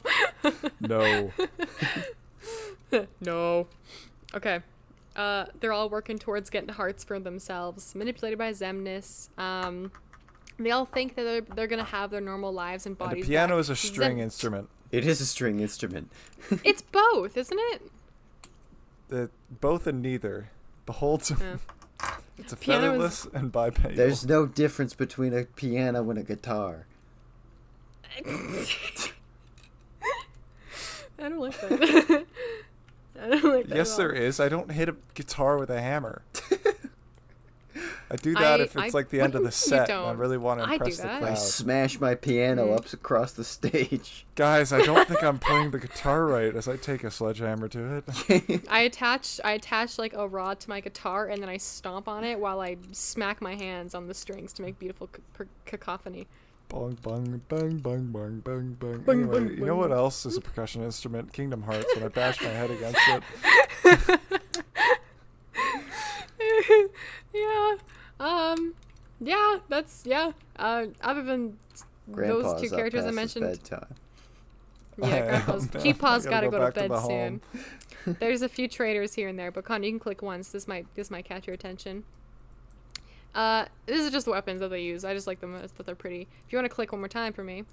No. No. Okay. They're all working towards getting hearts for themselves, manipulated by Xemnas. They all think that they're gonna have their normal lives and bodies. And a piano back. is a string instrument. It is a string instrument. It's both, isn't it? Both and neither. Behold. Yeah. It's a featherless and bipedal. There's no difference between a piano and a guitar. I don't like that. I don't like that. Yes, there is. I don't hit a guitar with a hammer. I do that if it's like the end of the set and I really want to impress the crowd. I smash my piano up across the stage. Guys, I don't think I'm playing the guitar right as I take a sledgehammer to it. I attach like a rod to my guitar and then I stomp on it while I smack my hands on the strings to make beautiful cacophony. Bong, bong, bang, bang, bang, bang, bang. Bang, anyway, bang, you know what else is a percussion instrument? Kingdom Hearts, when I bash my head against it. Other than Grandpa's those two characters I mentioned. Bedtime. Yeah, Grandpa's. Cheapa's gotta go to bed soon. There's a few traders here and there, but Con, you can click once. This might catch your attention. This is just the weapons that they use. I just like them, that they're pretty. If you want to click one more time for me,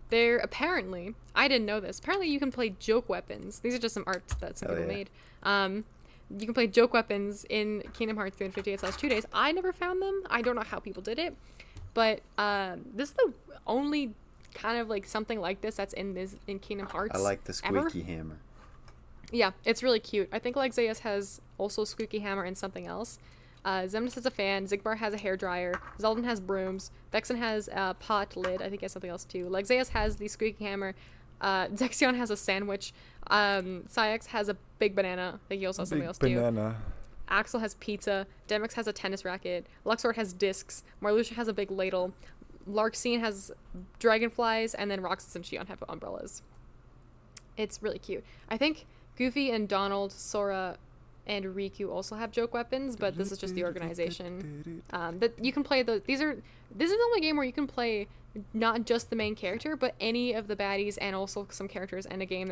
they're apparently, I didn't know this, apparently you can play joke weapons. These are just some arts that some people made. You can play joke weapons in Kingdom Hearts 358/2 days. I never found them. I don't know how people did it, but this is the only kind of like something like this that's in Kingdom Hearts. I like the squeaky hammer. Yeah, it's really cute. I think Zeus has also squeaky hammer and something else. Xemnas has a fan. Xigbar has a hairdryer. Zeldin has brooms. Vexen has a pot lid. I think he has something else too. Zeus has the squeaky hammer. Zexion has a sandwich. Syx has a big banana. I think he also has something else too. Axel has pizza. Demix has a tennis racket. Luxord has discs. Marluxia has a big ladle. Larxene has dragonflies, and then Roxas and Xion have umbrellas. It's really cute. I think Goofy and Donald, Sora, and Riku also have joke weapons, but this is just the organization. That you can play this is the only game where you can play not just the main character, but any of the baddies and also some characters in a game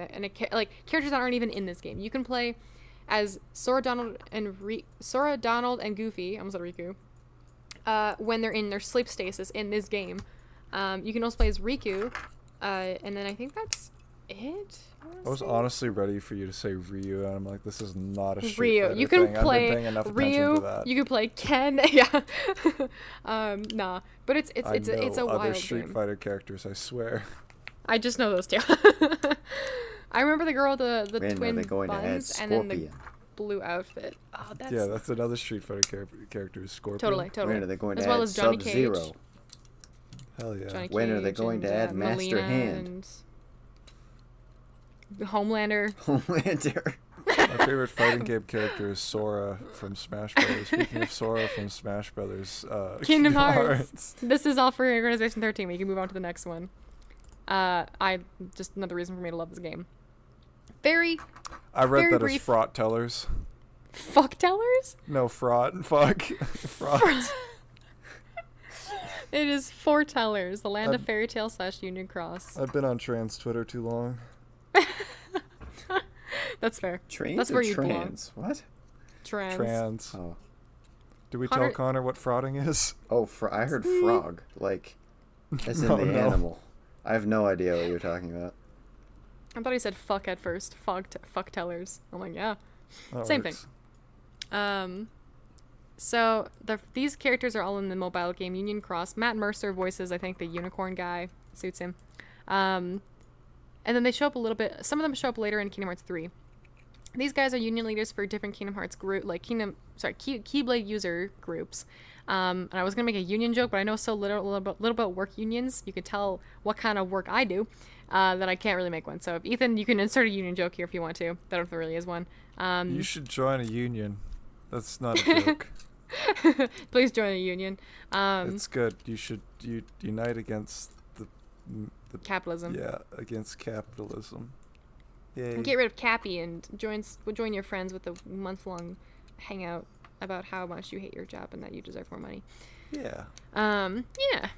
like characters that aren't even in this game. You can play as Sora, Donald, and Goofy. I almost said Riku. When they're in their sleep stasis in this game. You can also play as Riku, and then I think that's it. I was honestly ready for you to say Ryu, and I'm like, this is not a Street Ryu. Fighter You can thing. play I've been paying enough Ryu. attention to that. You can play Ken. Yeah. Nah, but it's a wild other Street game. Fighter characters, I swear. I just know those two. I remember the girl with the twin are they going buns to add and then the Scorpion? blue outfit. Oh, that's Yeah, that's another Street Fighter character, Scorpion. totally. When are they going as to well add as Johnny Cage. Sub-Zero? Hell yeah. Johnny When are they Cage going to and, add Master Melina Hand? and Homelander. Homelander. My favorite fighting game character is Sora from Smash Brothers. Speaking of Sora from Smash Brothers, Kingdom Hearts. This is all for Organization 13. We can move on to the next one. Just another reason for me to love this game. I read very that brief. as fraught tellers. Fuck tellers? No, fraught. Fuck. Fraught. It is foretellers, the land of fairy tale / Union Cross. I've been on trans Twitter too long. That's fair. Trains That's or where you trans? What? Trans. Oh. Did we Connor- tell Connor what frauding is? Oh, I heard frog. Like, as in the animal. I have no idea what you're talking about. I thought he said fuck at first. Fuck tellers. I'm like, yeah. That Same works. thing. So these characters are all in the mobile game Union Cross. Matt Mercer voices, I think, the unicorn guy. Suits him. And then they show up a little bit. Some of them show up later in Kingdom Hearts 3. These guys are union leaders for different Kingdom Hearts Keyblade user groups. And I was gonna make a union joke, but I know so little about work unions. You could tell what kind of work I do, that I can't really make one. So, Ethan, you can insert a union joke here if you want to. That if there really is one. You should join a union. That's not a joke. Please join a union. It's good. You should unite against the capitalism. Yeah, against capitalism. Yay. Get rid of Cappy and join your friends with a month-long hangout about how much you hate your job and that you deserve more money. Yeah. Yeah.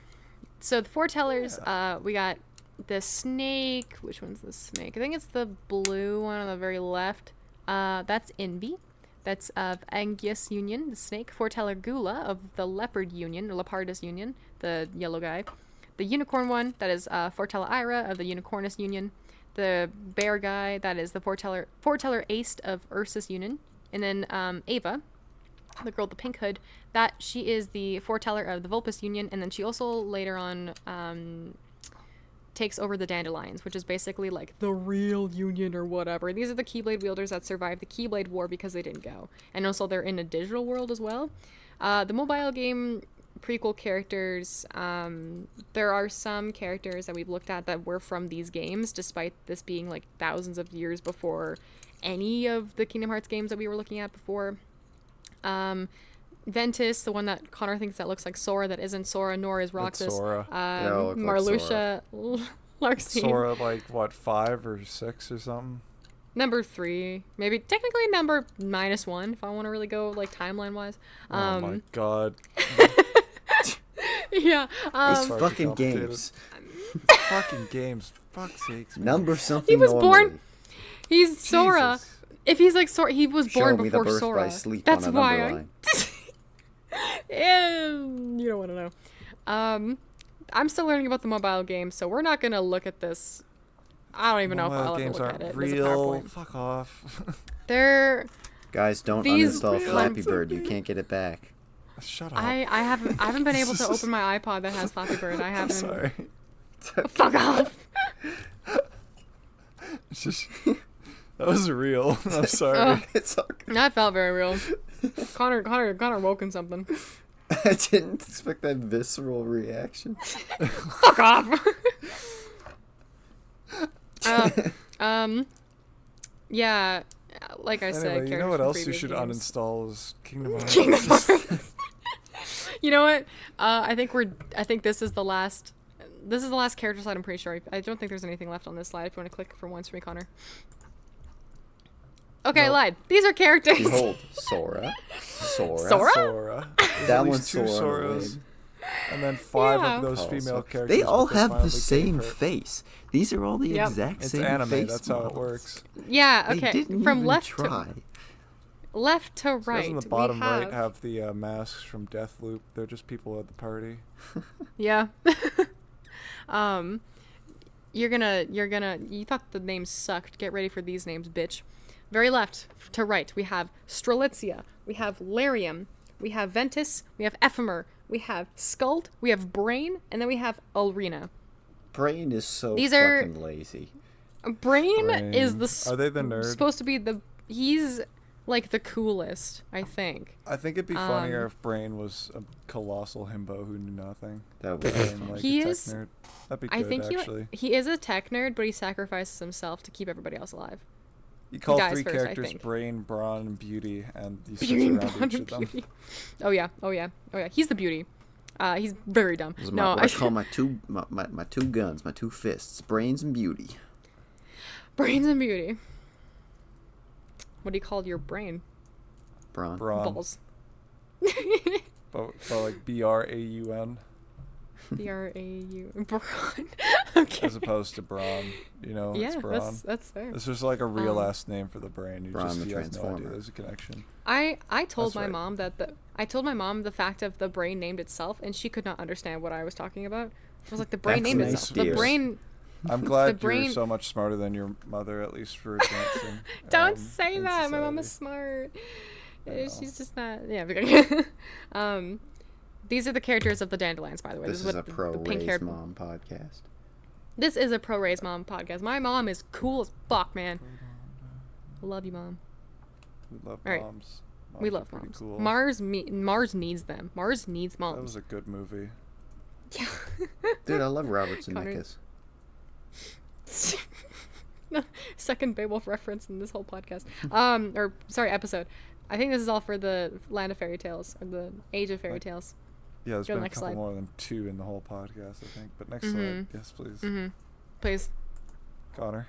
So the foretellers, we got the snake. Which one's the snake? I think it's the blue one on the very left. That's Envy. That's of Angus Union, the snake. Foreteller Gula of the Leopard Union, or Leopardus Union, the yellow guy. The unicorn one, that is Foreteller Ira of the Unicornus Union. The bear guy, that is the Foreteller Ace of Ursus Union. And then Ava, the girl with the pink hood, that she is the Foreteller of the Vulpus Union. And then she also later on takes over the Dandelions, which is basically like the real Union or whatever. These are the Keyblade wielders that survived the Keyblade War because they didn't go. And also they're in a digital world as well. The mobile game prequel characters, there are some characters that we've looked at that were from these games, despite this being like thousands of years before any of the Kingdom Hearts games that we were looking at before. Ventus, the one that Connor thinks that looks like Sora, that isn't Sora, nor is Roxas. It's Sora. Marluxia, Larxene. Sora, like, what, 5 or 6 or something? Number 3. Maybe technically number -1, if I want to really go, like, timeline-wise. Oh my god. Yeah. These fucking games. Fucking games. Fuck's sakes. Man. Number something He was normally. born... He's Sora. Jesus. If he's like Sora, he was born Show me before the birth Sora. by sleep That's on a why number line. You don't want to know. I'm still learning about the mobile game, so we're not gonna look at this. I don't even know if I'll ever games look aren't at it. real. As a PowerPoint. Fuck off. They're. Guys, don't These uninstall real Flappy Bird. You can't get it back. Shut up. I haven't been able to open my iPod that has Flappy Bird. I haven't. Sorry. Fuck off. It's just, that was real. I'm sorry. It's okay. That felt very real. Connor woke in something. I didn't expect that visceral reaction. Fuck off. Yeah, like I said. Anyway, you know what characters else from you should previous games. uninstall is Kingdom Hearts. Kingdom Hearts. You know what? I think this is the last. This is the last character slide. I'm pretty sure. I don't think there's anything left on this slide. If you want to click for once for me, Connor. Okay, I Nope. lied. These are characters. Behold, Sora. Sora. That There's one's two Sora. Soras, and then 5 Yeah. of those Oh, female so characters. they all but have finally the gave same her- face. These are all the Yep. exact It's same anime. face That's how it models. works. Yeah. They Okay. didn't From even left try. left to right, Doesn't the bottom right have the masks from Deathloop? They're just people at the party. Yeah. You thought the names sucked. Get ready for these names, bitch. Very left to right, we have Strelitzia, we have Larium, we have Ventus, we have Ephemer, we have Skuld, we have Brain, and then we have Ulrina. Brain is so fucking lazy. Brain is Are they the nerd? Supposed to be he's like the coolest, I think. I think it'd be funnier if Brain was a colossal himbo who knew nothing. That would like he a tech is. Nerd. That'd be good, I think actually. he is a tech nerd, but he sacrifices himself to keep everybody else alive. You call dies three first, characters Brain, Brawn, and Beauty, and you switch Brain, around Brawn, each and of them. Beauty. Oh yeah. He's the beauty. He's very dumb. I call my two guns, my two fists, Brains and Beauty. Brains and Beauty. What do you call your brain? Brawn. Balls. but like B-R-A-U-N. B-R-A-U. Brawn. Okay. As opposed to Brawn. You know, it's Brawn. That's fair. It's just like a real last name for the brain. Brawn the he has no idea Transformer. there's a connection. I told my mom I told my mom the fact of the brain named itself, and she could not understand what I was talking about. I was like, the brain named itself. The brain. I'm glad you're so much smarter than your mother, at least for advancing. Don't say that. My mom is smart. She's just not. Yeah. These are the characters of the Dandelions, by the way. This is a pro-raised mom podcast. This is a pro-raised mom podcast. My mom is cool as fuck, man. Love you, Mom. We love All right. moms. We love moms. Cool. Mars needs them. Mars needs moms. That was a good movie. Yeah. Dude, I love Robert Zemeckis. Second Beowulf reference in this whole podcast. Episode. I think this is all for the Land of Fairy Tales, or the Age of Fairy Tales. Yeah, there's been a couple more than 2 in the whole podcast, I think. But next slide. Yes, please. Please. Connor.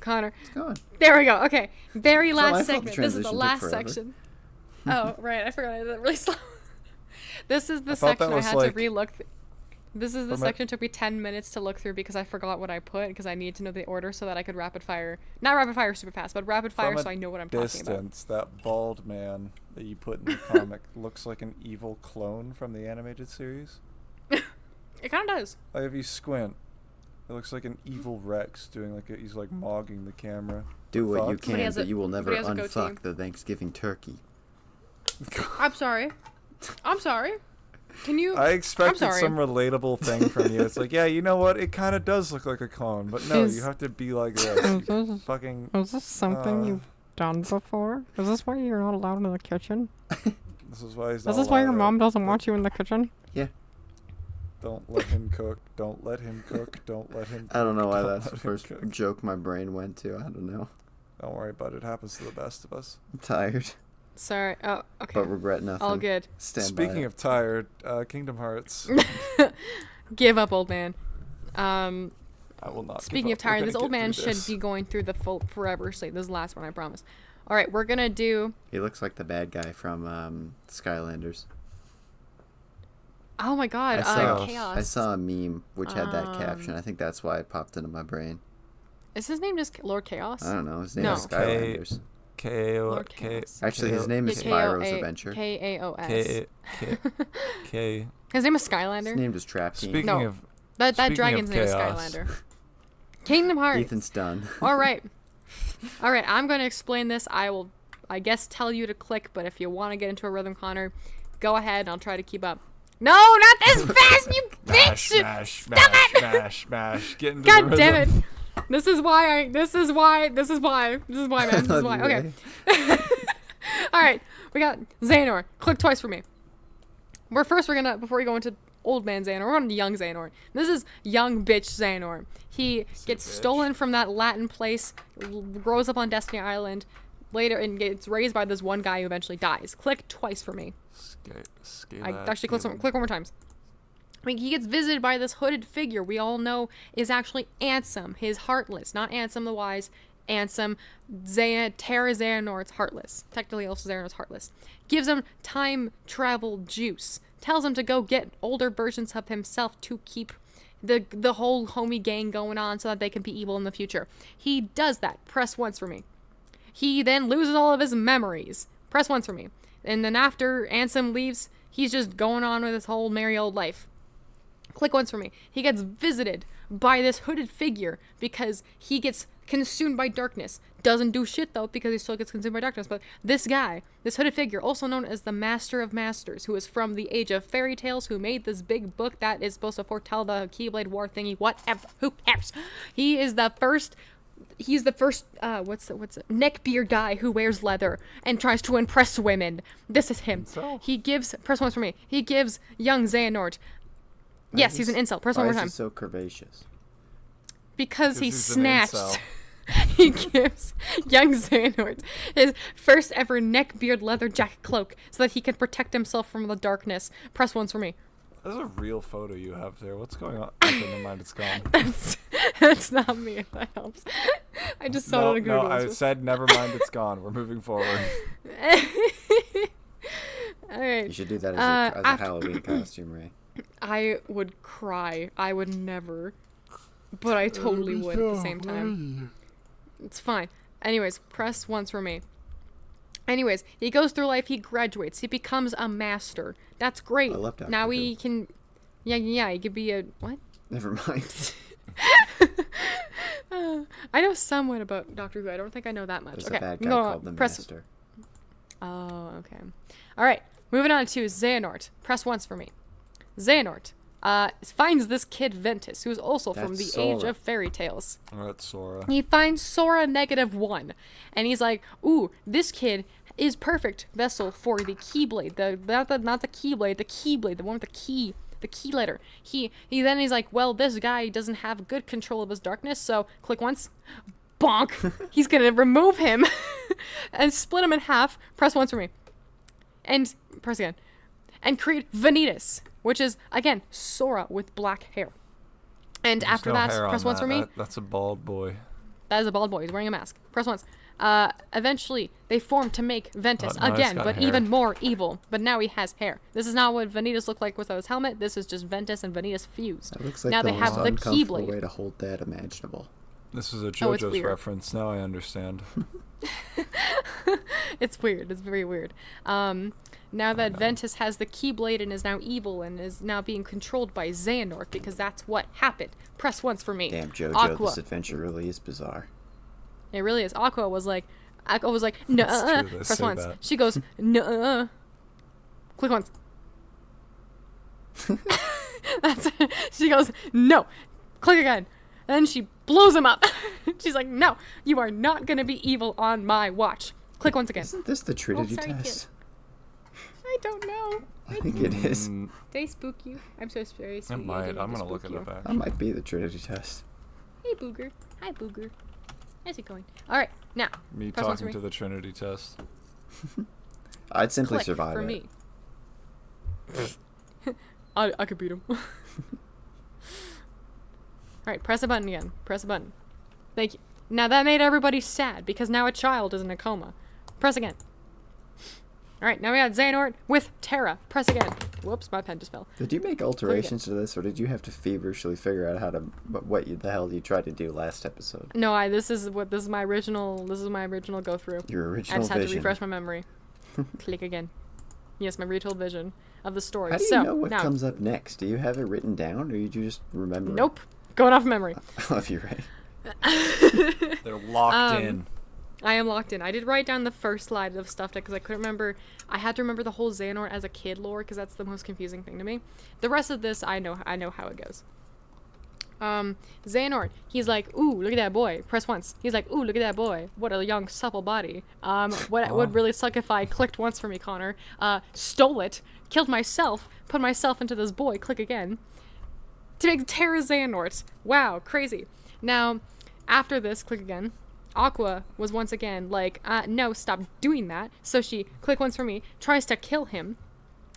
Connor. It's going. There we go. Okay. Very So last segment. This is the last section. Oh, right. I forgot I did that really slow. This is the section I had to re-look. This is the section it took me 10 minutes to look through because I forgot what I put because I needed to know the order so that I could not rapid fire super fast, but rapid fire so I know what I'm talking about. That bald man that you put in the comic looks like an evil clone from the animated series. It kind of does. Like if you squint, it looks like an evil Rex doing he's like mogging the camera. Do what you can, but you will never unfuck the Thanksgiving turkey. I'm sorry. Can you? I expected some relatable thing from you. It's like, yeah, you know what? It kind of does look like a clone, but no, you have to be like this. Is this something you've done before? Is this why you're not allowed in the kitchen? This is why he's not. Is this why your mom doesn't want you in the kitchen? Yeah. Don't let him cook. Don't let him cook. Don't let him cook. I don't know why that's the first joke my brain went to. I don't know. Don't worry about it. It happens to the best of us. I'm tired. Sorry. Oh, okay. But regret nothing. All good. Speaking of tired, Kingdom Hearts. Give up, old man. I will not. Speaking of tired, this old man should be going through the full forever sleep. This is the last one, I promise. All right, we're gonna do. He looks like the bad guy from Skylanders. Oh my God! Chaos. I saw a meme which had that caption. I think that's why it popped into my brain. Is his name just Lord Chaos? I don't know. His name is Skylanders. Actually, his name is Spyro's Adventure. K-A-O-S. K. His name is Skylander. His name is Trap King. Speaking of that dragon's name is Skylander. Kingdom Hearts. Ethan's done. All right. I'm going to explain this. I will, I guess, tell you to click, but if you want to get into a rhythm, Connor, go ahead and I'll try to keep up. No, not this fast, you bitch! Stop it! Mash. Get into God the rhythm. damn it. This is why, man. This is why. Okay. All right. We got Xehanort. Click twice for me. Before we go into old man Xehanort, we're on young Xehanort. This is young bitch Xehanort. He gets stolen from that Latin place, grows up on Destiny Island, later and gets raised by this one guy who eventually dies. Click twice for me. Actually, click one more time. I mean, he gets visited by this hooded figure we all know is actually Ansem, his Heartless. Not Ansem the Wise, Ansem, Terra Xehanort's Heartless. Technically, also Xehanort's Heartless. Gives him time travel juice. Tells him to go get older versions of himself to keep the whole homie gang going on so that they can be evil in the future. He does that. Press once for me. He then loses all of his memories. Press once for me. And then after Ansem leaves, he's just going on with his whole merry old life. Click once for me. He gets visited by this hooded figure because he gets consumed by darkness. Doesn't do shit though because he still gets consumed by darkness. But this guy, this hooded figure, also known as the Master of Masters, who is from the Age of Fairy Tales, who made this big book that is supposed to foretell the Keyblade War thingy. Whatever. Who cares? He is the first. He's the first, what's it? Neckbeard guy who wears leather and tries to impress women. This is him. So? He gives, press once for me. He gives young Xehanort. Yes, he's an incel. Press one more time. Why is he so curvaceous? Because he snatched. He gives young Xehanort his first ever neckbeard leather jacket cloak so that he can protect himself from the darkness. Press once for me. That's a real photo you have there. What's going on? Okay, never mind, it's gone. That's not me, if that helps. I just saw it on Google. No, I said never mind, it's gone. We're moving forward. All right. You should do that as a Halloween costume, Ray. I would cry. I would never. But I totally would at the same time. It's fine. Anyways, press once for me. Anyways, he goes through life, he graduates, he becomes a master. That's great. I love Doctor now Who. he can... Yeah, he could be a... What? Never mind. I know somewhat about Doctor Who. I don't think I know that much. There's okay, a bad guy called the Master. Oh, okay. Alright, moving on to Xehanort. Press once for me. Xehanort finds this kid Ventus, who's also from the Age of Fairy Tales. Oh, that's Sora. He finds Sora -1, and he's like, ooh, this kid is perfect vessel for the Keyblade. Not the Keyblade, the Keyblade, the one with the key letter. He's like, well, this guy doesn't have good control of his darkness, so click once, bonk. He's gonna remove him and split him in half. Press once for me, and press again, and create Vanitas, which is again Sora with black hair. And There's after no that, hair press on once for me. That's a bald boy. That is a bald boy. He's wearing a mask. Press once. Eventually, they form to make Ventus Oh, no, he's again, got but hair. even more evil. But now he has hair. This is not what Vanitas looked like without his helmet. This is just Ventus and Vanitas fused. That looks like now the they most have the uncomfortable Keyblade. way to hold that imaginable. This is a Oh, it's JoJo's weird. reference. Now I understand. It's weird. It's very weird. Now that Ventus has the Keyblade and is now evil and is now being controlled by Xehanort because that's what happened. Press once for me. Damn, JoJo, Aqua. this adventure really is bizarre. It really is. Aqua was like, no. That's true, they Press say once. that. She goes, no. Click once. She goes, no. Click again. Then she blows him up. She's like, no, you are not going to be evil on my watch. Click once again. Isn't this the Trinity sorry, test? I don't know. I think it is. Mm, Did I spook you? I'm so very sweet. it might. I'm gonna look it up. That Actually. might be the Trinity test. Hey, Booger. Hi, Booger. How's it going? All right, now. Me press once for talking me. to the Trinity test. I'd simply Click survive for it. me. I could beat him. All right, press a button again. Press a button. Thank you. Now that made everybody sad because now a child is in a coma. Press again. All right, now we got Xehanort with Terra. Press again. Whoops, my pen just fell. Did you make alterations to this, or did you have to feverishly figure out how to the hell you tried to do last episode? No, this is my original go through. Your I original just had to vision. refresh my memory. Click again. Yes, my retold vision of the story. How do you so, know what now, comes up next? Do you have it written down, or you just remember? Nope. Going off memory. I love you, Ray. They're locked in. I am locked in. I did write down the first slide of stuff because I couldn't remember. I had to remember the whole Xehanort as a kid lore because that's the most confusing thing to me. The rest of this, I know how it goes. Xehanort, he's like, ooh, look at that boy. Press once. He's like, ooh, look at that boy. What a young, supple body. What would really suck if I clicked once for me, Connor. Stole it, killed myself, put myself into this boy. Click again. To make Terra Xehanort. Wow, crazy. Now, after this, click again. Aqua was once again like, no, stop doing that. So she, click once for me, tries to kill him.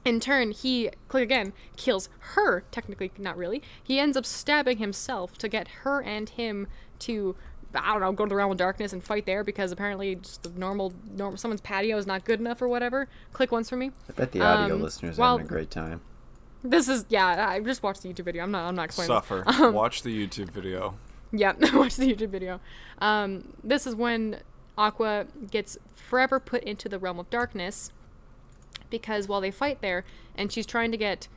In turn, he, click again, kills her. Technically, not really. He ends up stabbing himself to get her and him to, I don't know, go to the realm of darkness and fight there because apparently just the normal someone's patio is not good enough or whatever. Click once for me. I bet the audio listeners are having a great time. This is, yeah, I just watched the YouTube video. I'm not explaining. Suffer. Watch the YouTube video. Yeah, watch the YouTube video. This is when Aqua gets forever put into the realm of darkness because while they fight there, and she's trying to get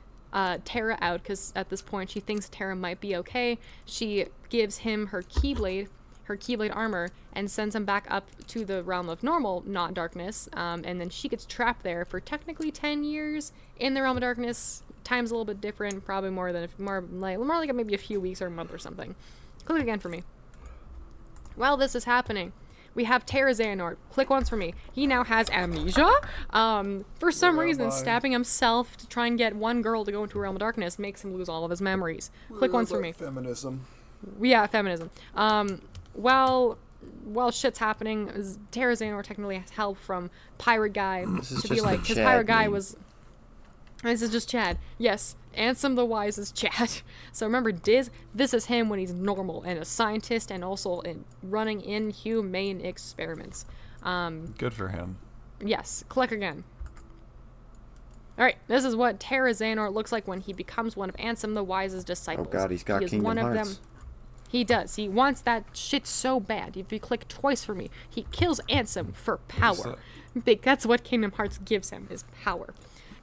Terra out, because at this point she thinks Terra might be okay, she gives him her Keyblade armor, and sends him back up to the realm of normal, not darkness, and then she gets trapped there for technically 10 years in the realm of darkness. Time's a little bit different, probably more like maybe a few weeks or a month or something. Click again for me. While this is happening, we have Terra Xehanort. Click once for me. He now has amnesia. For some reason, stabbing himself to try and get one girl to go into a realm of darkness makes him lose all of his memories. Click once for me. Feminism. Yeah, feminism. While shit's happening, Terra Xehanort technically has help from Pirate Guy to be like, because Pirate Guy was... This is just Chad. Yes, Ansem the Wise is Chad. So remember, this is him when he's normal and a scientist and also running inhumane experiments. Good for him. Yes, click again. Alright, this is what Terra Xehanort looks like when he becomes one of Ansem the Wise's disciples. Oh god, he's got Kingdom Hearts. He does. He wants that shit so bad. If you click twice for me, he kills Ansem for power. That's what Kingdom Hearts gives him, is power.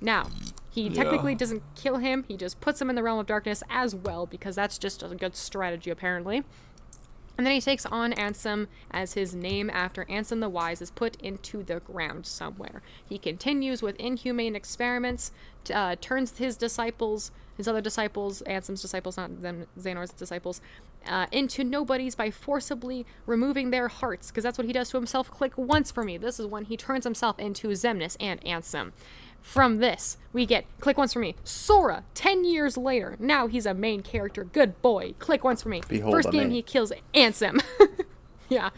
Now, he technically doesn't kill him. He just puts him in the realm of darkness as well, because that's just a good strategy, apparently. And then he takes on Ansem as his name after Ansem the Wise is put into the ground somewhere. He continues with inhumane experiments, turns his other disciples, Ansem's disciples, not Xehanort's disciples, into nobodies by forcibly removing their hearts, because that's what he does to himself. Click once for me. This is when he turns himself into Xemnas and Ansem. From this, we get, click once for me, Sora, 10 years later. Now he's a main character. Good boy. Click once for me. Behold First game, he kills Ansem. Yeah.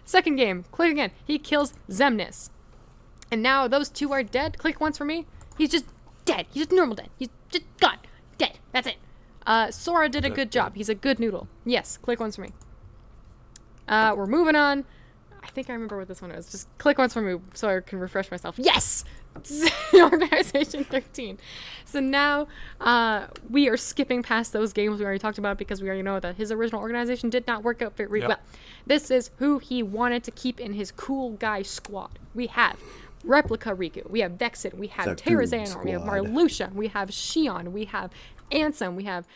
Second game, click again. He kills Xemnas. And now those two are dead. Click once for me. He's just dead. He's just normal dead. He's just gone. Dead. That's it. Sora did a good job. He's a good noodle. Yes, click once for me. We're moving on. I think I remember what this one is. Just click once for me so I can refresh myself. Yes! Organization 13. So now we are skipping past those games we already talked about because we already know that his original organization did not work out very well. This is who he wanted to keep in his cool guy squad. We have Replica Riku, we have Vexen, we have Terra Xehanort, we have Marluxia, we have Xion, we have Ansem, we have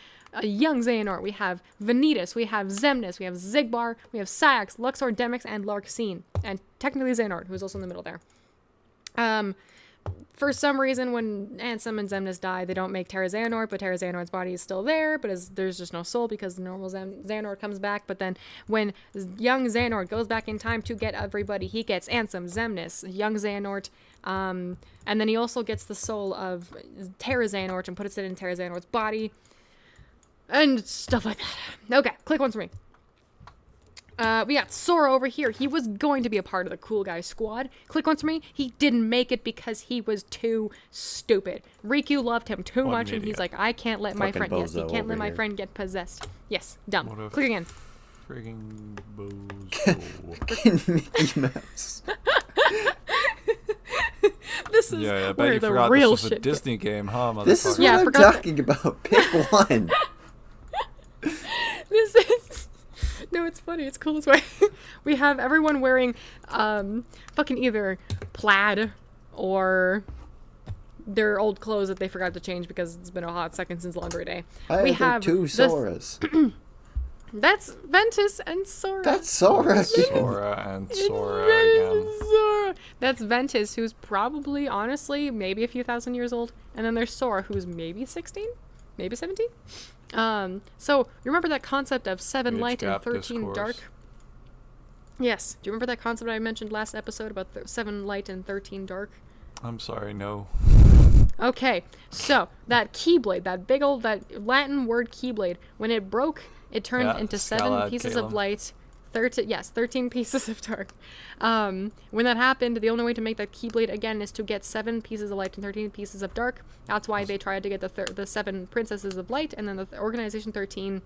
young Xehanort, we have Vanitas, we have Xemnas, we have Xigbar, we have Sayax, Luxor, Demyx, and Larxene. And technically Xehanort, who's also in the middle there. For some reason, when Ansem and Xemnas die, they don't make Terra Xehanort, but Terra Xehanort's body is still there, but there's just no soul because the normal Xehanort comes back. But then when young Xehanort goes back in time to get everybody, he gets Ansem, Xemnas, young Xehanort, and then he also gets the soul of Terra Xehanort and puts it in Terra Xehanort's body, and stuff like that. Okay, click once for me. We got Sora over here. He was going to be a part of the cool guy squad. Click once for me. He didn't make it because he was too stupid. Riku loved him too much, and he's like, I can't let my friend. Yes, he can't let my friend get possessed. Yes, dumb. Click again. Friggin' bozo. Mickey Mouse. This is I bet where you the forgot real this was shit. a Disney game, huh, motherfucker? This is what I'm talking about. Pick one. This is... No, it's funny. It's cool this way. We have everyone wearing fucking either plaid or their old clothes that they forgot to change because it's been a hot second since laundry day. We have two Soras. That's Ventus and Sora. That's Sora. Sora and Sora again. Sora. That's Ventus, who's probably, honestly, maybe a few thousand years old. And then there's Sora, who's maybe 16? Maybe 17? So, you remember that concept of 7 light and 13 dark? Yes. Do you remember that concept I mentioned last episode about 7 light and 13 dark? I'm sorry, no. Okay, so that Keyblade, that big old, that Latin word Keyblade, when it broke, it turned into 7 pieces of light, 13 pieces of dark. When that happened, the only way to make that Keyblade again is to get 7 pieces of light and 13 pieces of dark. That's why they tried to get the 7 princesses of light and then the Organization 13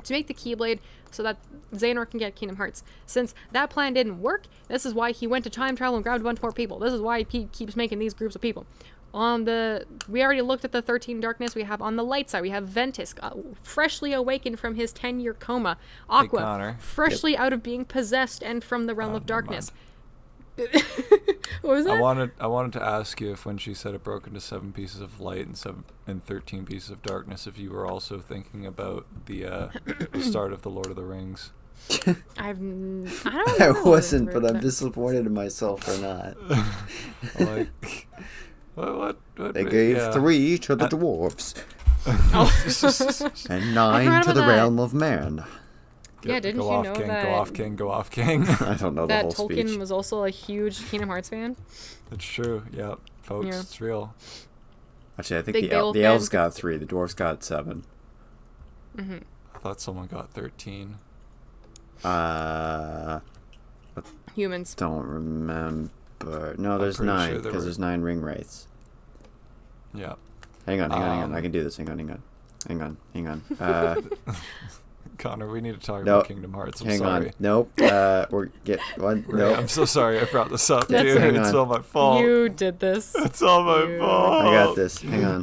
to make the Keyblade so that Xehanort can get Kingdom Hearts. Since that plan didn't work, this is why he went to time travel and grabbed a bunch more people. This is why he keeps making these groups of people. We already looked at the 13 darkness. We have on the light side, we have Ventus, freshly awakened from his 10-year coma. Aqua, freshly out of being possessed and from the realm of darkness. What was that? I wanted to ask you if when she said it broke into 7 pieces of light and 13 pieces of darkness, if you were also thinking about the start of the Lord of the Rings. I don't know. I wasn't, but I'm disappointed in myself for not. Like, what? They gave 3 to the dwarves. And 9 to the realm of man. Didn't you know that... Go off, king. I don't know the whole speech. That Tolkien was also a huge Kingdom Hearts fan? It's true, yeah. Folks, it's real. Actually, I think the elves got 3, the dwarves got 7. Mm-hmm. I thought someone got 13. Humans. Don't remember. No, there's 9, because there's 9 ring wraiths. Yeah. Hang on. I can do this. Hang on. Connor, we need to talk about Kingdom Hearts. I'm sorry. Nope. Nope. I'm so sorry I brought this up, dude. It's all my fault. You did this. It's all my fault. I got this. Hang on.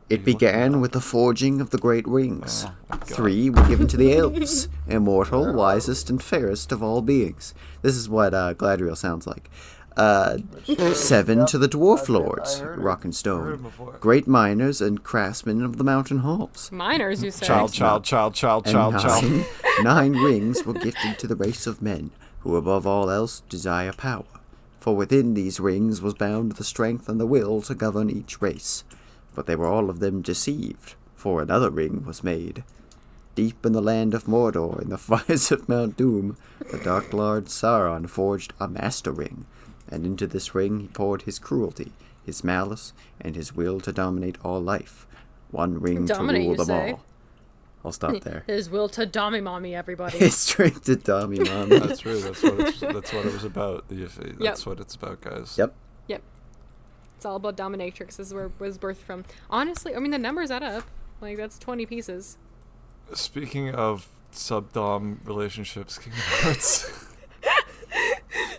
It began with the forging of the great rings. 3 were given to the elves, immortal, wisest, and fairest of all beings. This is what Gladriel sounds like. 7 to the dwarf lords, rock and stone, great miners and craftsmen of the mountain halls. Miners, you say? Child. 9 rings were gifted to the race of men, who above all else desire power. For within these rings was bound the strength and the will to govern each race. But they were all of them deceived, for another ring was made. Deep in the land of Mordor, in the fires of Mount Doom, the Dark Lord Sauron forged a master ring, and into this ring he poured his cruelty, his malice, and his will to dominate all life. One ring to rule them all. I'll stop there. His will to mommy everybody. His strength to mommy. That's true. That's what it was about. That's what it's about, guys. Yep. It's all about dominatrix. This is where it was birthed from. Honestly, I mean, the numbers add up. Like, that's 20 pieces. Speaking of sub-dom relationships, Kingdom Hearts.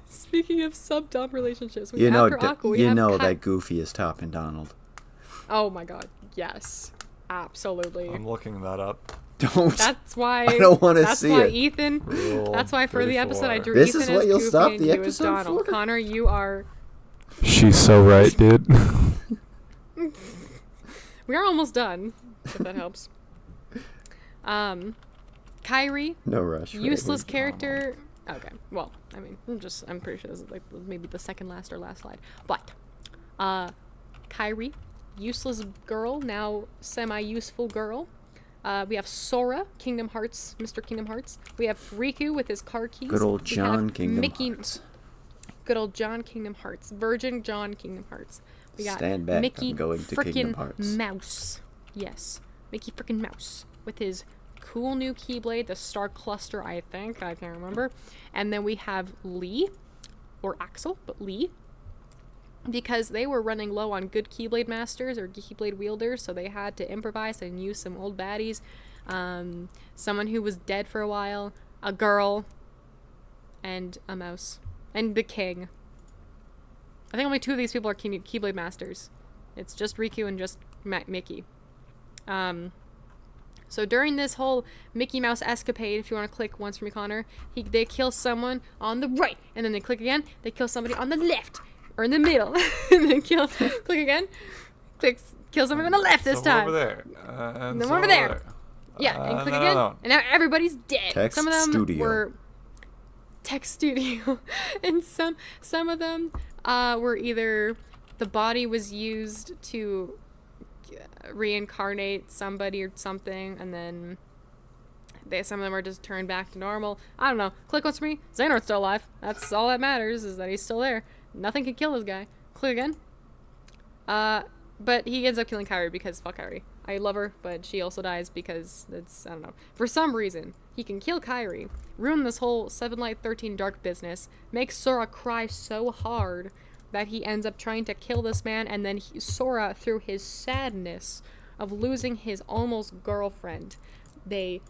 Speaking of sub-dom relationships, we have that Goofy is topping Donald. Oh my god, yes. Absolutely. I'm looking that up. Don't. That's why. I don't want to see it. That's why Ethan. That's why for 34. The episode I drew this Ethan is what as you'll Goofy stop and the you episode as Donald. for? Connor, you are. She's so right, dude. We are almost done, if that helps. Kyrie. No rush. Useless character. Okay. Well, I mean, I'm pretty sure this is like maybe the second last or last slide. But, Kyrie, useless girl, now semi-useful girl. We have Sora, Kingdom Hearts, Mr. Kingdom Hearts. We have Riku with his car keys. Good old John Kingdom Hearts. Good old John Kingdom Hearts. Virgin John Kingdom Hearts. We got Stand back, Mickey I'm going to Kingdom Hearts. Mouse. Yes. Mickey frickin' Mouse. With his cool new Keyblade, the Star Cluster, I think. I can't remember. And then we have Lee. Or Axel, but Lee. Because they were running low on good Keyblade masters or Keyblade wielders, so they had to improvise and use some old baddies. Someone who was dead for a while. A girl. And a mouse. And the king. I think only 2 of these people are Keyblade masters. It's just Riku and just Mickey. So during this whole Mickey Mouse escapade, if you want to click once for me, Connor, they kill someone on the right, and then they click again, they kill somebody on the left, or in the middle, and then click again, kill somebody on the left this time. Over there. And then over there. Yeah, and click again, and now everybody's dead. Some of them were Tech Studio, and some of them were either the body was used to reincarnate somebody or something, and then some of them are just turned back to normal. I don't know. Click once for me. Xehanort's still alive. That's all that matters, is that he's still there. Nothing can kill this guy. Click again. But he ends up killing Kyrie because fuck Kyrie. I love her, but she also dies because it's, I don't know. For some reason, he can kill Kyrie, ruin this whole 7 Light 13 Dark business, make Sora cry so hard that he ends up trying to kill this man, and then Sora, through his sadness of losing his almost girlfriend, they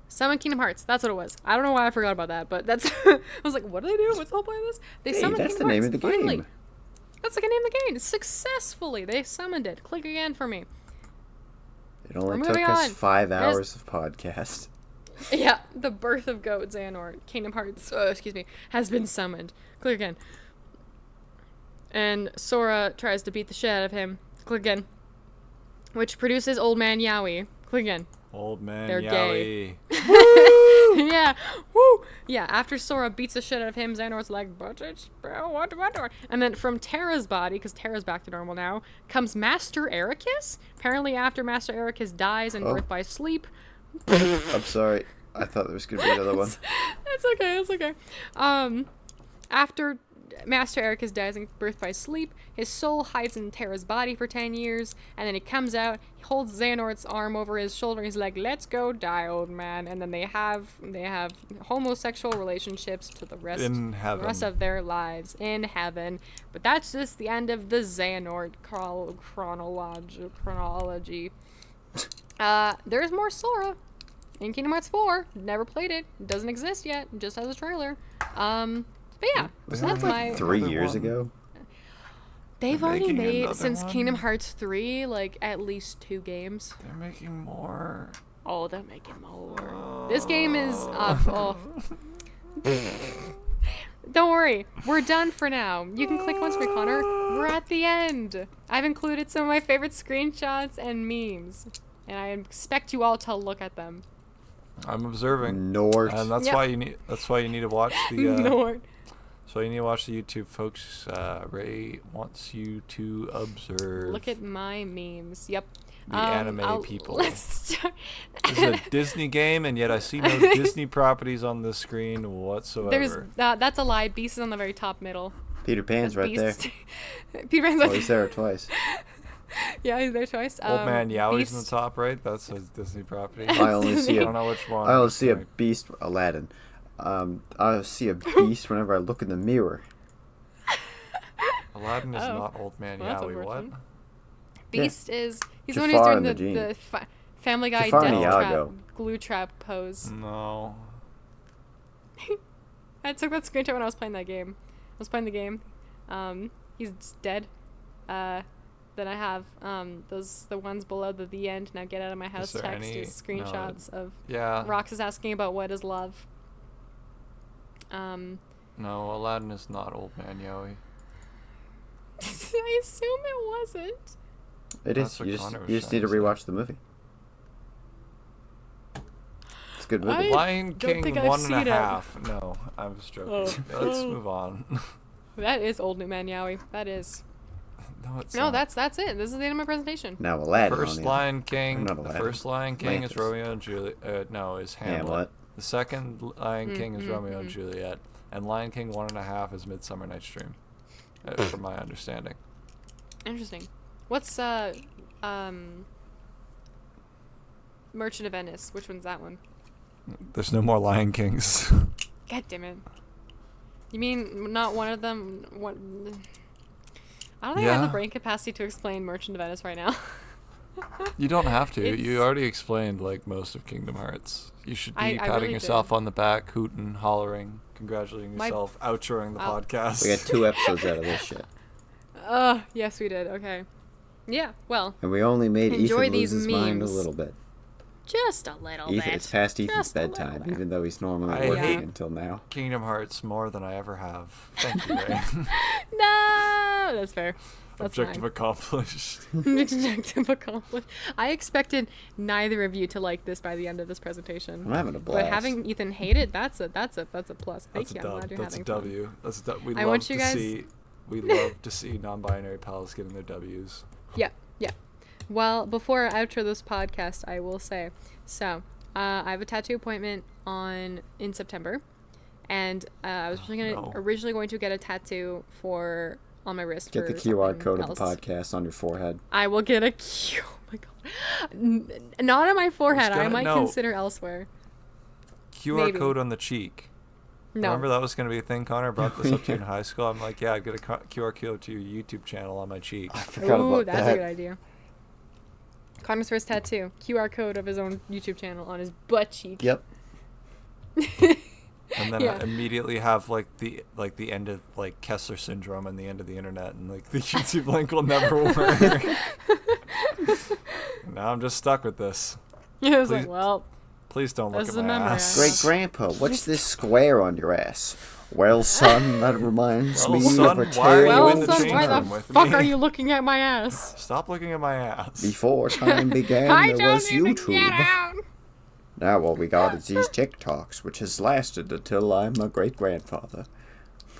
Summon Kingdom Hearts. That's what it was. I don't know why I forgot about that, but that's. I was like, what do they do? What's the whole point of this? They summoned that's Kingdom the name Hearts. of the Finally. game. That's the name of the game. Successfully, they summoned it. Click again for me. It only took us 5 hours of podcast. Yeah, the birth of Goat Xehanort, Kingdom Hearts, has been summoned. Click again. And Sora tries to beat the shit out of him. Click again. Which produces Old Man Yowie. Click again. Old Man They're Yowie. Woo! Yeah. Woo! Yeah, after Sora beats the shit out of him, Xehanort's like, but it's, bro, what? And then from Terra's body, because Terra's back to normal now, comes Master Ericus. Apparently after Master Ericus dies in Birth by Sleep. I'm sorry. I thought there was going to be another one. That's okay. After Master Ericus dies in Birth by Sleep, his soul hides in Terra's body for 10 years, and then he comes out, he holds Xehanort's arm over his shoulder, and he's like, let's go die, old man. And then they have homosexual relationships to the rest of their lives in heaven. But that's just the end of the Xehanort chronology. There's more Sora in Kingdom Hearts 4. Never played it. It doesn't exist yet. It just has a trailer. But yeah, Was so that that's like my... 3 years ago? They've already made, since one? Kingdom Hearts 3, like, at least 2 games. They're making more. Oh, they're making more. This game is... oh. Don't worry. We're done for now. You can click once more, Connor. We're at the end. I've included some of my favorite screenshots and memes. And I expect you all to look at them. I'm observing. Nort. And that's why you need to watch the Nort. So you need to watch the YouTube, folks. Ray wants you to observe. Look at my memes. Yep. The anime people. Let's start. This is a Disney game, and yet I see no Disney properties on the screen whatsoever. That's a lie. Beast is on the very top middle. Peter Pan's right there. Peter Pan's Oh, he's there twice. Yeah, he's there twice. Old Man Yowie's Beast. in the top right. That's a Disney property. I only see I don't know which one. I only see a beast. Aladdin. I see a beast whenever I look in the mirror. Aladdin is not Old Man Well, that's Yowie. What? unfortunate. He's the Jafar one who's and the doing genie. the Family Guy Jafar and death trap, Iago. glue trap pose. No. I took that screenshot when I was playing that game. I was playing the game. He's dead. Then I have the ones below the end. Now get out of my house there text any- is screenshots of Yeah. Rox is asking about what is love. No, Aladdin is not Old Man Yowie. I assume it wasn't. It That's is. what You Connor was just need to trying to say. rewatch the movie. It's a good movie. I Lion don't King think I've 1.5. No, I'm just joking. Oh. Let's move on. That is Old New Man Yowie. That is. No, it's No, not. that's it. This is the end of my presentation. Now Aladdin. First on the Lion King. not The Aladdin. first Lion King is Atlantis. Romeo and Juliet. No, is Hamlet. Hamlet. The second Lion King is Romeo and Juliet, and Lion King 1.5 is Midsummer Night's Dream, from my understanding. Interesting. What's Merchant of Venice? Which one's that one? There's no more Lion Kings. God damn it. You mean not one of them? What? I don't think I have the brain capacity to explain Merchant of Venice right now. You don't have to. It's- You already explained like most of Kingdom Hearts. You should be I patting really yourself did. on the back, hooting, hollering, congratulating My- yourself, outroing the Ow. podcast. We got 2 episodes out of this shit. Yes, we did. Okay. Yeah, well, And we only made Enjoy Ethan lose these his mind a memes. little bit. just a little Ethan, bit. it's past Ethan's Just a little bedtime, bit. even though he's normally I working hate- until now. Kingdom Hearts more than I ever have. Thank you, Ray. No, that's fair. That's Objective fine. accomplished. Objective accomplished. I expected neither of you to like this by the end of this presentation. I'm having a blast. But having Ethan hate it, that's a plus. That's Thank you. a I'm dub. glad you're That's a having fun. W. That's a dub. We I love want you to guys- see. We love to see non-binary pals getting their W's. Yeah. Well, before I outro this podcast, I will say, so I have a tattoo appointment in September, and I was originally going to get a tattoo on my wrist. Get for the QR something code else. of the podcast on your forehead. I will get a oh my god, not on my forehead. I might no. consider elsewhere. QR Maybe. code on the cheek. No. Remember that was going to be a thing, Connor? I brought this up to you in high school. I'm like, yeah, I'd get a QR code to your YouTube channel on my cheek. I forgot Ooh, about that's that. a good idea. Connor's first tattoo. QR code of his own YouTube channel on his butt cheek. Yep. And then immediately have like the end of like Kessler syndrome and the end of the internet, and like the YouTube link will never work. Now I'm just stuck with this. Yeah, I was like, well, please don't look at my ass. Great grandpa, what's this square on your ass? Well, son, that reminds me of a tale. Well, son, why the fuck are you looking at my ass? Stop looking at my ass. Before time began, there was YouTube. Now all we got is these TikToks, which has lasted until I'm a great-grandfather.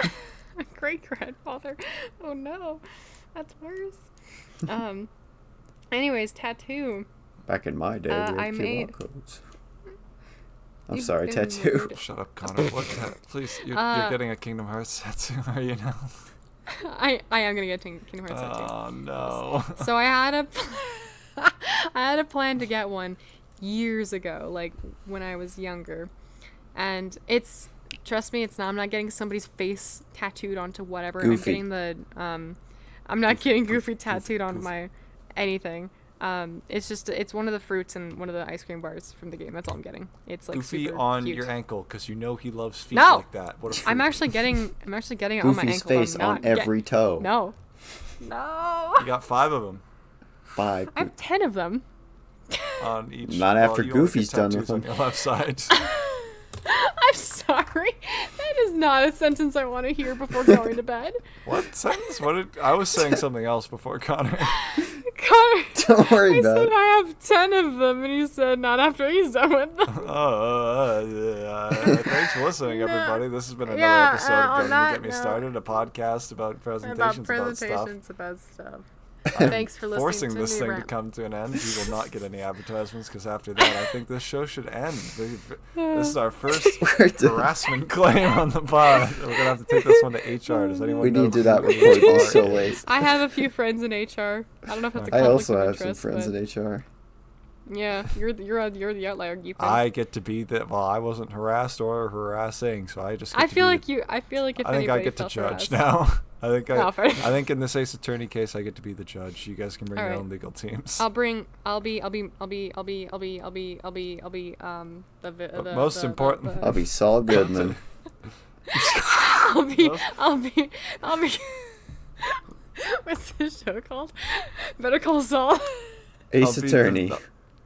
A great-grandfather? Oh no, that's worse. Anyways, tattoo. Back in my day, we had I QR made... codes. I'm sorry, tattoo. Shut up, Connor. What please, you're getting a Kingdom Hearts tattoo, are you now? I am gonna get Kingdom Hearts tattoo. Oh no. So I had a plan to get one years ago, like when I was younger, and trust me, I'm not getting somebody's face tattooed onto whatever. Goofy. I'm getting the I'm not getting Goofy tattooed on my anything. It's one of the fruits and one of the ice cream bars from the game. That's all I'm getting. It's like Goofy super on cute. your ankle, because you know he loves feet No! like that. What a fruit. I'm actually getting it on my Goofy's ankle. face on every toe. No. You got 5 of them 5. I have 10 of them. on each. Not after you only Goofy's get done with tattoos on them. your left side. I'm sorry. That is not a sentence I want to hear before going to bed. What sentence? I was saying something else before Connor. Connor, Don't worry about I said it. I have 10 of them, and he said not after he's done with them. Thanks for listening, everybody. This has been another episode of Don't Get Me Started, a podcast about presentations about stuff. Thanks for listening forcing to this me thing rant. to come to an end. We will not get any advertisements, because after that, I think this show should end. This is our first harassment claim on the pod. We're gonna have to take this one to HR. Does anyone We know need to who not HR report these is? so late. I have a few friends in HR. I don't know if that's a conflict I also of have some interest, friends but in HR. yeah, you're the outlier, Ethan. I get to be the. Well, I wasn't harassed or harassing, so I just. Get I to feel be like the, you. I feel like if I think I anybody get to felt judge harassed- now. I fair. think in this Ace Attorney case, I get to be the judge. You guys can bring your Alright. own legal teams. I'll be the most important- I'll be Saul Goodman. I'll be what's this show called? Better Call Saul. Ace Attorney.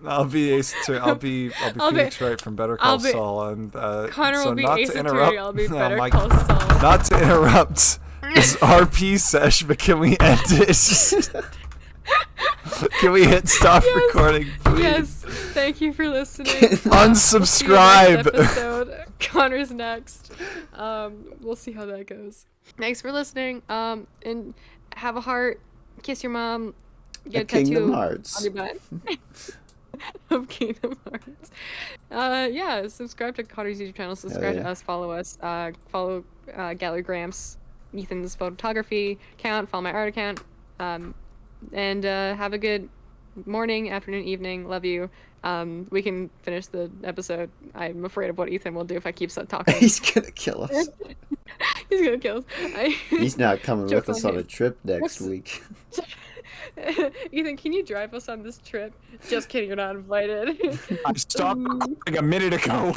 I'll be Ace Attorney. I'll be Phoenix Wright from Better Call Saul, and Connor so will be not Ace to Attorney. interrupt. I'll be Oh Better my Call God. Saul. Not to interrupt this RP sesh, but can we end it? Can we hit stop recording, please? Yes. Thank you for listening. Unsubscribe. Episode. Connor's next. We'll see how that goes. Thanks for listening. And have a heart. Kiss your mom. Get a tattoo Kingdom Hearts. on your butt. Of Kingdom Hearts. Yeah. Subscribe to Connor's YouTube channel. Subscribe to us. Follow us. Follow Gallery Gramps, Ethan's photography account. Follow my art account. And have a good morning, afternoon, evening. Love you. We can finish the episode. I'm afraid of what Ethan will do if I keep talking. He's gonna kill us. He's gonna kill us. He's not coming Joke's with us on on a him. trip next week. Ethan, can you drive us on this trip? Just kidding, you're not invited. I stopped recording a minute ago.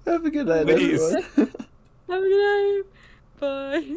Have a good night, Please. everyone. Have a good night. Bye.